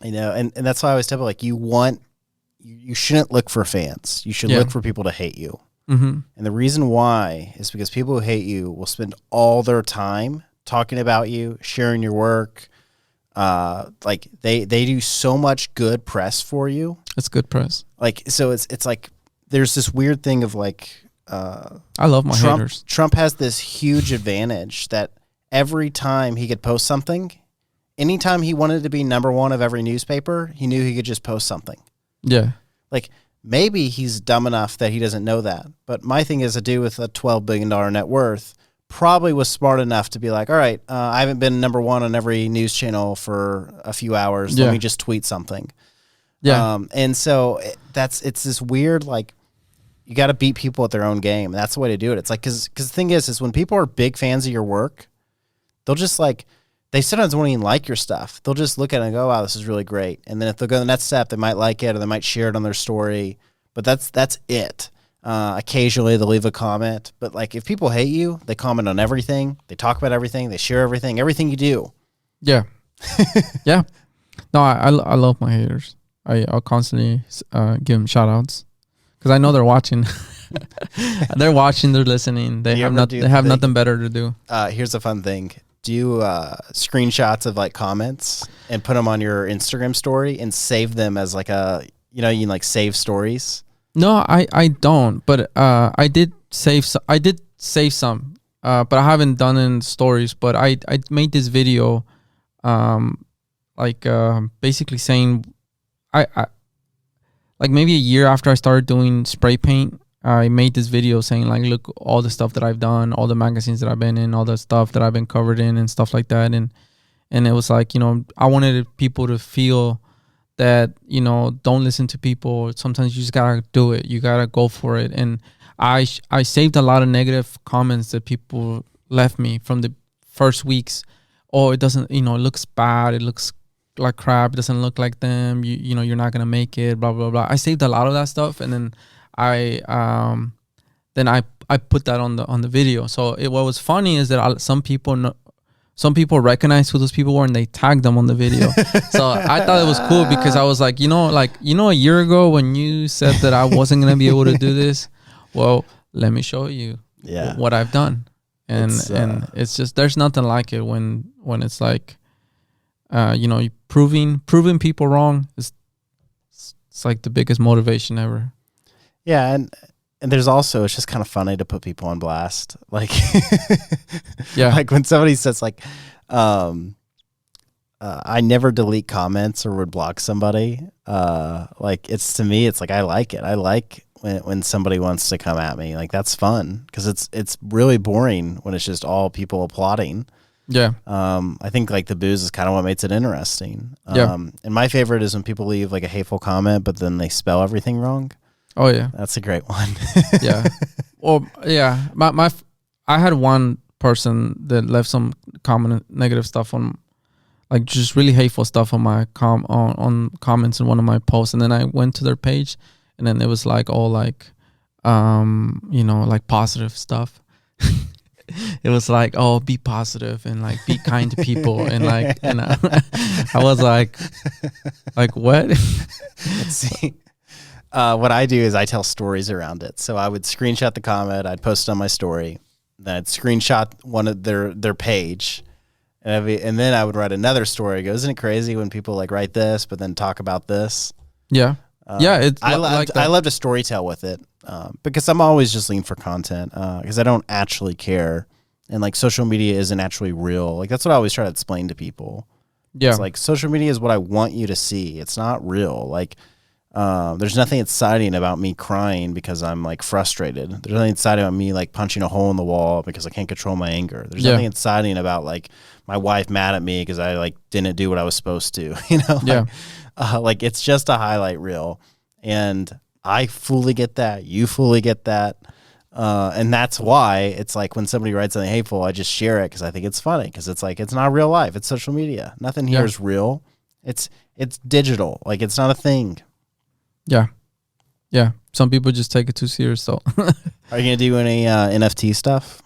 and that's why I always tell people, like, you shouldn't look for fans. You should look for people to hate you. Mm-hmm. And the reason why is because people who hate you will spend all their time talking about you, sharing your work. Like they do so much good press for you. It's good press. Like, so it's like there's this weird thing of like, I love my haters. Trump has this huge advantage that every time he could post something, anytime he wanted to be number one of every newspaper, he knew he could just post something. Yeah. Like, maybe he's dumb enough that he doesn't know that. But my thing is, a dude with a $12 billion net worth probably was smart enough to be like, all right, I haven't been number one on every news channel for a few hours. Let me just tweet something. Yeah. And so it's this weird, like, you got to beat people at their own game. That's the way to do it. It's like, because the thing is when people are big fans of your work, they'll just like, they sometimes won't even like your stuff. They'll just look at it and go, wow, this is really great. And then if they'll go to the next step, they might like it or they might share it on their story. But that's it. Occasionally they'll leave a comment. But like, if people hate you, they comment on everything. They talk about everything. They share everything you do. Yeah. Yeah. No, I love my haters. I'll constantly give them shout outs because I know they're watching. They're watching, they're listening. They have nothing better to do. Here's a fun thing. Do you screenshots of like comments and put them on your Instagram story and save them as like you can like save stories? No, I don't. But I did save some. But I haven't done it in stories. But I made this video, basically saying, I like maybe a year after I started doing spray paint, I made this video saying like, look, all the stuff that I've done, all the magazines that I've been in, all the stuff that I've been covered in and stuff like that. And it was like, I wanted people to feel that, don't listen to people. Sometimes you just gotta do it. You gotta go for it. And I saved a lot of negative comments that people left me from the first weeks. Oh, it doesn't, it looks bad. It looks like crap. It doesn't look like them. You're not gonna make it. Blah blah blah. I saved a lot of that stuff, and then I put that on the video. So what was funny is that some people recognized who those people were and they tagged them on the video. So I thought it was cool because I was like, a year ago when you said that I wasn't gonna be able to do this, well, let me show you what I've done. And it's just, there's nothing like it when it's like, proving people wrong is it's like the biggest motivation ever. Yeah, and there's also, it's just kind of funny to put people on blast. Like, like when somebody says like, I never delete comments or would block somebody. Like, to me, it's like, I like it. I like when somebody wants to come at me. Like, that's fun because it's really boring when it's just all people applauding. Yeah. I think like the booze is kind of what makes it interesting. Yeah. And my favorite is when people leave like a hateful comment, but then they spell everything wrong. Oh yeah, that's a great one. Yeah. Well, yeah. I had one person that left some negative stuff on, like just really hateful stuff on my on comments in one of my posts, and then I went to their page, and then it was like all like, like positive stuff. It was like, oh, be positive and like be kind to people, and like, and I was like what? Let's see. What I do is I tell stories around it. So I would screenshot the comment, I'd post it on my story, then I'd screenshot one of their page, and then I would write another story. I go, isn't it crazy when people like write this, but then talk about this? Yeah. I love to storytell with it because I'm always just looking for content because I don't actually care. And like social media isn't actually real. Like that's what I always try to explain to people. Yeah. It's like social media is what I want you to see. It's not real. Like, There's nothing exciting about me crying because I'm like frustrated. There's nothing exciting about me like punching a hole in the wall because I can't control my anger. There's nothing exciting about like my wife mad at me because I like didn't do what I was supposed to. Like it's just a highlight reel, and I fully get that. You fully get that. And that's why it's like when somebody writes something hateful, I just share it because I think it's funny, because it's like, it's not real life. It's social media. Nothing here is real. It's digital. Like, it's not a thing. Yeah. Yeah. Some people just take it too serious, though. Are you going to do any NFT stuff?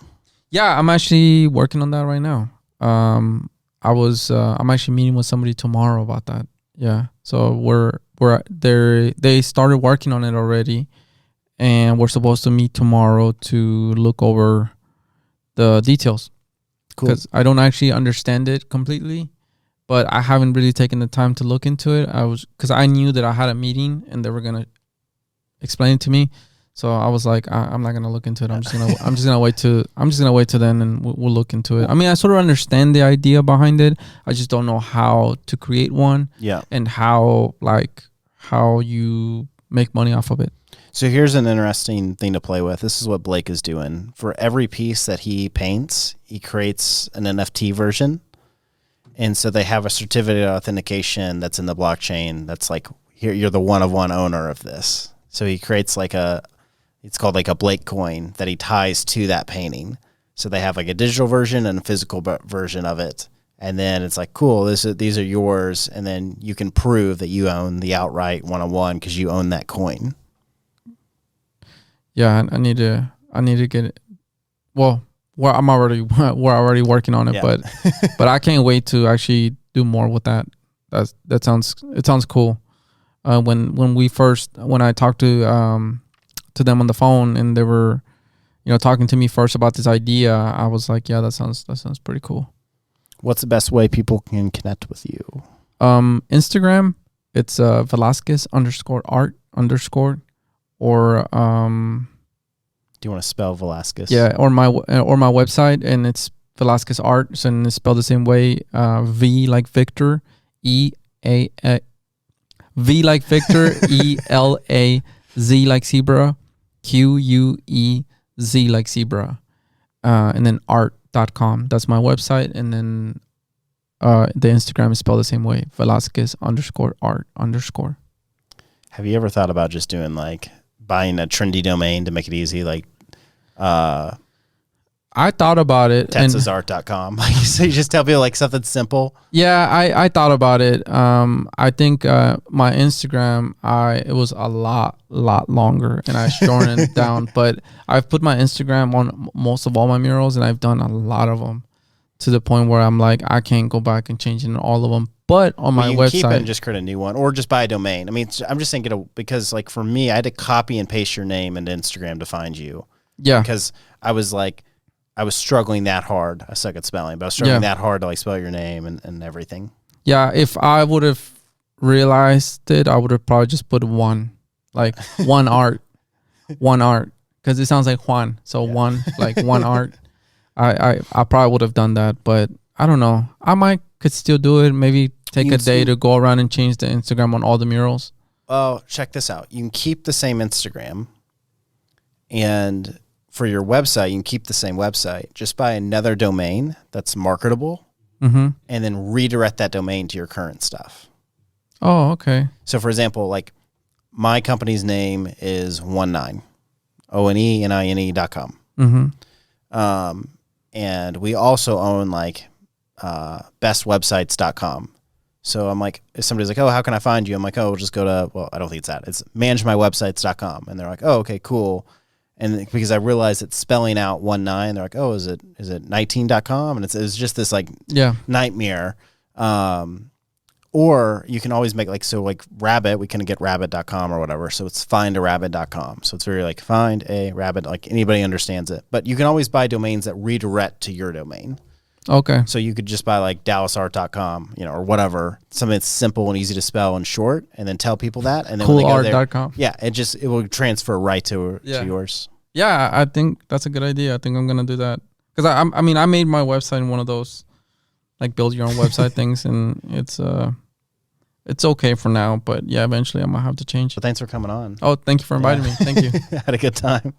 Yeah, I'm actually working on that right now. I'm actually meeting with somebody tomorrow about that. Yeah. So they started working on it already, and we're supposed to meet tomorrow to look over the details. Cool. Because I don't actually understand it completely, but I haven't really taken the time to look into it. Because I knew that I had a meeting and they were gonna explain it to me. So I was like, I'm not gonna look into it. I'm just gonna wait till then, and we'll look into it. I mean, I sort of understand the idea behind it. I just don't know how to create one. Yeah. And how you make money off of it. So here's an interesting thing to play with. This is what Blake is doing. For every piece that he paints, he creates an NFT version. And so they have a certificate of authentication that's in the blockchain that's like, here, you're the one-of-one owner of this. So he creates like it's called like a Blake coin that he ties to that painting. So they have like a digital version and a physical version of it. And then it's like, cool, these are yours. And then you can prove that you own the outright one-on-one because you own that coin. Yeah, I need to get it. Well, we're already working on it, but I can't wait to actually do more with that. It sounds cool. When I talked to them on the phone, and they were, talking to me first about this idea, I was like, yeah, that sounds pretty cool. What's the best way people can connect with you? Instagram, it's Velázquez _art_ or do you want to spell Velázquez? Yeah, or my website, and it's Velázquez Art, and it's spelled the same way. V like Victor, V like Victor, ELAZ like zebra, QUEZ like zebra, and then art.com. That's my website, and then the Instagram is spelled the same way, Velázquez _art_. Have you ever thought about just doing like buying a trendy domain to make it easy, like I thought about it. TexasArt.com. So you just tell people like something simple. Yeah, I thought about it. I think my Instagram, it was a lot longer, and I shortened it down. But I've put my Instagram on most of all my murals, and I've done a lot of them to the point where I'm like, I can't go back and change in all of them. But on my website, keep it and just create a new one, or just buy a domain. I mean, I'm just thinking because like for me, I had to copy and paste your name into Instagram to find you. Yeah, because I was struggling that hard. I suck at spelling, but I was struggling that hard to like spell your name and everything. Yeah, if I would have realized it, I would have probably just put one art, because it sounds like Juan. So one art. I probably would have done that, but I don't know. I could still do it. Maybe take a day to go around and change the Instagram on all the murals. Oh, check this out. You can keep the same Instagram, and for your website, you can keep the same website. Just buy another domain that's marketable, and then redirect that domain to your current stuff. Oh, okay. So, for example, like my company's name is 19ONENINE.com. And we also own like bestwebsites.com. So I'm like, if somebody's like, oh, how can I find you? I'm like, oh, we'll just go to, well, I don't think it's that. It's managemywebsites.com. And they're like, oh, okay, cool. And because I realized it's spelling out 19, they're like, oh, is it 19.com? And it's just this like nightmare. Or you can always make like Rabbit, we can get rabbit.com or whatever. So it's findarabbit.com. So it's very like find a rabbit, like anybody understands it. But you can always buy domains that redirect to your domain. Okay. So you could just buy like dallasart.com, or whatever, something that's simple and easy to spell and short, and then tell people that. And then coolart.com. Yeah, it will transfer right to yours. Yeah, I think that's a good idea. I think I'm gonna do that because I made my website in one of those like build your own website things, and it's it's okay for now, but yeah, eventually I'm gonna have to change But it. thanks for coming on. Oh, thank you for inviting me. Thank you. Had a good time.